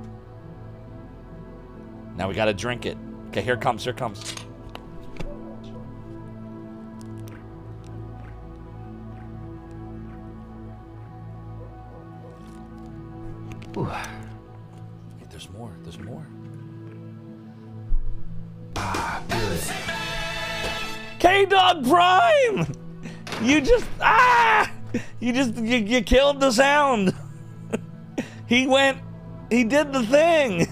Now we gotta drink it. Okay, here it comes. Here it comes. Ooh. Wait, there's more. There's more. Ah, good. K-Dog Prime! You just you killed the sound. He did the thing.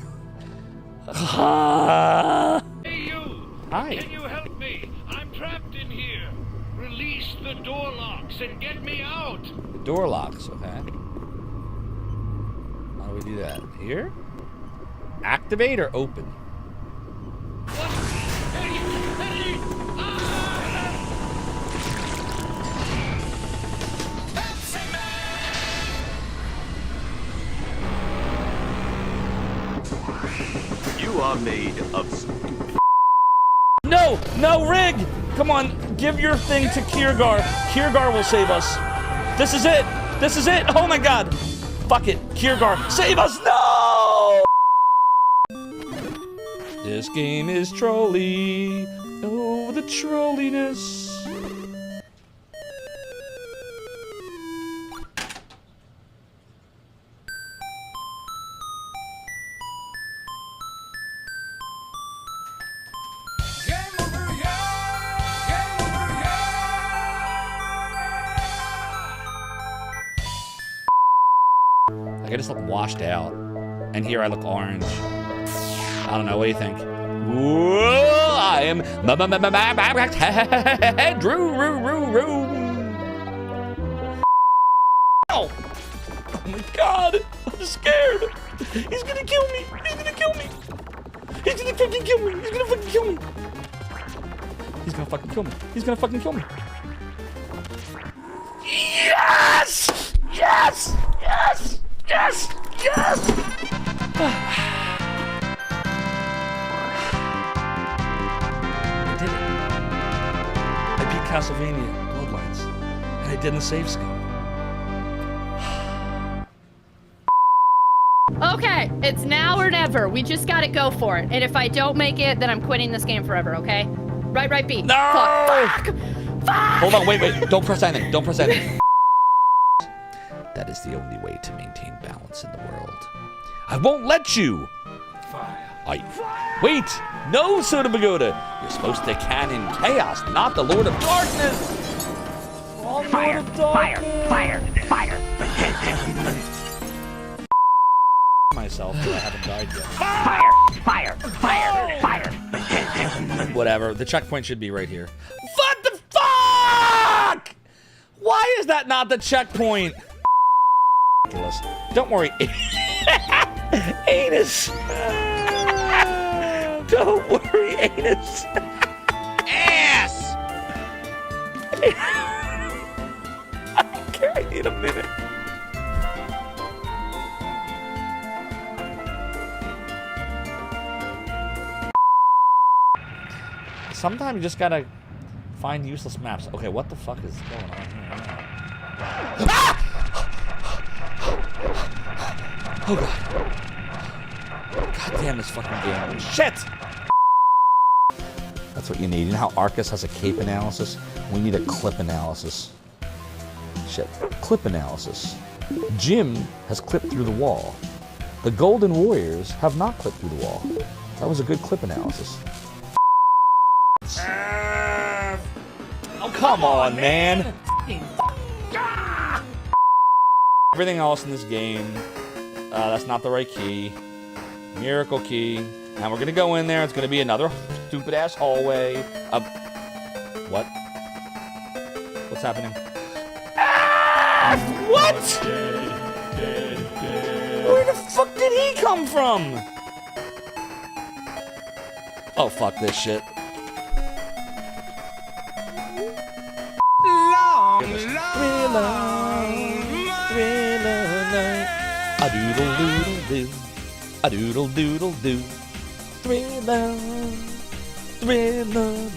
Hey you! Hi. Can you help me? I'm trapped in here. Release the door locks and get me out. The door locks, okay. How do we do that? Here? Activate or open? You are made of... No! No, Rig! Come on, give your thing to Kiergar. Kiergar will save us. This is it! This is it! Oh my god! Fuck it. Kiergar, save us! No! This game is trolly. Oh, the trolliness. Like, I just look washed out. And here I look orange. I don't know. What do you think? Whoa, I am Drew. Oh my God, I'm scared. He's gonna kill me. He's gonna kill me. He's gonna fucking kill me. He's gonna fucking kill me. He's gonna fucking kill me. He's gonna fucking kill me. Yes! Yes! Yes! Yes! Yes! I did it. I beat Castlevania Bloodlines, and I didn't save scope. Okay, it's now or never. We just gotta go for it. And if I don't make it, then I'm quitting this game forever, okay? Right, B. No! Fuck! Hold on, wait. Don't press anything. Don't press anything. That is the only way to maintain balance in the world. I won't let you! Wait! No, Soda Pagoda! You're supposed to canon chaos, not the Lord of Darkness! Oh, Fire! Lord of Darkness! Fire! Myself, but I haven't died yet. Fire! Whatever, the checkpoint should be right here. What the fuck?! Why is that not the checkpoint? Don't worry. Anus. Don't worry, Anus. Ass. Okay, I need a minute. Sometimes you just gotta find useless maps. Okay, what the fuck is going on here? Ah! Oh god. God damn this fucking game. Shit! That's what you need. You know how Arcus has a cape analysis? We need a clip analysis. Shit. Clip analysis. Jim has clipped through the wall. The Golden Warriors have not clipped through the wall. That was a good clip analysis. Oh, come on, man. Everything else in this game, that's not the right key. Miracle key. And we're gonna go in there. It's gonna be another stupid ass hallway. What? What's happening? Ah! What? Where the fuck did he come from? Oh, fuck this shit. A doodle doodle doo, a doodle doodle doo, thriller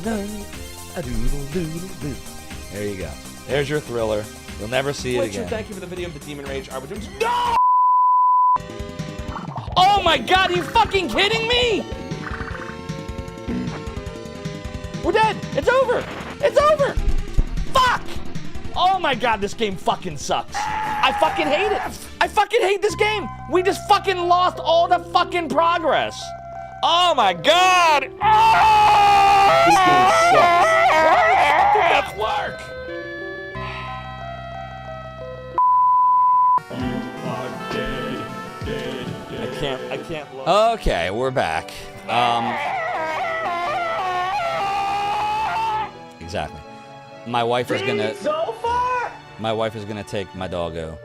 night, a doodle doodle doo. There you go. There's your thriller. You'll never see it again. Thank you for the video of the Demon Rage. No! Oh my god, are you fucking kidding me? We're dead. It's over. It's over. Fuck. Oh my god, this game fucking sucks. I fucking hate it. I fucking hate this game. We just fucking lost all the fucking progress. Oh my god. This game sucks. Why did that work? I can't look. Okay, we're back. Exactly. My wife is gonna. So far? My wife is gonna take my doggo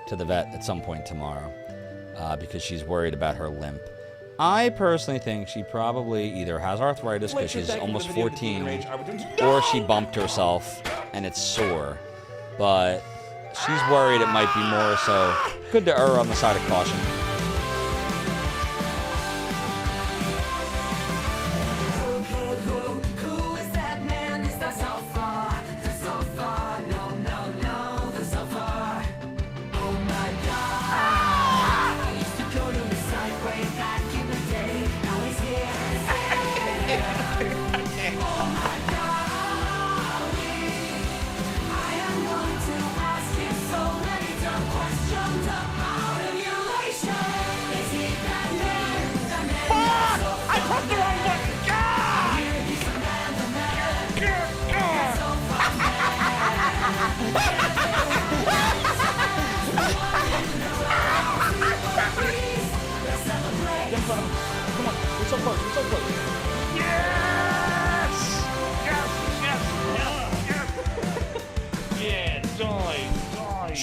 to the vet at some point tomorrow because she's worried about her limp. I personally think she probably either has arthritis because she's almost 14, or she bumped herself and it's sore. But she's worried it might be more, so good to err on the side of caution.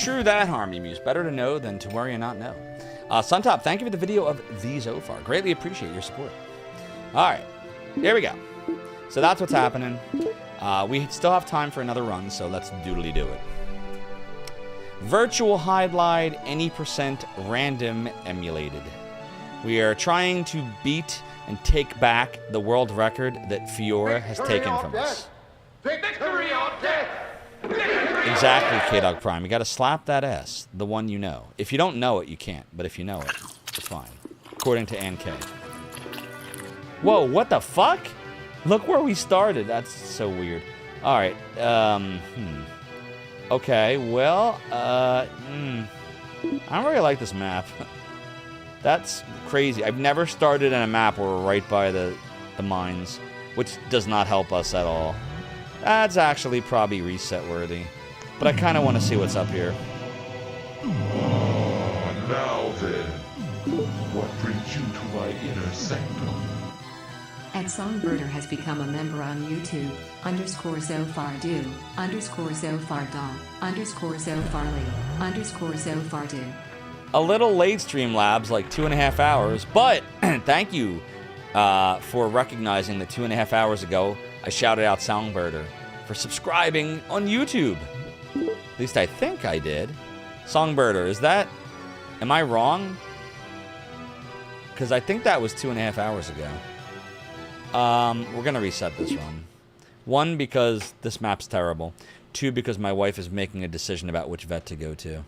True that, Harmony Muse. Better to know than to worry and not know. Suntop, thank you for the video of the Zofar. Greatly appreciate your support. All right, here we go. So that's what's happening. We still have time for another run, so let's doodly do it. Virtual Hydlide, any % random emulated. We are trying to beat and take back the world record that Fiora has taken from us. Victory or death! Exactly, K-Dog Prime. You gotta slap that S, the one you know. If you don't know it, you can't. But if you know it, it's fine. According to Ann K. Whoa, what the fuck? Look where we started. That's so weird. Alright, okay, well, I don't really like this map. That's crazy. I've never started in a map where we're right by the mines, which does not help us at all. That's actually probably reset worthy. But I kind of want to see what's up here. Now then, what brings you to my inner sanctum? At Songbirder has become a member on YouTube, _Zofardo, _Zofardol, _Zofarly, _Zofardo. A little late, Streamlabs, like 2.5 hours, but thank you for recognizing that 2.5 hours ago I shouted out Songbirder for subscribing on YouTube. At least I think I did. Songbirder, am I wrong? Because I think that was 2.5 hours ago. We're gonna reset this run. 1, because this map's terrible. 2, because my wife is making a decision about which vet to go to.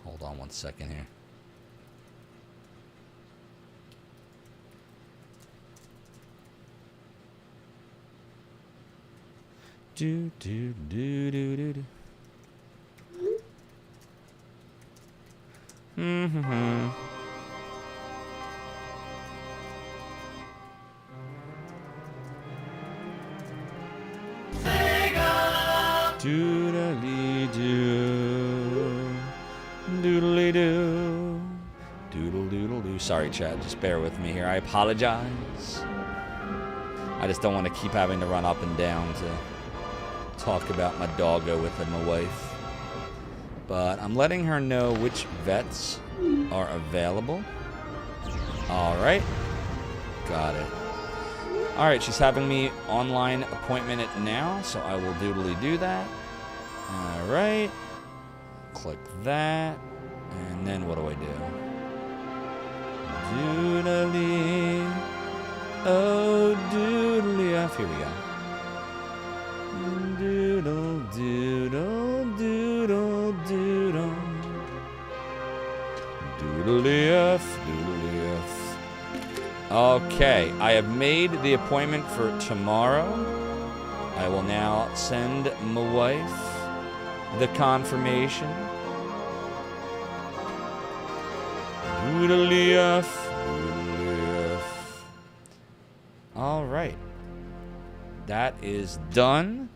Hold on 1 second here. Do do do do do do. Doodly doo, doodly doo, doodle doodle doo. Sorry, chat. Just bear with me here. I apologize. I just don't want to keep having to run up and down to talk about my doggo with my wife. But I'm letting her know which vets are available. Alright. Got it. Alright, she's having me online appointment it now, so I will doodly do that. Alright. Click that. And then what do I do? Doodly. Oh, doodly off. Here we go. Doodle, doodle, doodle, doodle. Doodly-F, doodly-F. Okay, I have made the appointment for tomorrow. I will now send my wife the confirmation. Doodly-F, doodly-F. All right. That is done.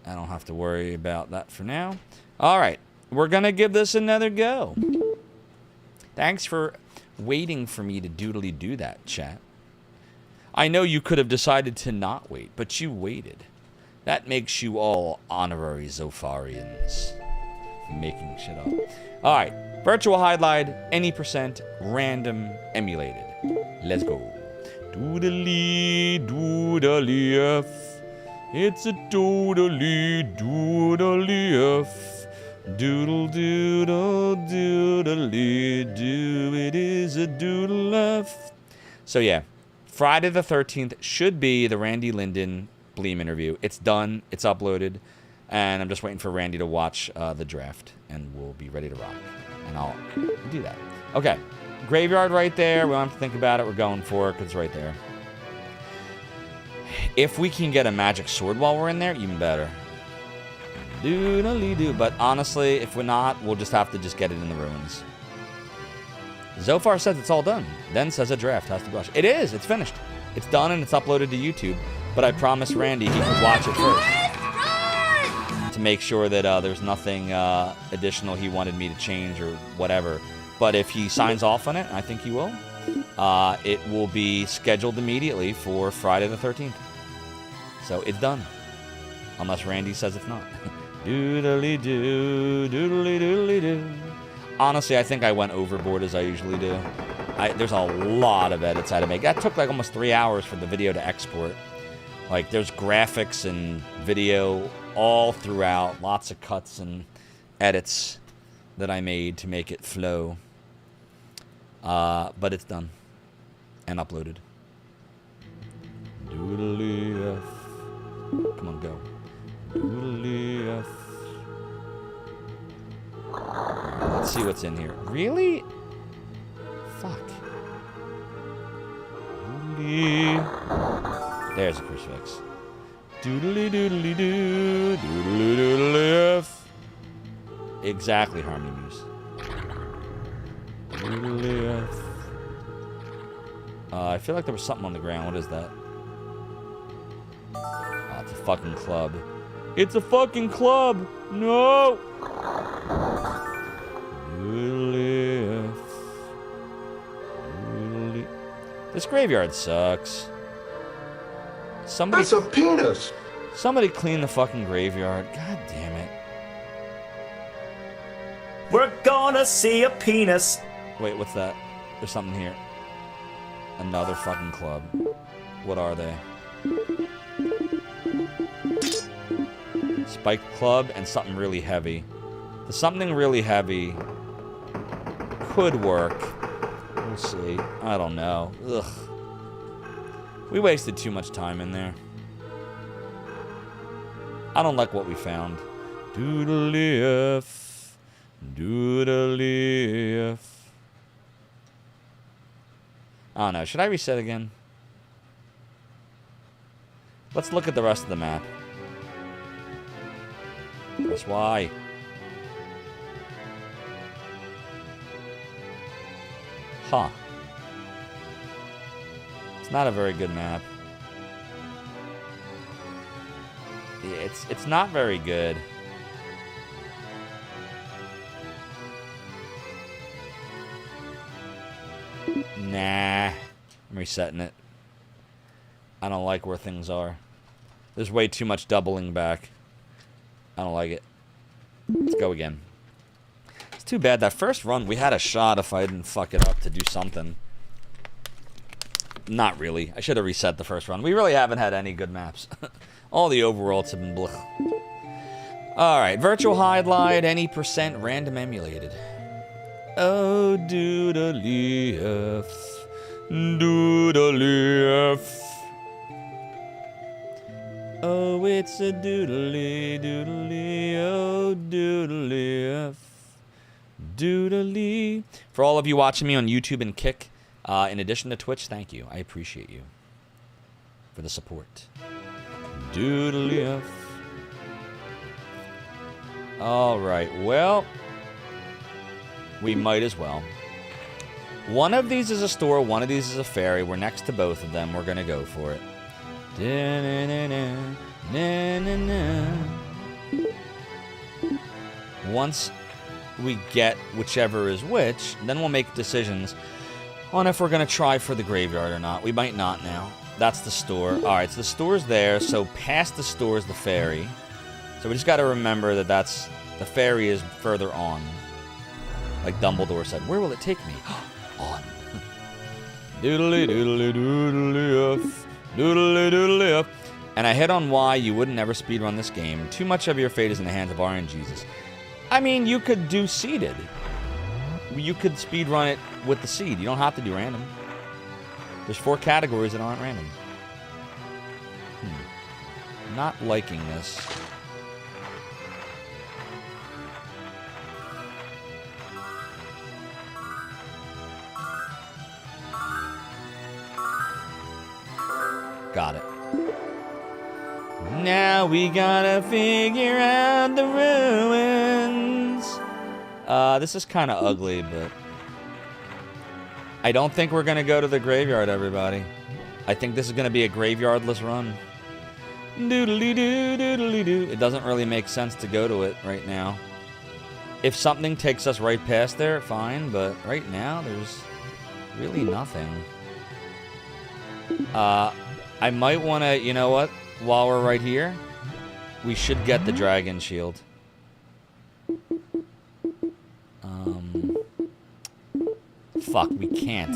I don't have to worry about that for now. All right, we're gonna give this another go. Thanks for waiting for me to doodly do that, chat. I know you could have decided to not wait, but you waited. That makes you all honorary Zofarians. Making shit up. All right, Virtual Hydlide, any % random emulated. Let's go. Doodly, doodly F. It's a doodly, doodly F. Doodle, doodle, doodly, do. It is a doodle F. So yeah, Friday the 13th should be the Randy Linden Bleem interview. It's done. It's uploaded. And I'm just waiting for Randy to watch the draft. And we'll be ready to rock. And I'll do that. Okay. Graveyard right there. We don't have to think about it. We're going for it because it's right there. If we can get a magic sword while we're in there, even better. Doodly-doo. But honestly, if we're not, we'll just have to just get it in the ruins. Zofar says it's all done. Then says a draft has to blush. It is. It's finished. It's done and it's uploaded to YouTube. But I promised Randy he could watch it first. To make sure that there's nothing additional he wanted me to change or whatever. but if he signs off on it, I think he will, it will be scheduled immediately for Friday the 13th. So it's done. Unless Randy says it's not. Doodly-doo, doodly-doodly-doo. Honestly, I think I went overboard as I usually do. There's a lot of edits I had to make. That took like almost 3 hours for the video to export. Like, there's graphics and video all throughout. Lots of cuts and edits that I made to make it flow. But it's done. And uploaded. Doodly F. Come on, go. Doodly F. Let's see what's in here. Really? Fuck. Doodly. There's a crucifix. Doodly doodly doo. Doodly doodly F. Exactly, Harmony Muse. Doodly F. I feel like there was something on the ground. What is that? Oh, it's a fucking club. It's a fucking club! No! Doodly F. Doodly. This graveyard sucks. Somebody. That's a penis! Somebody clean the fucking graveyard. God damn it. We're gonna see a penis. Wait, what's that? There's something here. Another fucking club. What are they? Spiked club and something really heavy. The something really heavy could work. We'll see. I don't know. Ugh. We wasted too much time in there. I don't like what we found. Doodly F. Doodly F. I don't know. Should I reset again? Let's look at the rest of the map. Press Y. Huh. It's not a very good map. It's not very good. Nah. I'm resetting it. I don't like where things are. There's way too much doubling back. I don't like it. Let's go again. It's too bad. That first run, we had a shot if I didn't fuck it up to do something. Not really. I should have reset the first run. We really haven't had any good maps. All the overworlds have been blech. Alright, Virtual Hydlide, any % random emulated. Oh, doodly F. Doodly F. Oh, it's a doodly, doodly, oh, doodly F. Doodly. For all of you watching me on YouTube and Kick, in addition to Twitch, thank you. I appreciate you for the support. Doodly F. Alright, well, we might as well. One of these is a store, one of these is a ferry. We're next to both of them. We're going to go for it. Once we get whichever is which, then we'll make decisions on if we're going to try for the graveyard or not. We might not now. That's the store. Alright, so the store's there, so past the store is the ferry. So we just got to remember that the ferry is further on. Like Dumbledore said, where will it take me? On. Doodly doodly doodly F. Doodly doodly F. And I hit on why you wouldn't ever speedrun this game. Too much of your fate is in the hands of RNGesus. I mean, you could do seeded. You could speedrun it with the seed. You don't have to do random. There's 4 categories that aren't random. Not liking this. Got it. Now we gotta figure out the ruins. This is kind of ugly, but I don't think we're gonna go to the graveyard, everybody. I think this is gonna be a graveyardless run. Doodly doo, doodly doo. It doesn't really make sense to go to it right now. If something takes us right past there, fine, but right now there's really nothing. I might want to, you know what? While we're right here, we should get the dragon shield. Fuck, we can't.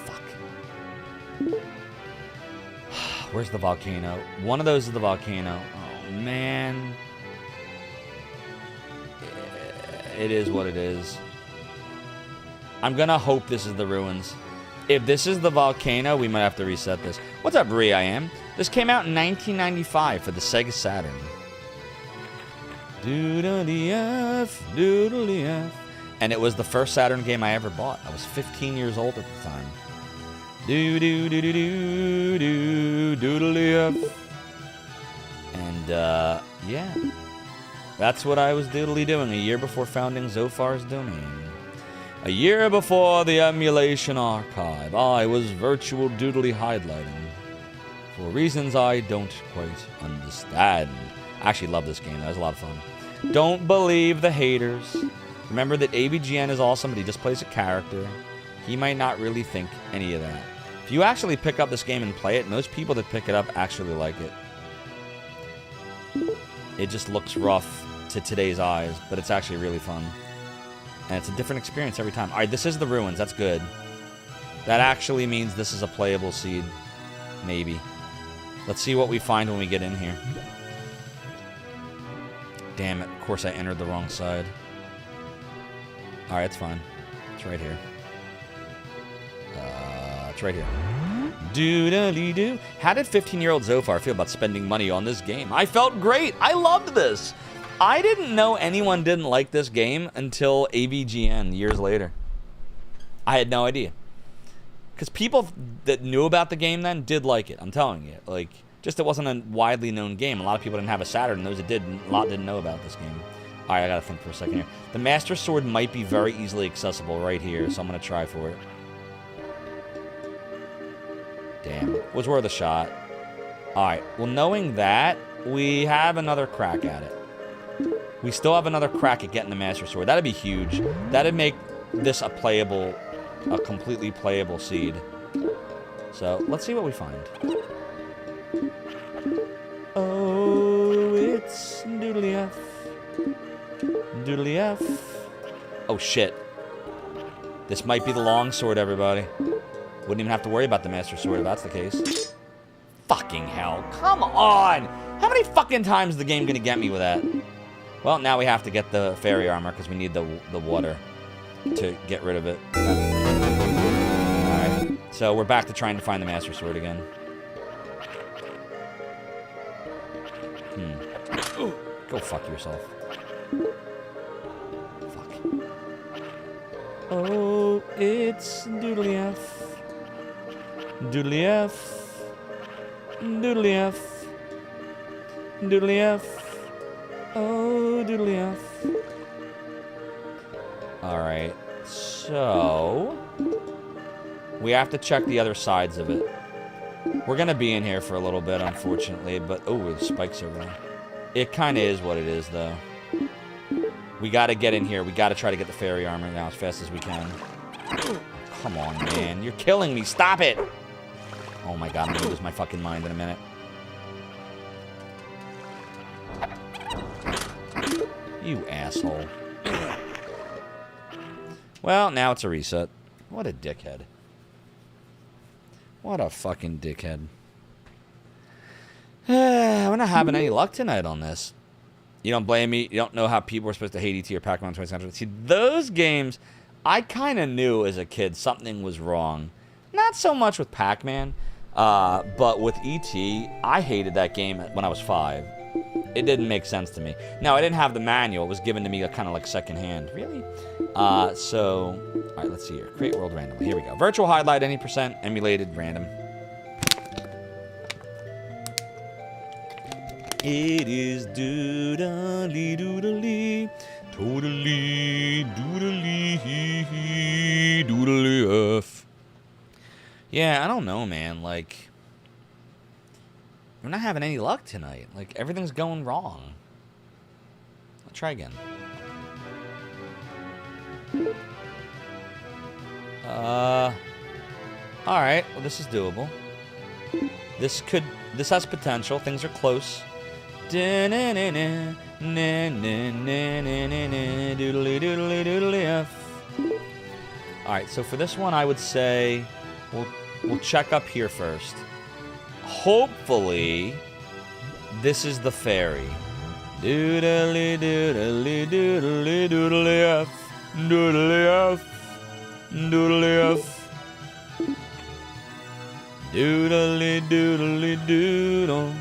Fuck. Where's the volcano? One of those is the volcano. Oh, man. It is what it is. I'm gonna hope this is the ruins. If this is the volcano, we might have to reset this. What's up, Bree? I am. This came out in 1995 for the Sega Saturn. Doodle-dee-F, doodle-dee-F. And it was the first Saturn game I ever bought. I was 15 years old at the time. Do-do-do-do-do-do, doodle-dee-F. And, yeah. That's what I was doodly doing a year before founding Zophar's domain. A year before the emulation archive, I was virtual doodly hydlighting. For reasons I don't quite understand. I actually love this game. That was a lot of fun. Don't believe the haters. Remember that ABGN is awesome, but he just plays a character. He might not really think any of that. If you actually pick up this game and play it, most people that pick it up actually like it. It just looks rough to today's eyes, but it's actually really fun. And it's a different experience every time. Alright, this is the ruins. That's good. That actually means this is a playable seed. Maybe. Let's see what we find when we get in here. Damn it. Of course I entered the wrong side. Alright, it's fine. It's right here. It's right here. Doodly-doo. How did 15-year-old Zophar feel about spending money on this game? I felt great. I loved this. I didn't know anyone didn't like this game until AVGN years later. I had no idea. Because people that knew about the game then did like it. I'm telling you. Like, just it wasn't a widely known game. A lot of people didn't have a Saturn, and those that did, a lot didn't know about this game. Alright, I gotta think for a second here. The Master Sword might be very easily accessible right here, so I'm gonna try for it. Damn. Was worth a shot. Alright, well, knowing that, we have another crack at it. We still have another crack at getting the Master Sword. That'd be huge. That'd make this a completely playable seed. So, let's see what we find. Oh, it's Doodly F. Doodly F. Oh, shit. This might be the long sword, everybody. Wouldn't even have to worry about the Master Sword if that's the case. Fucking hell. Come on! How many fucking times is the game gonna get me with that? Well, now we have to get the fairy armor because we need the water to get rid of it. Alright. So we're back to trying to find the Master Sword again. Go fuck yourself. Fuck. Oh, it's Doodly F. Doodly F. Doodly F. Doodly F. Oh, Doodly F. Alright, so we have to check the other sides of it. We're gonna be in here for a little bit, unfortunately, but oh, there's spikes over there. It kind of is what it is, though. We gotta get in here. We gotta try to get the fairy armor now as fast as we can. Come on, man. You're killing me. Stop it! Oh my god, I'm gonna lose my fucking mind in a minute. You asshole. Well, now it's a reset. What a dickhead. What a fucking dickhead. We're not having any luck tonight on this. You don't blame me. You don't know how people are supposed to hate ET or Pac-Man 20th Century. See, those games, I kind of knew as a kid something was wrong. Not so much with Pac-Man, but with ET, I hated that game when I was 5. It didn't make sense to me. Now, I didn't have the manual. It was given to me kind of like secondhand. Really? So, all right, let's see here. Create world randomly. Here we go. Virtual Hydlide, any %, emulated, random. It is doodly doodly, totally doodly doodly F. Yeah, I don't know, man. Like, we're not having any luck tonight. Like, everything's going wrong. Let's try again. Alright, well this is doable. This has potential. Things are close. Alright, so for this one I would say we'll check up here first. Hopefully this is the ferry. Doodly doodly doodly doodly F. Doodly F. Doodly F. Doodly doodly doodle.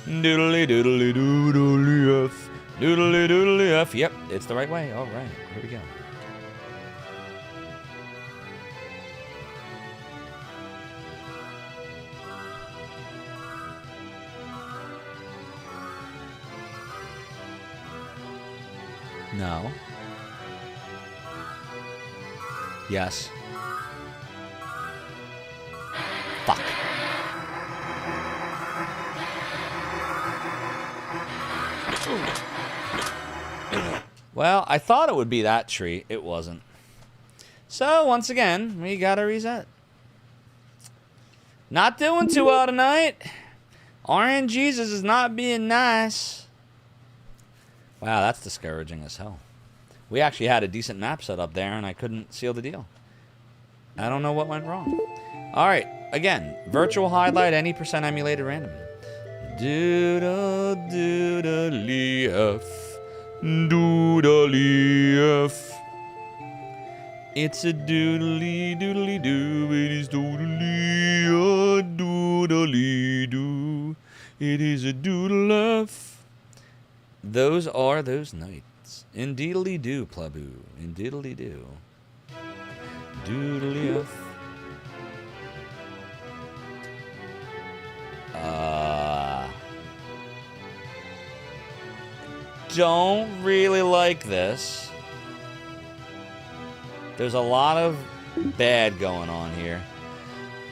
Doodly doodly doodly F. Doodly doodly F. Yep, it's the right way. All right, here we go. No. Yes. Fuck. Well, I thought it would be that tree. It wasn't. So, once again, we gotta reset. Not doing too well tonight. RNGesus is not being nice. Wow, that's discouraging as hell. We actually had a decent map set up there, and I couldn't seal the deal. I don't know what went wrong. Alright, again, Virtual Hydlide, any percent emulated random. Doodle doodly F. Doodly F. It's a doodly doodly doo. It is doodly a doodly doo. It is a doodle F. Those are those nights. Indeedly do, pleboo. Indeedly do. Doodly F. Don't really like this. There's a lot of bad going on here.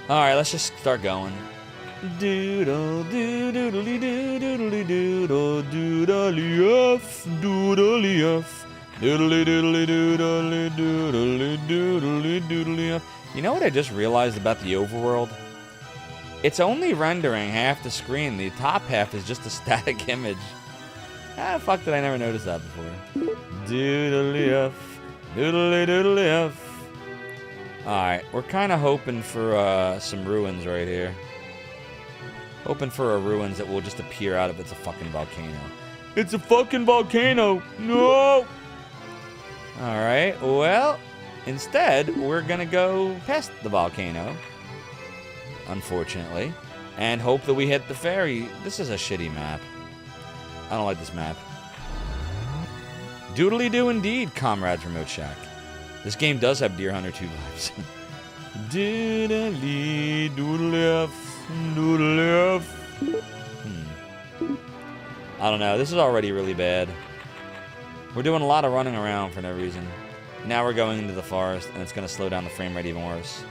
Alright, let's just start going. Doodle doodly doodly doodle doodly F doodly F doodly doodly doodly doodly doodly doodly F. You know what I just realized about the overworld? It's only rendering half the screen. The top half is just a static image. Ah, fuck, did I never notice that before? Doodly F doodly doodly F. Alright, we're kind of hoping for some ruins right here. Hoping for a ruins that will just appear out of it's a fucking volcano. It's a fucking volcano! No! Alright, well, instead, we're gonna go past the volcano. Unfortunately. And hope that we hit the ferry. This is a shitty map. I don't like this map. Doodly-doo indeed, comrades Remote Shack. This game does have Deer Hunter 2 vibes. Doodly doodly F. Doodly F. I don't know. This is already really bad. We're doing a lot of running around for no reason. Now we're going into the forest, and it's going to slow down the frame rate even worse.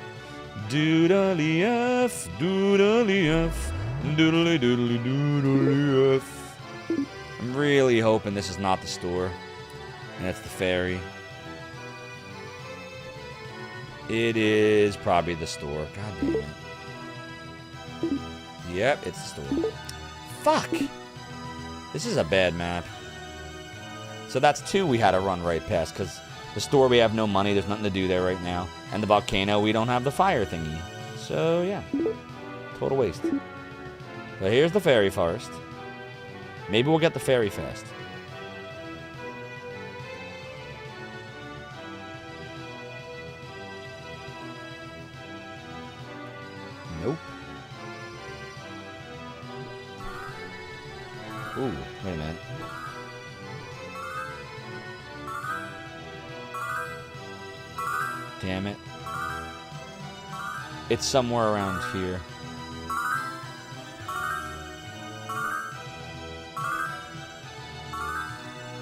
Doodly F. Doodly F. Doodly doodly doodly F. I'm really hoping this is not the store, and it's the ferry. It is probably the store. God damn it. Yep, it's the store. Fuck! This is a bad map. So that's two we had to run right past, because the store we have no money, there's nothing to do there right now. And the volcano, we don't have the fire thingy. So, yeah. Total waste. So here's the ferry first. Maybe we'll get the ferry fast. Nope. Ooh, wait a minute. Damn it. It's somewhere around here.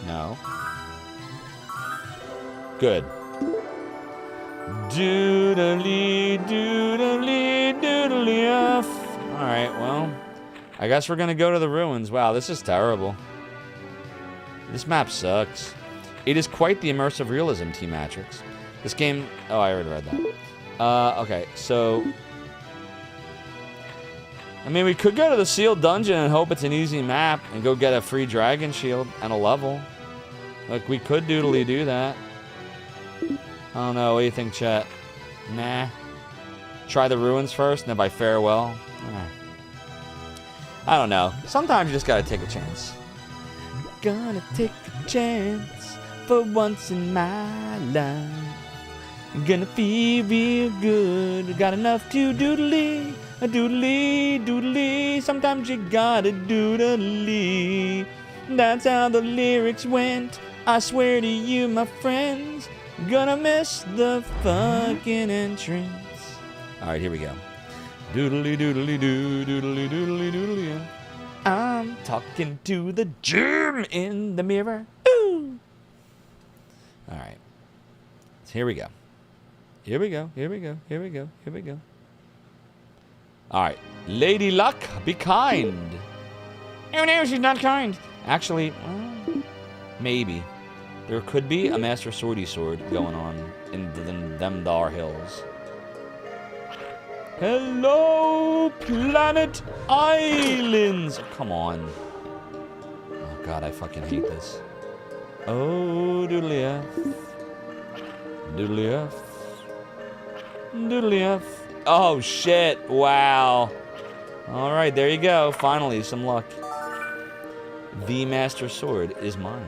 No. Good. Doodly, doodly, doodly F. Alright, well, I guess we're gonna go to the ruins. Wow, this is terrible. This map sucks. It is quite the immersive realism, T-Matrix. This game... Oh, I already read that. Okay, so... I mean, we could go to the sealed dungeon and hope it's an easy map and go get a free dragon shield and a level. Like, we could doodly do that. I don't know. What do you think, chat? Nah. Try the ruins first, and if I fare well. I don't know. Sometimes you just gotta take a chance. Gonna take a chance for once in my life. Gonna feel real good. Got enough to doodly. A doodly, doodly. Sometimes you gotta doodly. That's how the lyrics went. I swear to you, my friends. Gonna miss the fucking entrance. Alright, here we go. Doodly, doodly, doo, doodly, doodly, doodly. I'm talking to the germ in the mirror. Ooh. Alright. So here we go. Here we go. Here we go. Here we go. Here we go. Alright. Lady Luck, be kind. Oh no, she's not kind. Actually, maybe. There could be a Master Swordy Sword going on in them Dar Hills. Hello, Planet Islands. Oh, come on. Oh god, I fucking hate this. Oh, doodly F. Doodly F. Doodly F. Oh shit, wow. Alright, there you go. Finally, some luck. The Master Sword is mine.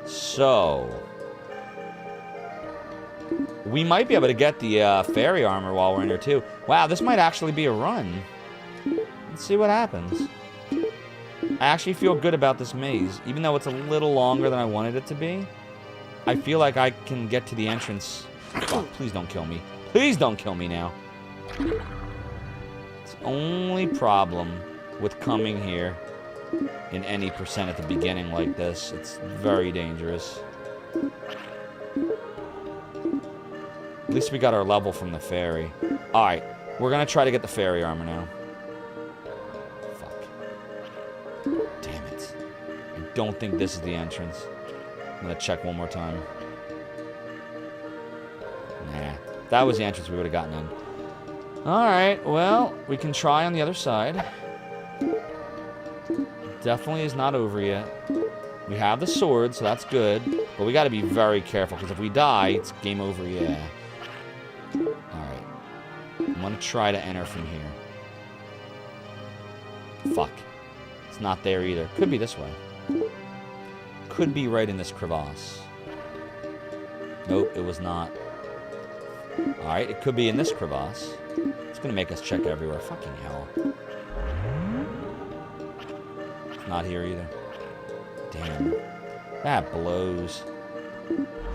So... we might be able to get the fairy armor while we're in here too. Wow, this might actually be a run. Let's see what happens. I actually feel good about this maze. Even though it's a little longer than I wanted it to be, I feel like I can get to the entrance. Oh, please don't kill me. Please don't kill me now. It's the only problem with coming here in any percent at the beginning like this. It's very dangerous. At least we got our level from the fairy. Alright, we're gonna try to get the fairy armor now. Fuck. Damn it. I don't think this is the entrance. I'm gonna check one more time. Nah. If that was the entrance, we would have gotten in. Alright, well, we can try on the other side. Definitely is not over yet. We have the sword, so that's good. But we gotta be very careful, because if we die, it's game over, yeah. Alright. I'm gonna try to enter from here. Fuck. It's not there either. Could be this way. Could be right in this crevasse. Nope, it was not. Alright, it could be in this crevasse. It's gonna make us check everywhere. Fucking hell. It's not here either. Damn. That blows.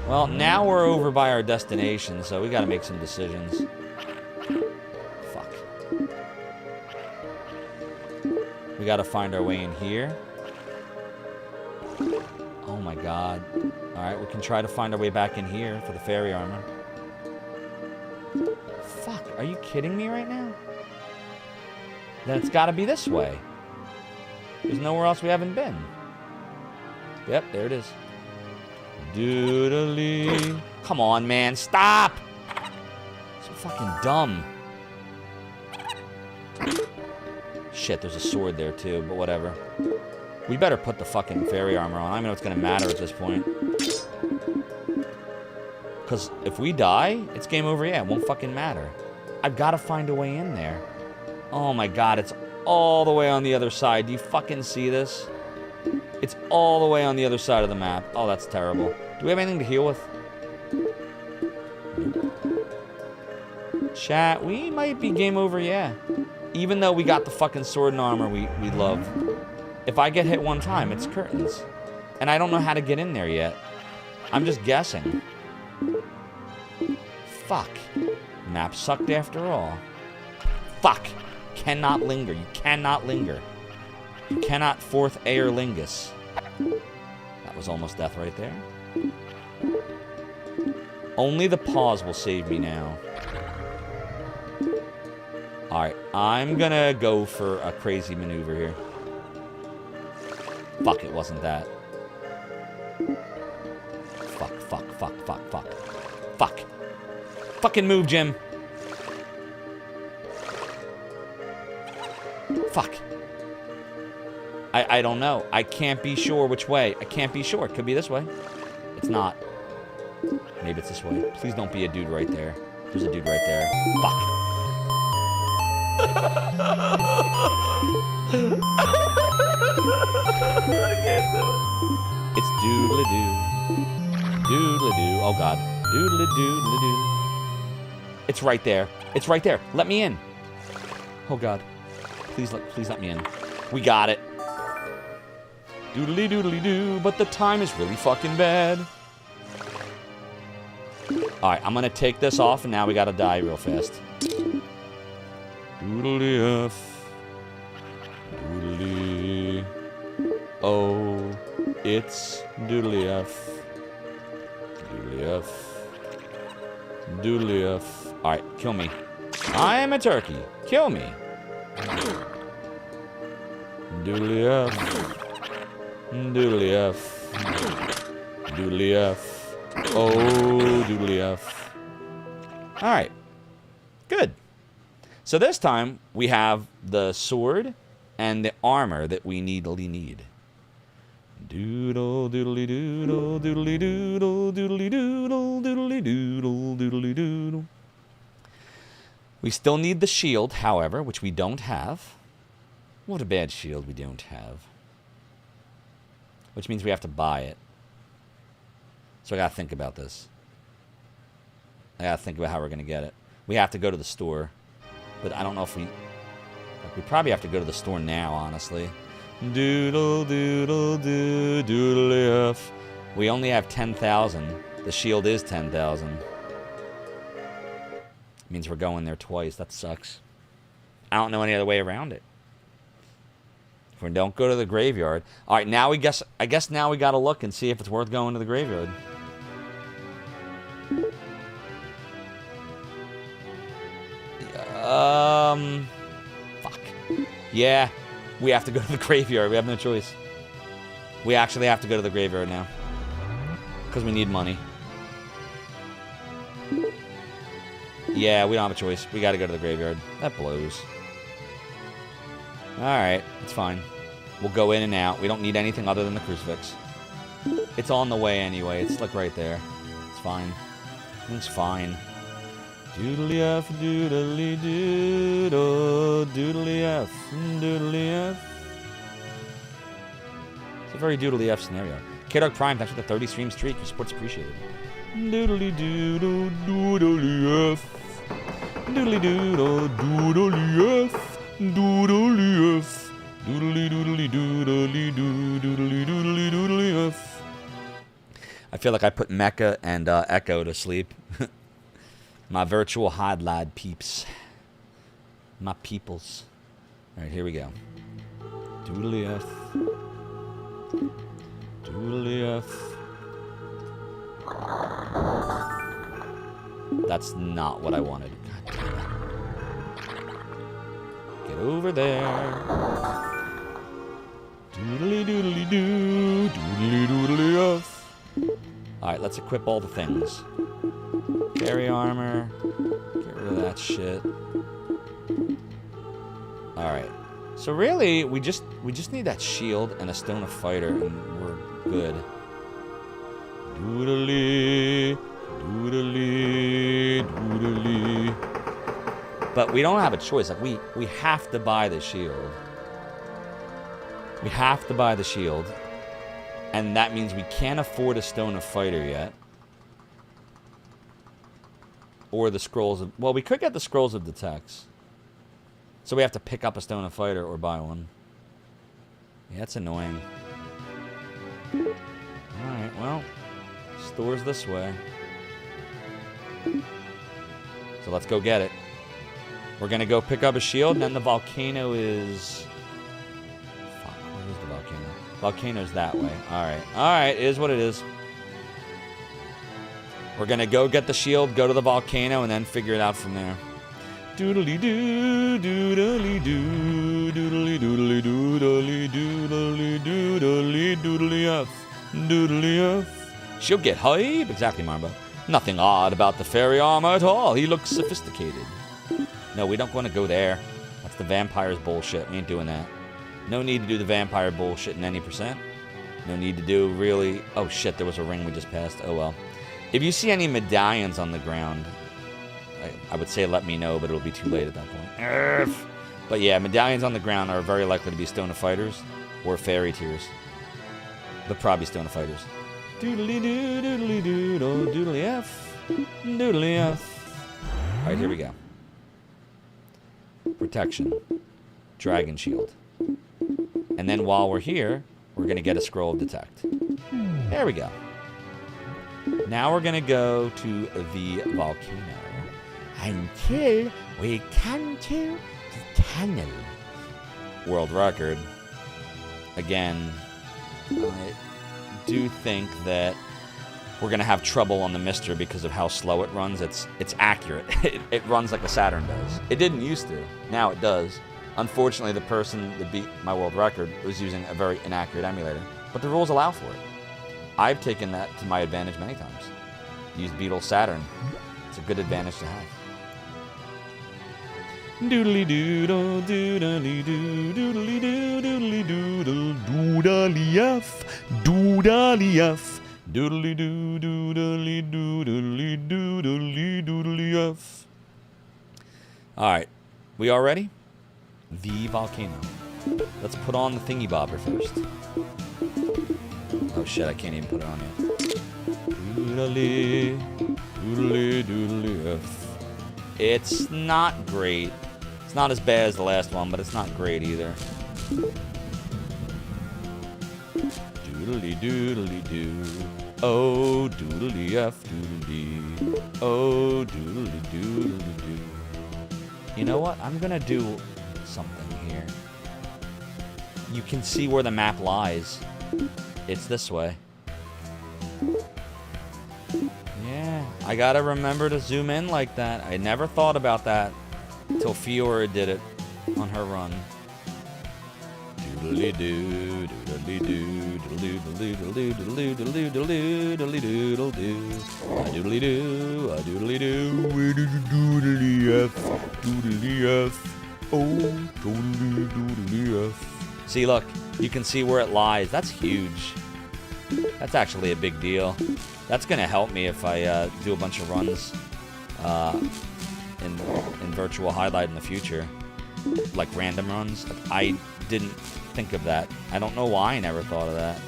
Well, now we're over by our destination, so we gotta make some decisions. Fuck. We gotta find our way in here. Oh my god. Alright, we can try to find our way back in here for the fairy armor. Fuck, are you kidding me right now? Then it's gotta be this way. There's nowhere else we haven't been. Yep, there it is. Doodly. Come on, man, stop! So fucking dumb. Shit, there's a sword there too, but whatever. We better put the fucking fairy armor on. I don't know if it's gonna matter at this point. Because if we die, it's game over. Yeah, it won't fucking matter. I've got to find a way in there. Oh my god, it's all the way on the other side. Do you fucking see this? It's all the way on the other side of the map. Oh, that's terrible. Do we have anything to heal with? Chat, we might be game over, yeah. Even though we got the fucking sword and armor we love. If I get hit one time, it's curtains. And I don't know how to get in there yet. I'm just guessing. Fuck. Map sucked after all. Fuck. Cannot linger. You cannot linger. You cannot fourth Aerlingus. That was almost death right there. Only the pause will save me now. Alright, I'm gonna go for a crazy maneuver here. Fuck, it wasn't that. Fuck, fuck, Fuck. Fucking move, Jim. Fuck. I don't know. I can't be sure which way. I can't be sure. It could be this way. It's not. Maybe it's this way. Please don't be a dude right there. There's a dude right there. Fuck. It's doodle-doo. Doodle-doo. Oh, God. Doodle-doo-doodle-doo. It's right there. It's right there. Let me in. Oh, God. Please let me in. We got it. Doodly-doodly-doo. But the time is really fucking bad. Alright, I'm gonna take this off, and now we gotta die real fast. Doodly F. Doodly. Oh, it's Doodly F. Doodly F. Doodly F. Alright, kill me. I am a turkey. Kill me. Doodly F. Doodly F. Doodly F. Oh, doodly F. Alright. Good. So this time, we have the sword and the armor that we need. Doodle, doodly doodle, doodly doodle, doodly doodle, doodly doodle, doodly doodle. We still need the shield, however, which we don't have. What a bad shield we don't have. Which means we have to buy it. So I gotta think about this. I gotta think about how we're gonna get it. We have to go to the store. But I don't know if we probably have to go to the store now, honestly. Doodle, doodle, doo, doodle F. We only have 10,000. The shield is 10,000. Means we're going there twice. That sucks. I don't know any other way around it. If we don't go to the graveyard. Alright, now I guess now we gotta look and see if it's worth going to the graveyard. Fuck. Yeah, we have to go to the graveyard. We have no choice. We actually have to go to the graveyard now. Because we need money. Yeah, we don't have a choice. We gotta go to the graveyard. That blows. Alright, it's fine. We'll go in and out. We don't need anything other than the crucifix. It's on the way anyway. It's like right there. It's fine. It's fine. Doodly F, doodly doodle, doodly F, doodly F. It's a very doodly F scenario. K-Dog Prime, thanks for the 30 stream streak. Your support's appreciated. Doodly doodle, doodly F. Doodly doodle, doodly F. Doodly F. Doodly doodly doodly doo, doodly doodly doodly F. I feel like I put Mecha and Echo to sleep. My Virtual Hydlide peeps. My peoples. Alright, here we go. Doodly F. Doodly F. That's not what I wanted. God damn it. Get over there. Doodly doodly doo. Doodly doodly F. Alright, let's equip all the things. Carry armor. Get rid of that shit. Alright. So really, we just need that shield and a stone of fighter and we're good. Doodly. Doodly. Doodly. But we don't have a choice. Like we have to buy the shield. We have to buy the shield. And that means we can't afford a stone of fighter yet. Or the scrolls of... Well, we could get the scrolls of detects. So we have to pick up a stone of fighter or buy one. Yeah, that's annoying. Alright, well. Store's this way. So let's go get it. We're gonna go pick up a shield, and then the volcano is... Fuck, where is the volcano? Volcano's that way. Alright. Alright, it is what it is. We're gonna go get the shield, go to the volcano, and then figure it out from there. Doodly doo, doodly doo, doodly doodly doodly doodly doodly doodly F, doodly F, She'll get hype. Exactly, Marbo. Nothing odd about the fairy armor at all. He looks sophisticated. No, we don't want to go there. That's the vampire's bullshit. We ain't doing that. No need to do the vampire bullshit in any percent. No need to do really... Oh, shit, there was a ring we just passed. Oh, well. If you see any medallions on the ground, I would say let me know, but it'll be too late at that point. But yeah, medallions on the ground are very likely to be Stone of Fighters or Fairy Tears. They're probably Stone of Fighters. Doodly-doo, doodly-doo, doodly-F, doodly-F. All right, here we go. Protection. Dragon Shield. And then while we're here, we're going to get a Scroll of Detect. There we go. Now we're going to go to the volcano until we come to the tunnel. World record. Again, I do think that we're going to have trouble on the Mister because of how slow it runs. It's accurate. It runs like a Saturn does. It didn't used to. Now it does. Unfortunately, the person that beat my world record was using a very inaccurate emulator. But the rules allow for it. I've taken that to my advantage many times. Use Beetle Saturn. It's a good advantage to have. Doodly doodle, doodly doo, doodly doo, doodly doodle, doodly F, doodly F, doodly doo, doodly doodly doodly doodly F. All right, we all ready? The volcano. Let's put on the thingy bobber first. Oh shit, I can't even put it on yet. Doodly, doodly, doodly F. It's not great. It's not as bad as the last one, but it's not great either. Doodly doodly doo. Oh, doodly F doodly. Oh, doodly doodly doo. You know what? I'm gonna do something here. You can see where the map lies. It's this way. Yeah, I gotta remember to zoom in like that. I never thought about that until Fiora did it on her run. Doodly doo, doodly doo, doodly doodly doodly doodly doodly doodly doodle doo. A doodly doo, a doodly doo. Where did you doodly F? Doodly F. Oh, doodly doodly F. See, look, you can see where it lies. That's huge. That's actually a big deal. That's gonna help me if I do a bunch of runs in Virtual Hydlide in the future, like random runs. I didn't think of that. I don't know why I never thought of that.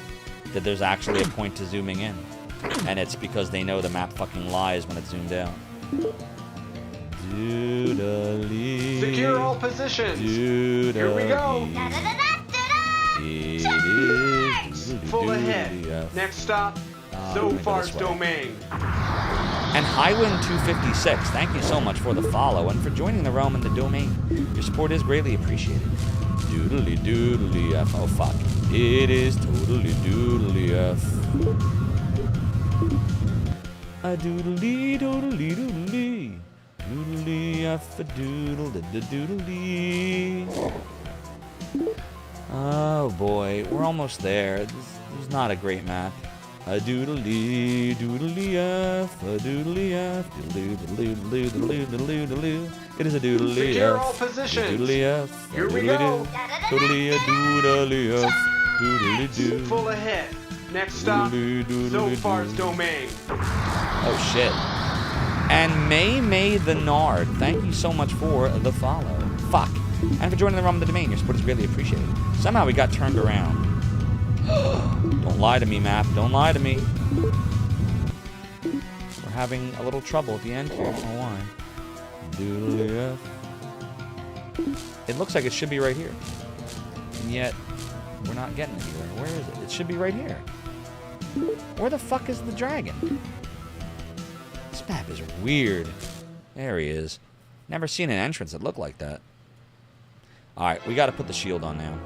That there's actually a point to zooming in, and it's because they know the map fucking lies when it's zoomed out. Doodly. Secure all positions. Doodly. Here we go. It is Full ahead. Next stop, Zophar's domain. And Highwind 256, thank you so much for the follow and for joining the realm and the domain. Your support is greatly appreciated. Doodly doodly F. Oh fuck. It is totally doodly F. A doodly doodly doodly. Doodly F a doodle doodly. Oh boy, we're almost there. This is not a great map. A doodly doodly F, a doodly F, doodly doodly doodly doodly doodly. It is a doodly Secure F. all positions. Doodly F. Here we go. Doodly a doodly F. Doodly doo. Full ahead. Next stop, Zophar's domain. Oh shit. And May the Nard, thank you so much for the follow. Fuck. And for joining the realm of the domain. Your support is greatly appreciated. Somehow we got turned around. Don't lie to me, map. Don't lie to me. We're having a little trouble at the end here. I don't know why. Doodly F. It looks like it should be right here. And yet, we're not getting anywhere. Where is it? It should be right here. Where the fuck is the dragon? This map is weird. There he is. Never seen an entrance that looked like that. Alright, we gotta put the shield on now.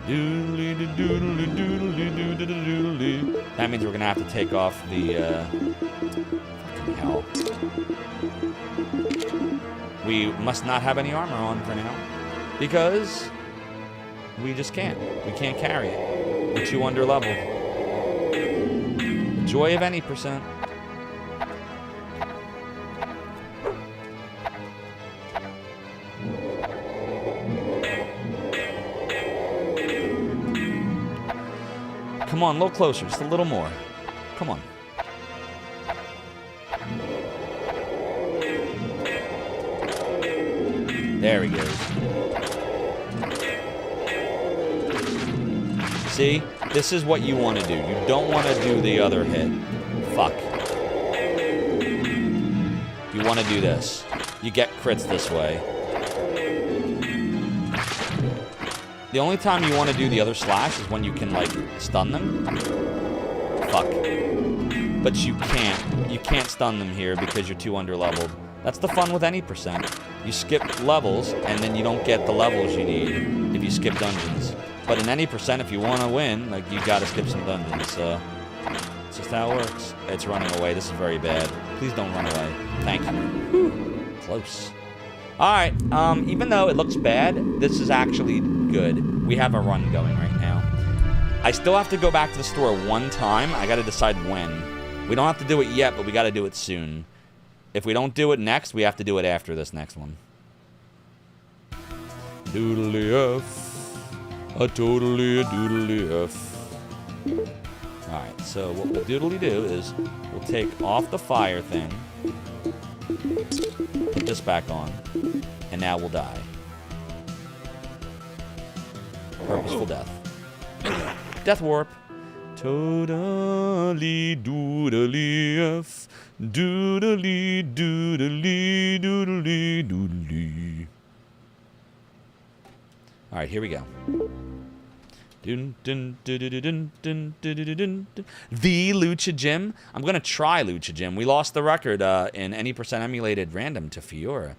Doodly doodly doodly doodly doodly. That means we're gonna have to take off the fucking hell. We must not have any armor on for now. Because we just can't. We can't carry it. We're too under leveled. joy of any percent. Come on, a little closer, just a little more. Come on. There he goes. See? This is what you want to do. You don't want to do the other hit. Fuck. You want to do this. You get crits this way. The only time you want to do the other slash is when you can, like, stun them. Fuck. But you can't. You can't stun them here because you're too underleveled. That's the fun with any percent. You skip levels, and then you don't get the levels you need if you skip dungeons. But in any percent, if you want to win, like, you gotta skip some dungeons, so... It's just how it works. It's running away. This is very bad. Please don't run away. Thank you. Whew. Close. Alright, even though it looks bad, this is actually good. We have a run going right now. I still have to go back to the store one time. I gotta decide when. We don't have to do it yet, but we gotta do it soon. If we don't do it next, we have to do it after this next one. Doodly F. A totally a doodly F. Alright, so what we'll doodly do is we'll take off the fire thing. Put this back on. And now we'll die. Purposeful death. Death warp. Totally doodly F. Doodly doodly doodly doodly. Alright, here we go. The Lucha Gym. I'm going to try Lucha Gym. We lost the record in any percent emulated random to Fiora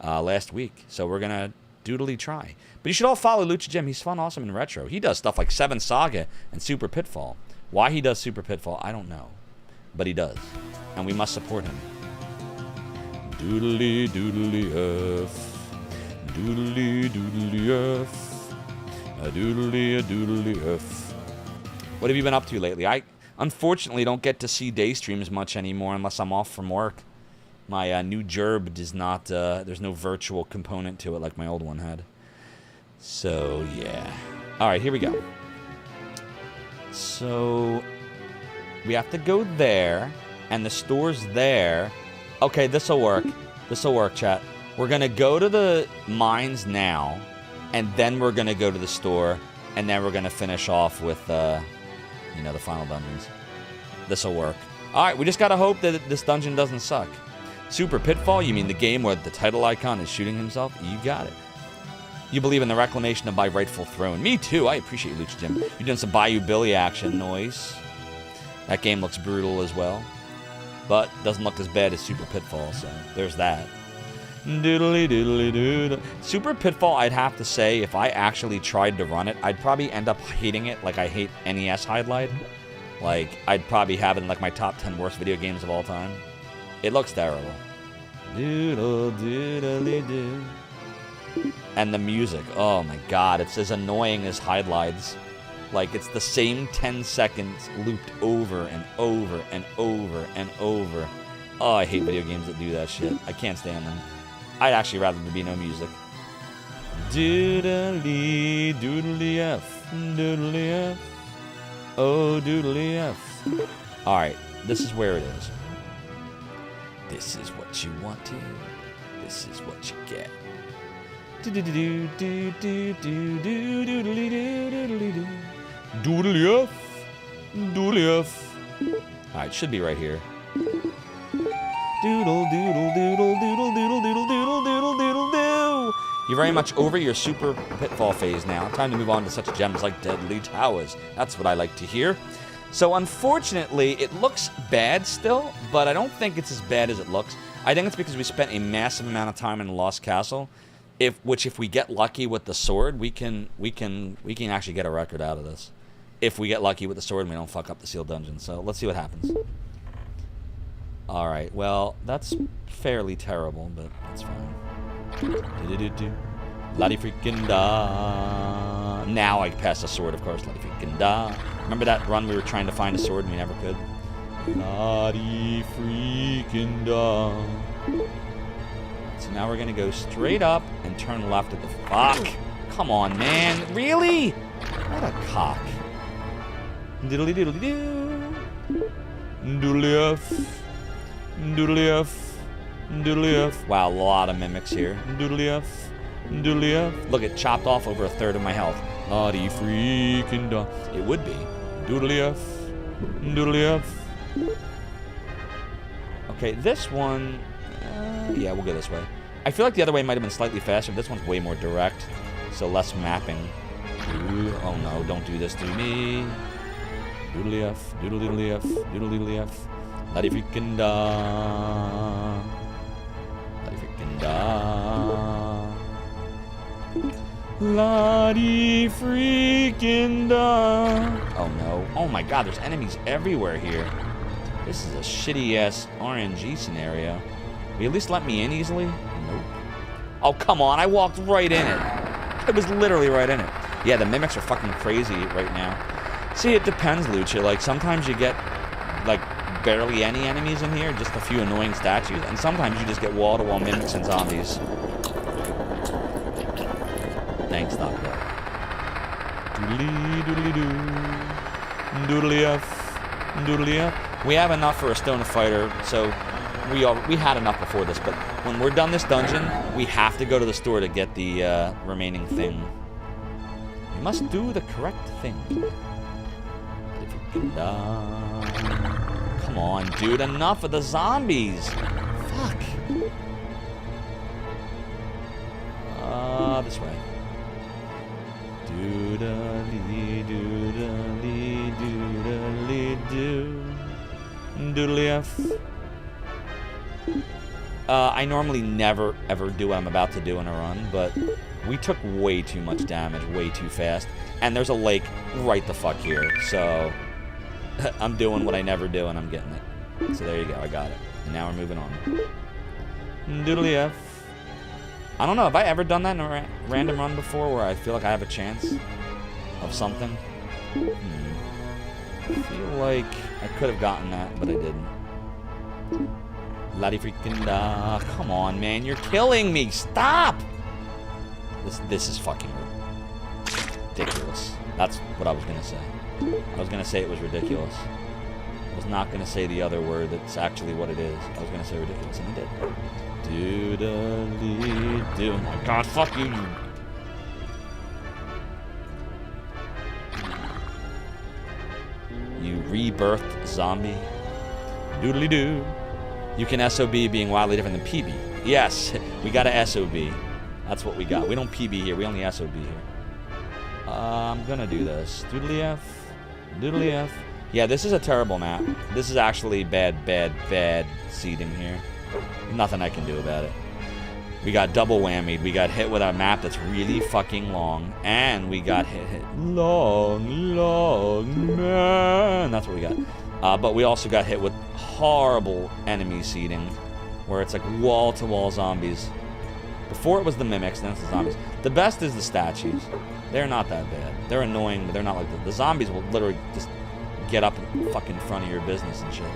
last week. So we're going to doodly try. But you should all follow Lucha Gym. He's fun, awesome, and retro. He does stuff like 7 Saga and Super Pitfall. Why he does Super Pitfall, I don't know. But he does. And we must support him. Doodly doodly F. Doodly doodly F. A doodly F. What have you been up to lately? I unfortunately don't get to see day streams much anymore unless I'm off from work. My new gerb does not, there's no virtual component to it like my old one had. So, yeah. Alright, here we go. So, we have to go there, and the store's there. Okay, this'll work. This'll work, chat. We're gonna go to the mines now, and then we're gonna go to the store, and then we're gonna finish off with, you know, the final dungeons. This'll work. Alright, we just gotta hope that this dungeon doesn't suck. Super Pitfall? You mean the game where the title icon is shooting himself? You got it. You believe in the reclamation of my rightful throne. Me too. I appreciate Lucha Jim. You're doing some Bayou Billy action noise. That game looks brutal as well. But doesn't look as bad as Super Pitfall, so there's that. Doodly doodly doodle. Super Pitfall, I'd have to say, if I actually tried to run it, I'd probably end up hating it like I hate NES Hydlide. Like, I'd probably have it in like my top 10 worst video games of all time. It looks terrible. Doodle doodly doo. And the music, oh my god, it's as annoying as Hydlide's. Like, it's the same 10 seconds looped over and over and over and over. Oh, I hate video games that do that shit. I can't stand them. I'd actually rather there be no music. Doodly doodly F, doodly F, oh doodly F. Alright, this is where it is. This is what you wanted. This is what you get. Doodly F. Doodly F. Alright, should be right here. Doodle doodle doodle doodle doodle doodle doodle doodle doodle doo. You're very much over your Super Pitfall phase now. Time to move on to such gems like Deadly Towers. That's what I like to hear. So unfortunately, it looks bad still, but I don't think it's as bad as it looks. I think it's because we spent a massive amount of time in Lost Castle. If we get lucky with the sword, we can actually get a record out of this. If we get lucky with the sword and we don't fuck up the sealed dungeon. So let's see what happens. Alright, well, that's fairly terrible, but that's fine. Lottie freaking da. Now I can pass the sword, of course. Lottie freaking da. Remember that run we were trying to find a sword and we never could? La-dee freaking da. So now we're gonna go straight up and turn left at the fuck. Come on, man. Really? What a cock. Diddly diddly doo. Doodly F. Doodly F. Doodly F. Wow, a lot of mimics here. Doodly F. Doodly F. Look, it chopped off over a third of my health. La-dee freaking da. It would be. Doodly F. Doodly F. Okay, this one... yeah, we'll go this way. I feel like the other way might have been slightly faster, but this one's way more direct. So less mapping. Ooh, oh no, don't do this to me. Doodly F, doodly F, doodly F. La-dee freaking da. La-dee freaking da. La-dee freaking da. Oh no. Oh my god, there's enemies everywhere here. This is a shitty-ass RNG scenario. Will you at least let me in easily? Nope. Oh, come on. I walked right in it. I was literally right in it. Yeah, the mimics are fucking crazy right now. See, it depends, Lucha. Like, sometimes you get, like, barely any enemies in here, just a few annoying statues, and sometimes you just get wall-to-wall mimics and zombies. Thanks, Doctor. Doodly, doodly, doo. Doodly F. Doodly F. We have enough for a stone fighter, so we had enough before this, but when we're done this dungeon, we have to go to the store to get the remaining thing. We must do the correct thing. Come on, dude, enough of the zombies. Fuck. This way. Doodly, doodly, doodly, doo. Doodly F. I normally never, ever do what I'm about to do in a run, but we took way too much damage, way too fast, and there's a lake right the fuck here, so I'm doing what I never do, and I'm getting it. So there you go, I got it. And now we're moving on. Doodly F. I don't know, have I ever done that in a random run before where I feel like I have a chance of something? I feel like I could have gotten that, but I didn't. La-dee freaking da. Come on, man. You're killing me. Stop! This is fucking ridiculous. That's what I was going to say. I was going to say it was ridiculous. I was not going to say the other word that's actually what it is. I was going to say ridiculous, and I did. Doodly doo. Oh my god, fuck you, you rebirthed zombie. Doodly doo. You can SOB being wildly different than PB. Yes, we got a SOB. That's what we got. We don't PB here, we only SOB here. I'm gonna do this. Doodly F. Doodly F. Yeah, this is a terrible map. This is actually bad seeding here. Nothing I can do about it. We got double whammied. We got hit with a map that's really fucking long. And we got hit long, man. That's what we got. But we also got hit with horrible enemy seeding, where it's like wall-to-wall zombies. Before it was the mimics, then it's the zombies. The best is the statues. They're not that bad. They're annoying, but they're not like the zombies will literally just get up in fucking front of your business and shit.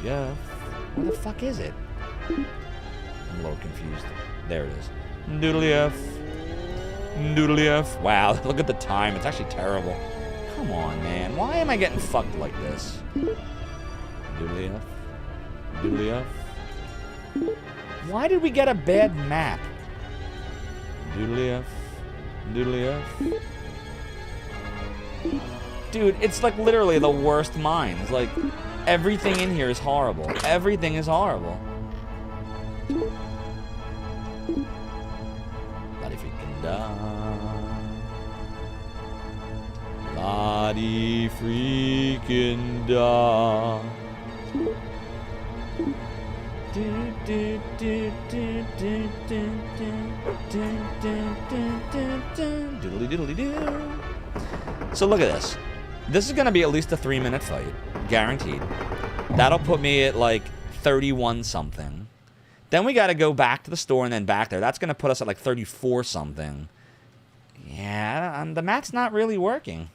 Yeah. Where the fuck is it? I'm a little confused. There it is. Doodly F. Doodly F. Wow, look at the time. It's actually terrible. Come on, man. Why am I getting fucked like this? Doodly F. Doodly F. Why did we get a bad map? Doodly F. Doodly F. Dude, it's like literally the worst mines. Like, everything in here is horrible. Everything is horrible. La-dee freaking da. La-dee freaking da. Doodly doodly doo. So look at this. This is gonna be at least a 3-minute fight. Guaranteed. That'll put me at like 31 something. Then we gotta go back to the store and then back there. That's gonna put us at like 34 something. Yeah, the map's not really working.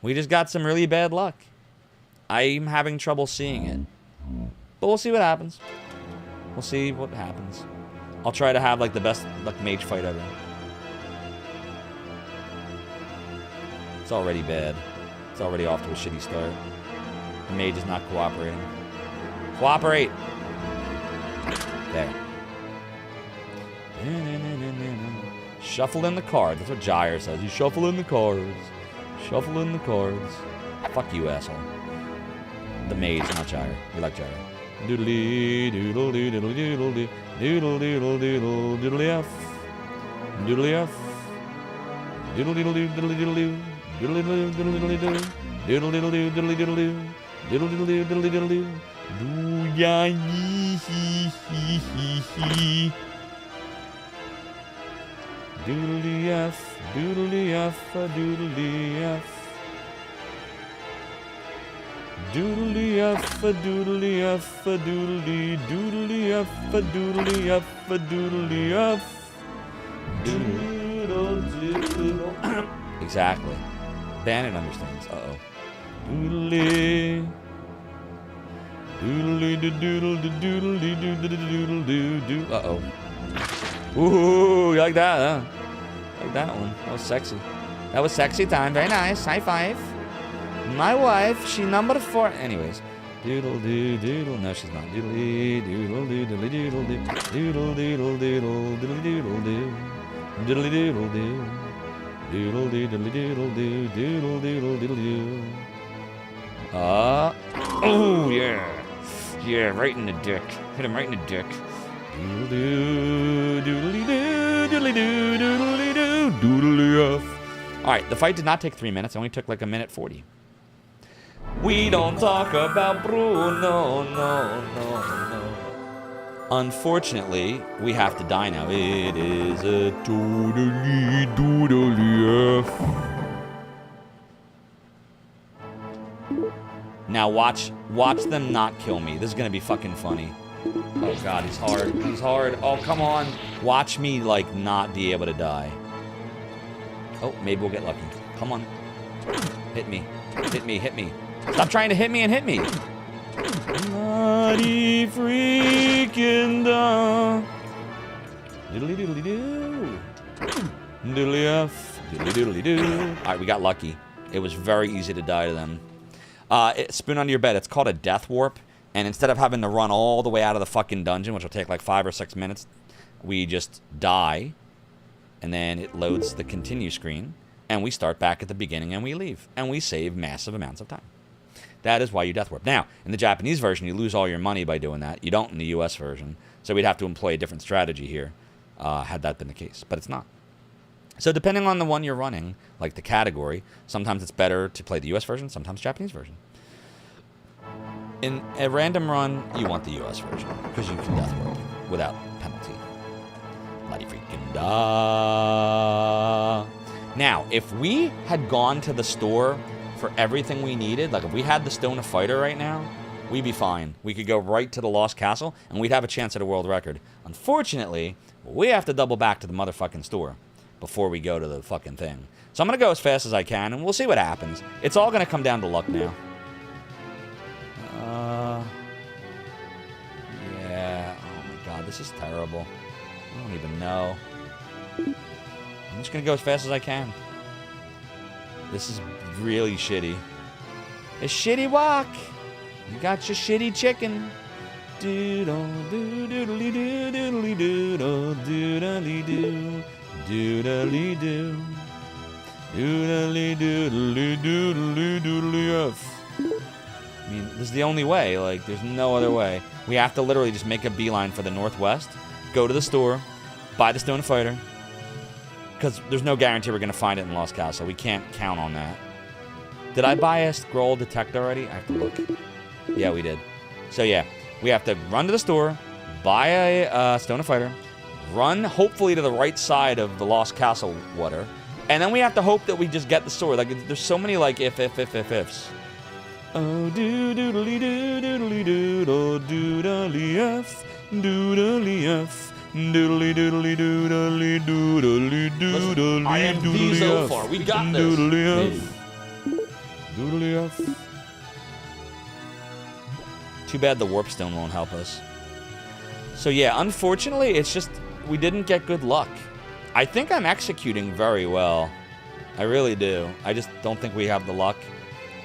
We just got some really bad luck. I'm having trouble seeing it. But we'll see what happens. We'll see what happens. I'll try to have like the best like mage fight ever. It's already bad. It's already off to a shitty start. The mage is not cooperating. Cooperate! There. Shuffle in the cards. That's what Gyre says. You shuffle in the cards. Shuffle in the cards. Fuck you, asshole. The mage, not Gyre. We like Gyre. Doodly doodle doodle doodle doodle doodle doodle doodle f. Doodly f. Doodle doodle doodle doodle doodle. Doodle doodle doodle doodle. Doodle doodle doodle doodle doodle. Doodle doodle doodle doodle doodle. Do ya yee hee hee hee hee. Doodly f, doodly f, doodly f. Doodly f, doodly f, doodly, doodly f, doodly f, doodly f. Doodle doodle. Exactly. Bannon understands. Uh-oh. Doodly. Doodly doodle doodle doodle doodle doodle. Uh-oh. Ooh, you like that, huh? Like that one. That was sexy. That was sexy time. Very nice. High five. My wife, she number 4. Anyways. Doodle doo doodle. No, she's not. Doodly doodle doodle doodle doodle doodle doodle doodle doodle doo. Doodle doodle doo. Doodle doodle doodle doo doodle doodle doodle doo. Oh yeah. Yeah, right in the dick. Hit him right in the dick. Doodle doodly doo doodly doo doodly doo doodly f. All right, the fight did not take 3 minutes. It only took like 1:40. We don't talk about Bruno, no, no, no. Unfortunately, we have to die now. It is a doodly doodly f. Now watch them not kill me. This is gonna be fucking funny. Oh god, he's hard. He's hard. Oh, come on. Watch me, like, not be able to die. Oh, maybe we'll get lucky. Come on. Hit me. Hit me, hit me. Stop trying to hit me and hit me. Bloody freaking da. Diddly diddly doo. Diddly f. Diddly diddly doo. Alright, we got lucky. It was very easy to die to them. Spoon under your bed. It's called a death warp. And instead of having to run all the way out of the fucking dungeon, which will take like 5 or 6 minutes, we just die. And then it loads the continue screen. And we start back at the beginning and we leave. And we save massive amounts of time. That is why you death warp. Now, in the Japanese version, you lose all your money by doing that. You don't in the US version. So we'd have to employ a different strategy here, had that been the case. But it's not. So depending on the one you're running, like the category, sometimes it's better to play the US version, sometimes Japanese version. In a random run, you want the US version, because you can death warp without penalty. Bloody freaking da. Now, if we had gone to the store for everything we needed, like if we had the Stone of Fighter right now, we'd be fine. We could go right to the Lost Castle, and we'd have a chance at a world record. Unfortunately, we have to double back to the motherfucking store before we go to the fucking thing. So I'm going to go as fast as I can, and we'll see what happens. It's all going to come down to luck now. Yeah. Oh my god, this is terrible. I don't even know. I'm just gonna go as fast as I can. This is really shitty. A shitty walk. You got your shitty chicken. Doodle doodly doo doodly doodle doodly doo doodly doo doodly doodly doodly doodly f. I mean, this is the only way. Like, there's no other way. We have to literally just make a beeline for the northwest, go to the store, buy the Stone Fighter, because there's no guarantee we're going to find it in Lost Castle. We can't count on that. Did I buy a scroll detect already? I have to look. Yeah, we did. So, yeah, we have to run to the store, buy a Stone Fighter, run hopefully to the right side of the Lost Castle water, and then we have to hope that we just get the sword. Like, there's so many, like, ifs. Oh, doodly doo doodly doodle doodly f doodly f doodly doodly doodly doodly doodly. I am the so far. We got this. Doodly f. Doodly f. Too bad the warp stone won't help us. So yeah, unfortunately, it's just we didn't get good luck. I think I'm executing very well. I really do. I just don't think we have the luck.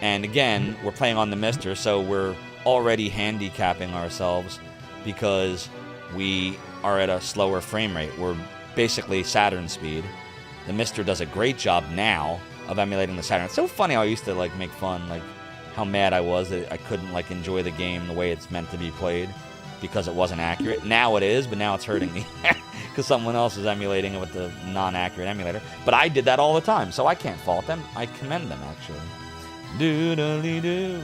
And again, we're playing on the Mister, so we're already handicapping ourselves because we are at a slower frame rate. We're basically Saturn speed. The Mister does a great job now of emulating the Saturn. It's so funny how I used to like make fun, like how mad I was that I couldn't like enjoy the game the way it's meant to be played because it wasn't accurate. Now it is, but now it's hurting me because someone else is emulating it with the non-accurate emulator. But I did that all the time, so I can't fault them. I commend them, actually. Doodly-doo.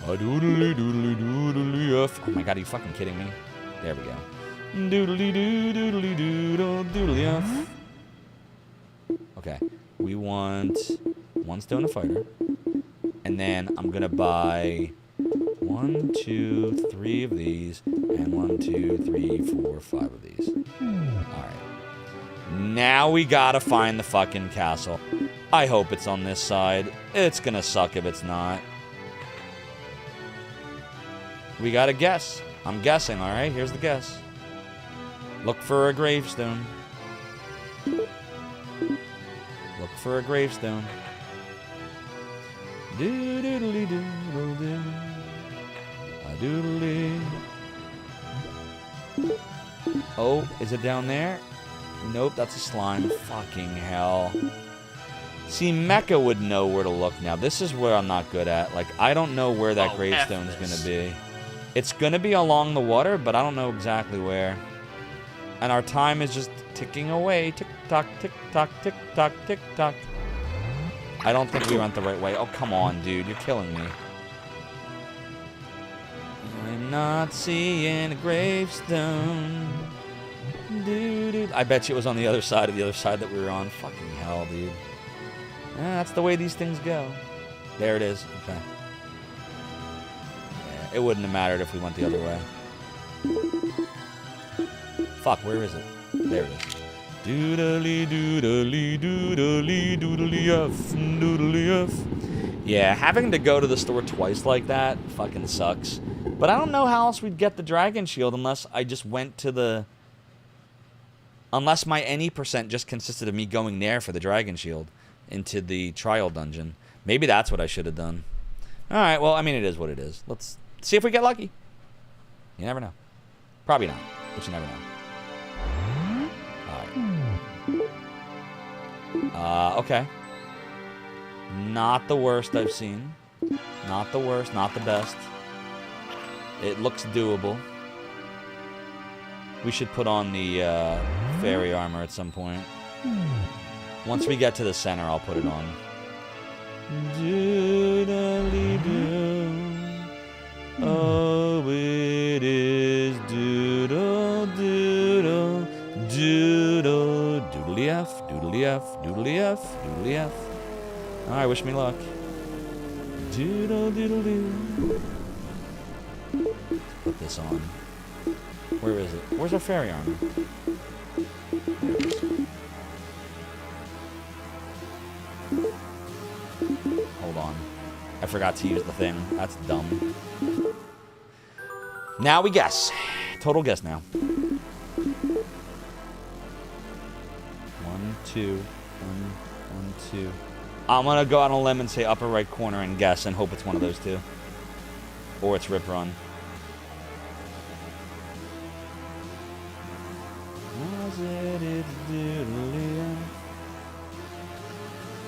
A doodly-doodly-doodly-uff. Oh my god, are you fucking kidding me? There we go. Doodly-doo, doodly-doo, doodly-uff. Okay, we want 1 stone a fighter. And then I'm gonna buy 1, 2, 3 of these, and 1, 2, 3, 4, 5 of these. Alright. Now we gotta find the fucking castle. I hope it's on this side. It's gonna suck if it's not. We gotta guess. I'm guessing, alright? Here's the guess. Look for a gravestone. Look for a gravestone. Doodly doodle doo. A doodly. Oh, is it down there? Nope, that's a slime. Fucking hell. See, Mecha would know where to look now. This is where I'm not good at. Like, I don't know where that gravestone's gonna be. It's gonna be along the water, but I don't know exactly where. And our time is just ticking away. Tick-tock, tick-tock, tick-tock, tick-tock. I don't think we went the right way. Oh, come on, dude. You're killing me. I'm not seeing a gravestone. Dude. I bet you it was on the other side of the other side that we were on. Fucking hell, dude. That's the way these things go. There it is. Okay. Yeah, it wouldn't have mattered if we went the other way. Fuck, where is it? There it is. Doodly doodly doodly doodly doodly. Yeah, having to go to the store twice like that fucking sucks. But I don't know how else we'd get the dragon shield unless I just went to the... Unless my any percent just consisted of me going there for the dragon shield into the trial dungeon. Maybe that's what I should have done. Alright, well, I mean, it is what it is. Let's see if we get lucky. You never know. Probably not, but you never know. Okay. Not the worst I've seen. Not the worst, not the best. It looks doable. We should put on the fairy armor at some point. Once we get to the center, I'll put it on. Doodly-doo. Oh, it is doodle doodle doodle doodly f doodly f doodly f doodly f. All right, wish me luck. Doodle doodle doo. Put this on. Where is it? Where's our fairy armor? Hold on. I forgot to use the thing. That's dumb. Now we guess. Total guess now. 1, 2, 1, 2. I'm gonna go out on a limb and say upper right corner and guess and hope it's one of those two. Or it's Rip Run.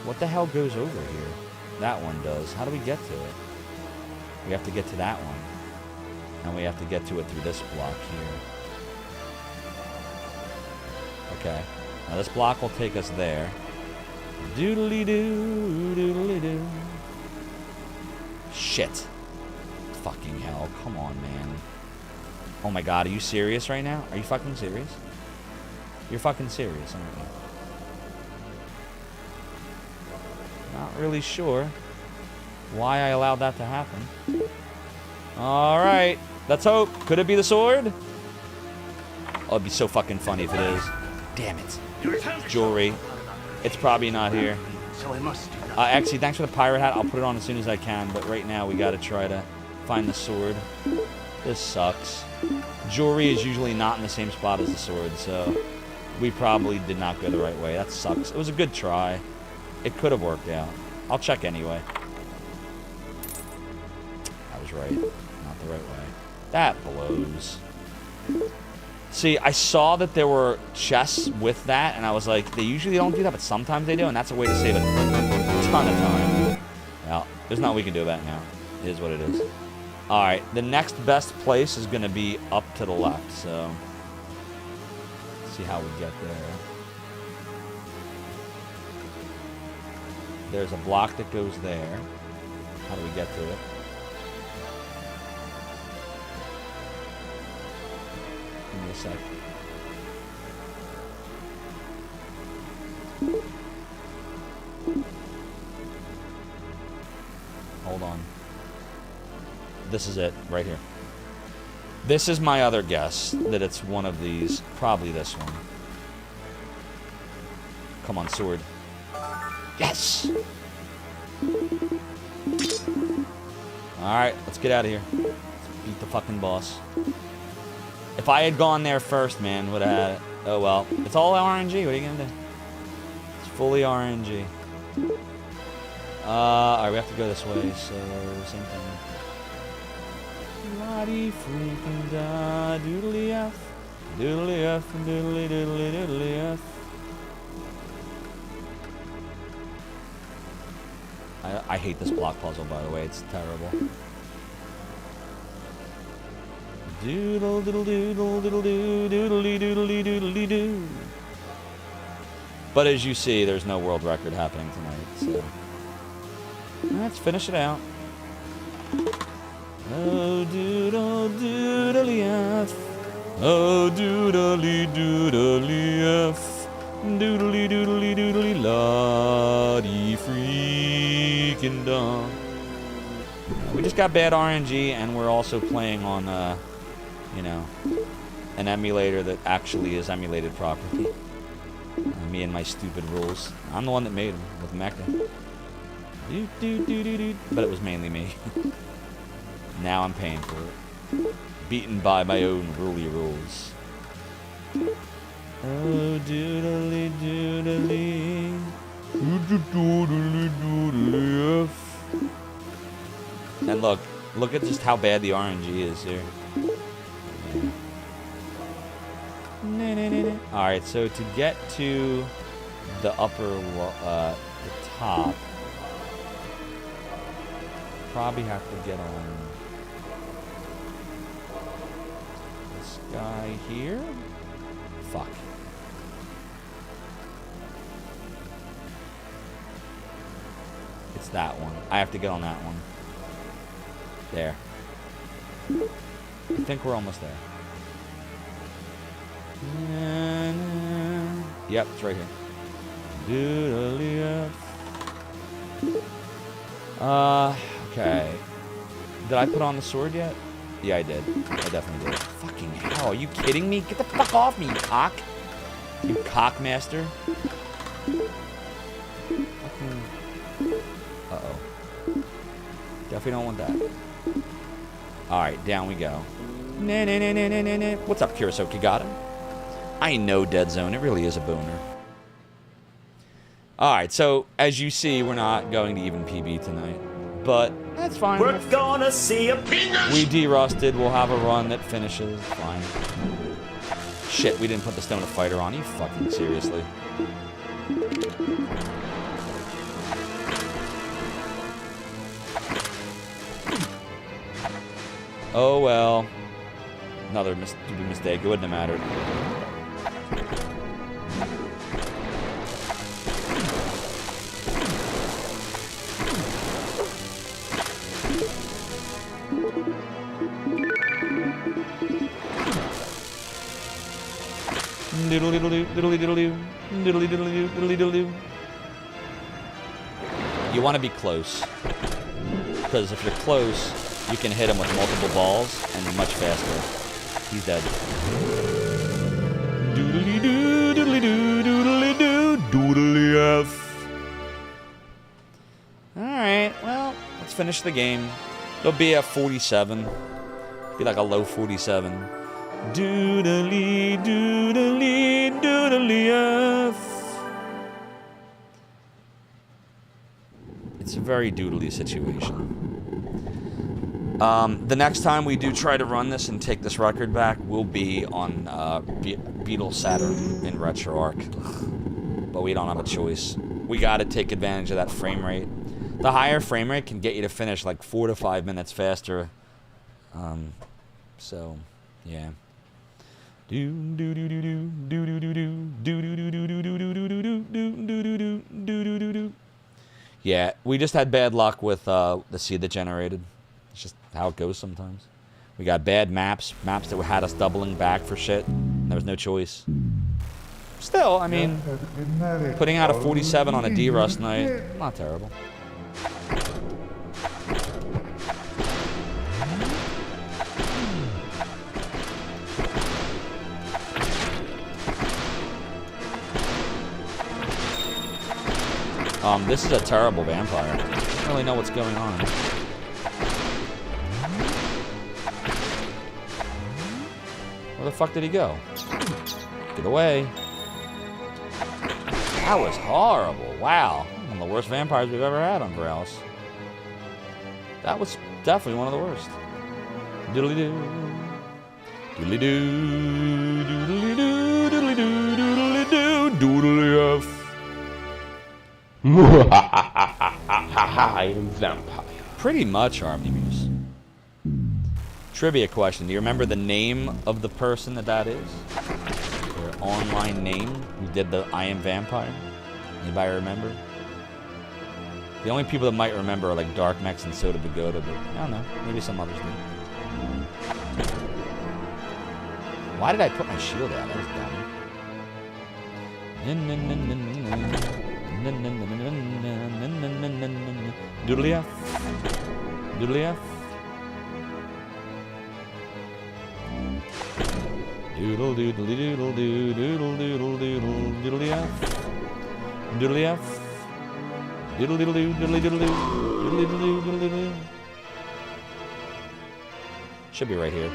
What the hell goes over here? That one does. How do we get to it? We have to get to that one. And we have to get to it through this block here. Okay. Now this block will take us there. Doodly-doo, doodly-doo. Shit. Fucking hell. Come on, man. Oh my god, are you serious right now? Are you fucking serious? You're fucking serious, aren't you? Not really sure why I allowed that to happen. Alright. Let's hope. Could it be the sword? Oh, it'd be so fucking funny if it is. Damn it. Jewelry. It's probably not here. Actually, thanks for the pirate hat. I'll put it on as soon as I can, but right now we gotta try to find the sword. This sucks. Jewelry is usually not in the same spot as the sword, so we probably did not go the right way. That sucks. It was a good try. It could have worked out. I'll check anyway. I was right. Not the right way. That blows. See, I saw that there were chests with that, and I was like, they usually don't do that, but sometimes they do, and that's a way to save a ton of time. Well, there's nothing we can do about it now. It is what it is. Alright, the next best place is going to be up to the left, so let's see how we get there. There's a block that goes there. How do we get to it? Give me a sec. Hold on. This is it, right here. This is my other guess, that it's one of these. Probably this one. Come on, sword. Yes! Alright, let's get out of here. Let's beat the fucking boss. If I had gone there first, man, would have had it. Oh well. It's all RNG. What are you gonna do? It's fully RNG. Alright, we have to go this way, so same thing. La-dee freaking da, doodly F, doodly F, doodly doodly doodly F. I hate this block puzzle, by the way. It's terrible. Doodle doodle doodle doodle doo doodly doodly doodly doo. But as you see, there's no world record happening tonight, so let's finish it out. Oh doodle doodly F. Oh doodly doodly F. Doodly doodly doodly la-dee freaking da. We just got bad RNG, and we're also playing on, you know, an emulator that actually is emulated properly. Me and my stupid rules. I'm the one that made them with Mecha. But it was mainly me. Now I'm paying for it. Beaten by my own rules. Oh, doodly doodly. Doodly doodly F. And look at just how bad the RNG is here. Alright, so to get to the the top, probably have to get on this guy here. Fuck. It's that one. I have to get on that one. There. I think we're almost there. Yep, it's right here. Okay. Did I put on the sword yet? Yeah, I did. I definitely did. Fucking hell, are you kidding me? Get the fuck off me, you cock. You cockmaster. Fucking... Uh-oh. Definitely don't want that. Alright, down we go. What's up, Kuroso Kigata? I know Dead Zone. It really is a boner. Alright, so as you see, we're not going to even PB tonight. But that's fine. We're gonna see a penis! We derusted. We'll have a run that finishes. Fine. Shit, we didn't put the Stone of Fighter on. You fucking seriously. Oh well. Another stupid mistake. It wouldn't have mattered. Diddly diddly diddly diddly diddly diddly diddly diddly. You want to be close, because if you're close, you can hit him with multiple balls and much faster. He's dead. Doodly doo, doodly doo, doodly doo, doodly F. Alright, well, let's finish the game. It'll be a 47. Be like a low 47. Doodly, doodly, doodly, It's a very doodly situation. The next time we do try to run this and take this record back will be on Beetle Saturn in RetroArch. But we don't have a choice. We gotta take advantage of that frame rate. The higher frame rate can get you to finish like 4 to 5 minutes faster. So, yeah. Yeah, we just had bad luck with the seed that generated. It's just how it goes sometimes. We got bad maps that had us doubling back for shit. There was no choice. Still, I mean, putting out a 47 on a D-Rust night, not terrible. This is a terrible vampire. I don't really know what's going on. Where the fuck did he go? Get away. That was horrible. Wow. One of the worst vampires we've ever had on Veralis. That was definitely one of the worst. Doodly-doo. Doodly-doo. Doodly-doo. Doodly-doo. Doodly-doo. Doodly-F. I am vampire. Pretty much, Army Muse. Trivia question. Do you remember the name of the person that is? Their online name who did the I am vampire? Anybody remember? The only people that might remember are like Dark Mex and Soda Pagoda, but I don't know. Maybe some others do. Why did I put my shield out? That was dumb. Doodly F. Doodly F. Doodle doodly doodle doo doodle doodle doodle doodly F. Doodly F. Doodle doodle doo doodly doodle doo doodly doodle doodle doo. Should be right here.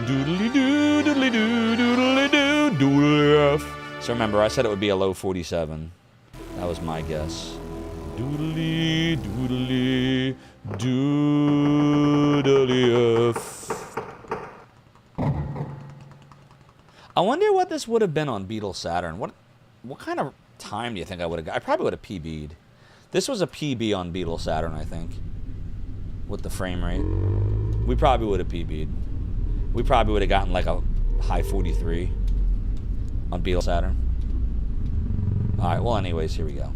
Doodly doo doodly doo doodly doo doodly F. So remember, I said it would be a low 47. That was my guess. Doodly, doodly, doodly F. I wonder what this would have been on Beetle Saturn. What kind of time do you think I would have got? I probably would have PB'd. This was a PB on Beetle Saturn, I think. With the frame rate. We probably would have PB'd. We probably would have gotten like a high 43 on Beetle Saturn. Alright, well anyways, here we go.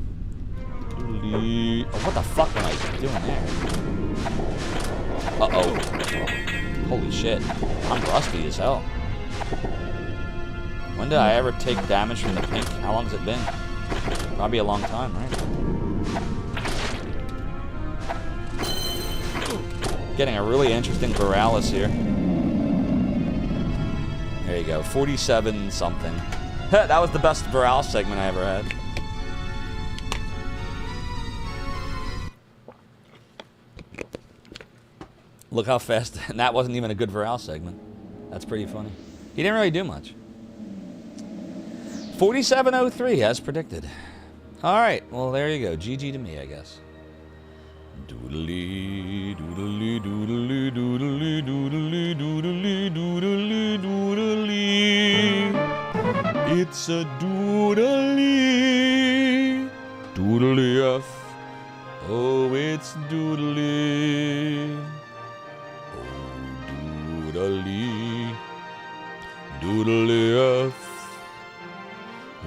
Oh, what the fuck am I doing there? Uh-oh. Holy shit. I'm rusty as hell. When did I ever take damage from the pink? How long has it been? Probably a long time, right? Getting a really interesting Veralis here. There you go, 47 something. That was the best Veralis segment I ever had. Look how fast, and that wasn't even a good Veralis segment. That's pretty funny. He didn't really do much. 4703 as predicted. Alright, well there you go. GG to me, I guess. Doodly, doodly, doodly, doodly, doodly, doodly, doodly, doodly. It's a doodly. Doodly F. Oh, it's doodly. Oh, doodly. Doodly F.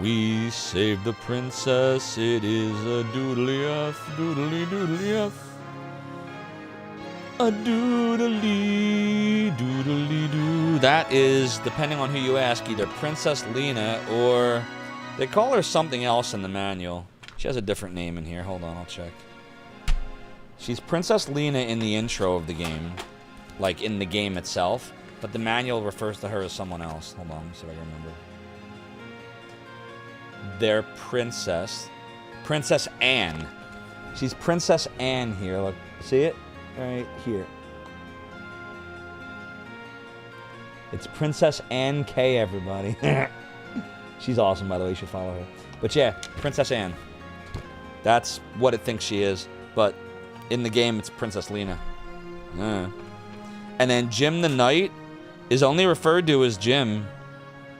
We saved the princess, it is a doodly F, doodly doodly F. A doodly, doodly doo. That is, depending on who you ask, either Princess Lena or they call her something else in the manual. She has a different name in here. Hold on, I'll check. She's Princess Lena in the intro of the game, like in the game itself, but the manual refers to her as someone else. Hold on, let me see if I can remember. Their princess. Princess Anne. She's Princess Anne here. Look, see it? right here. It's Princess Anne K, everybody. She's awesome, by the way. You should follow her. But yeah, Princess Anne. That's what it thinks she is. But in the game, it's Princess Lena. And then Jim the Knight is only referred to as Jim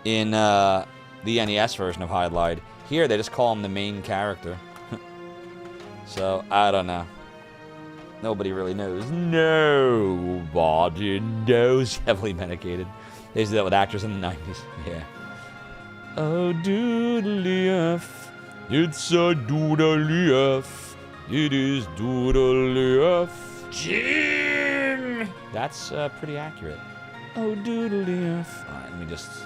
in the NES version of Hydlide. Here, they just call him the main character. So, I don't know. Nobody really knows. Nobody knows. Heavily medicated. They used to do that with actors in the 90s. Yeah. Oh, doodly-F. It's a doodly-F. It is doodly-F. Jim! That's pretty accurate. Oh, doodly-F. Alright, let me just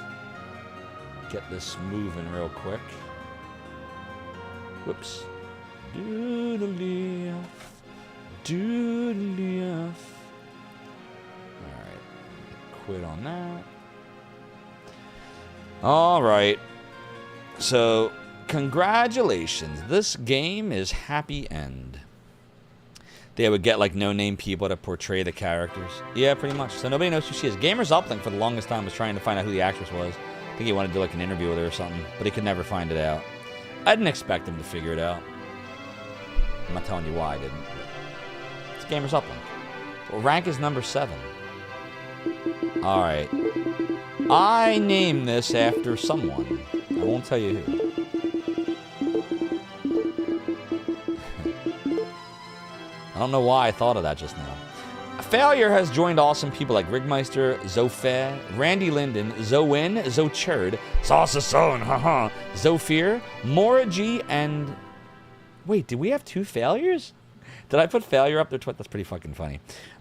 get this moving real quick. Whoops. Doodly-F. Doodly-F. Alright. Quit on that. Alright. So, congratulations. This game is happy end. They would get, like, no-name people to portray the characters. Yeah, pretty much. So nobody knows who she is. Gamers Uplink, for the longest time, was trying to find out who the actress was. I think he wanted to do, like, an interview with her or something. But he could never find it out. I didn't expect him to figure it out. I'm not telling you why I didn't. It's Gamers Uplink. Well, rank is number 7. Alright. I named this after someone. I won't tell you who. I don't know why I thought of that just now. Failure has joined awesome people like Rigmeister, Zofair, Randy Linden, Zowin, Zochurd, Sausason, haha, Zofir, Mora G, and... Wait, did we have 2 failures? Did I put failure up there? That's pretty fucking funny.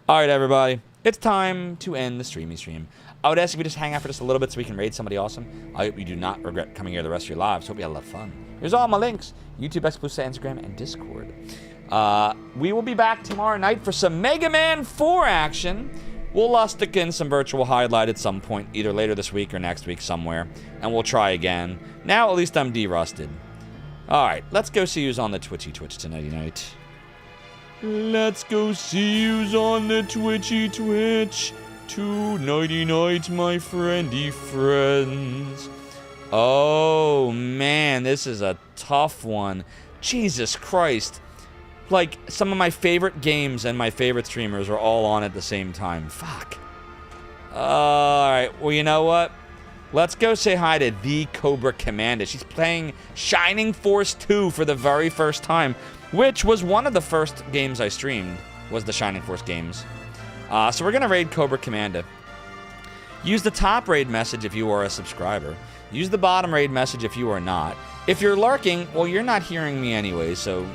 Alright, everybody. It's time to end the stream. I would ask if you just hang out for just a little bit so we can raid somebody awesome. I hope you do not regret coming here the rest of your lives. Hope you had a lot of fun. Here's all my links. YouTube, Exclusive, Instagram, and Discord. We will be back tomorrow night for some Mega Man 4 action. We'll stick in some Virtual Hydlide at some point, either later this week or next week somewhere. And we'll try again. Now at least I'm de-rusted. Alright, let's go see who's on the Twitch tonight. Let's go see who's on the Twitch. Nighty-night, my friendy friends. Oh, man, this is a tough one. Jesus Christ. Like, some of my favorite games and my favorite streamers are all on at the same time. Fuck. Alright, well, you know what? Let's go say hi to the Cobra Commander. She's playing Shining Force 2 for the very first time, which was one of the first games I streamed, was the Shining Force games. So we're going to raid Cobra Commander. Use the top raid message if you are a subscriber. Use the bottom raid message if you are not. If you're lurking, well, you're not hearing me anyway, so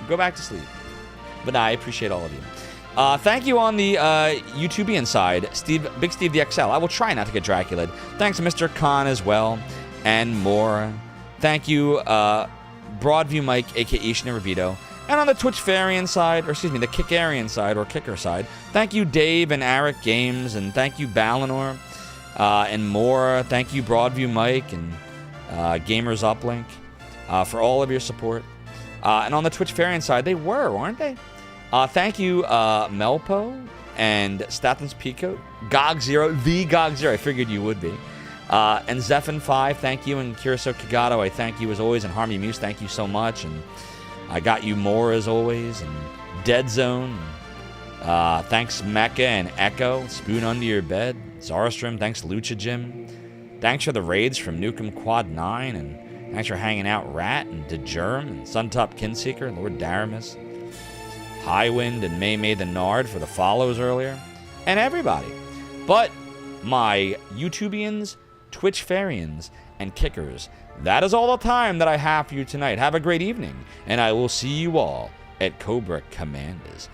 go back to sleep. But I appreciate all of you. Thank you on the YouTubian side, Big Steve the XL. I will try not to get Draculaed. Thanks to Mr. Khan as well, and more. Thank you, Broadview Mike, aka Shinarabito. And on the Twitchfarian side, or excuse me, the Kickarian side, or Kicker side, thank you Dave and Eric Games, and thank you Balinor, and more. Thank you Broadview Mike and Gamers Uplink for all of your support. And on the Twitchfarian side, they were, weren't they? Thank you Melpo and Statham's Pico, GOG0, the GOG0, I figured you would be. And Zephon5, thank you, and Kiriso Kagato, I thank you as always, and Harmy Muse, thank you so much, and I got you more as always, and Dead Zone. Thanks Mecha and Echo, Spoon Under Your Bed, Zarstrom, thanks Lucha Jim. Thanks for the raids from Nukem Quad 9, and thanks for hanging out Rat and DeJerm and Suntop Kinseeker and Lord Daramus. Highwind and May the Nard for the follows earlier. And everybody. But my YouTubians, Twitchfarians, and Kickers, that is all the time that I have for you tonight. Have a great evening, and I will see you all at Cobra Commanders.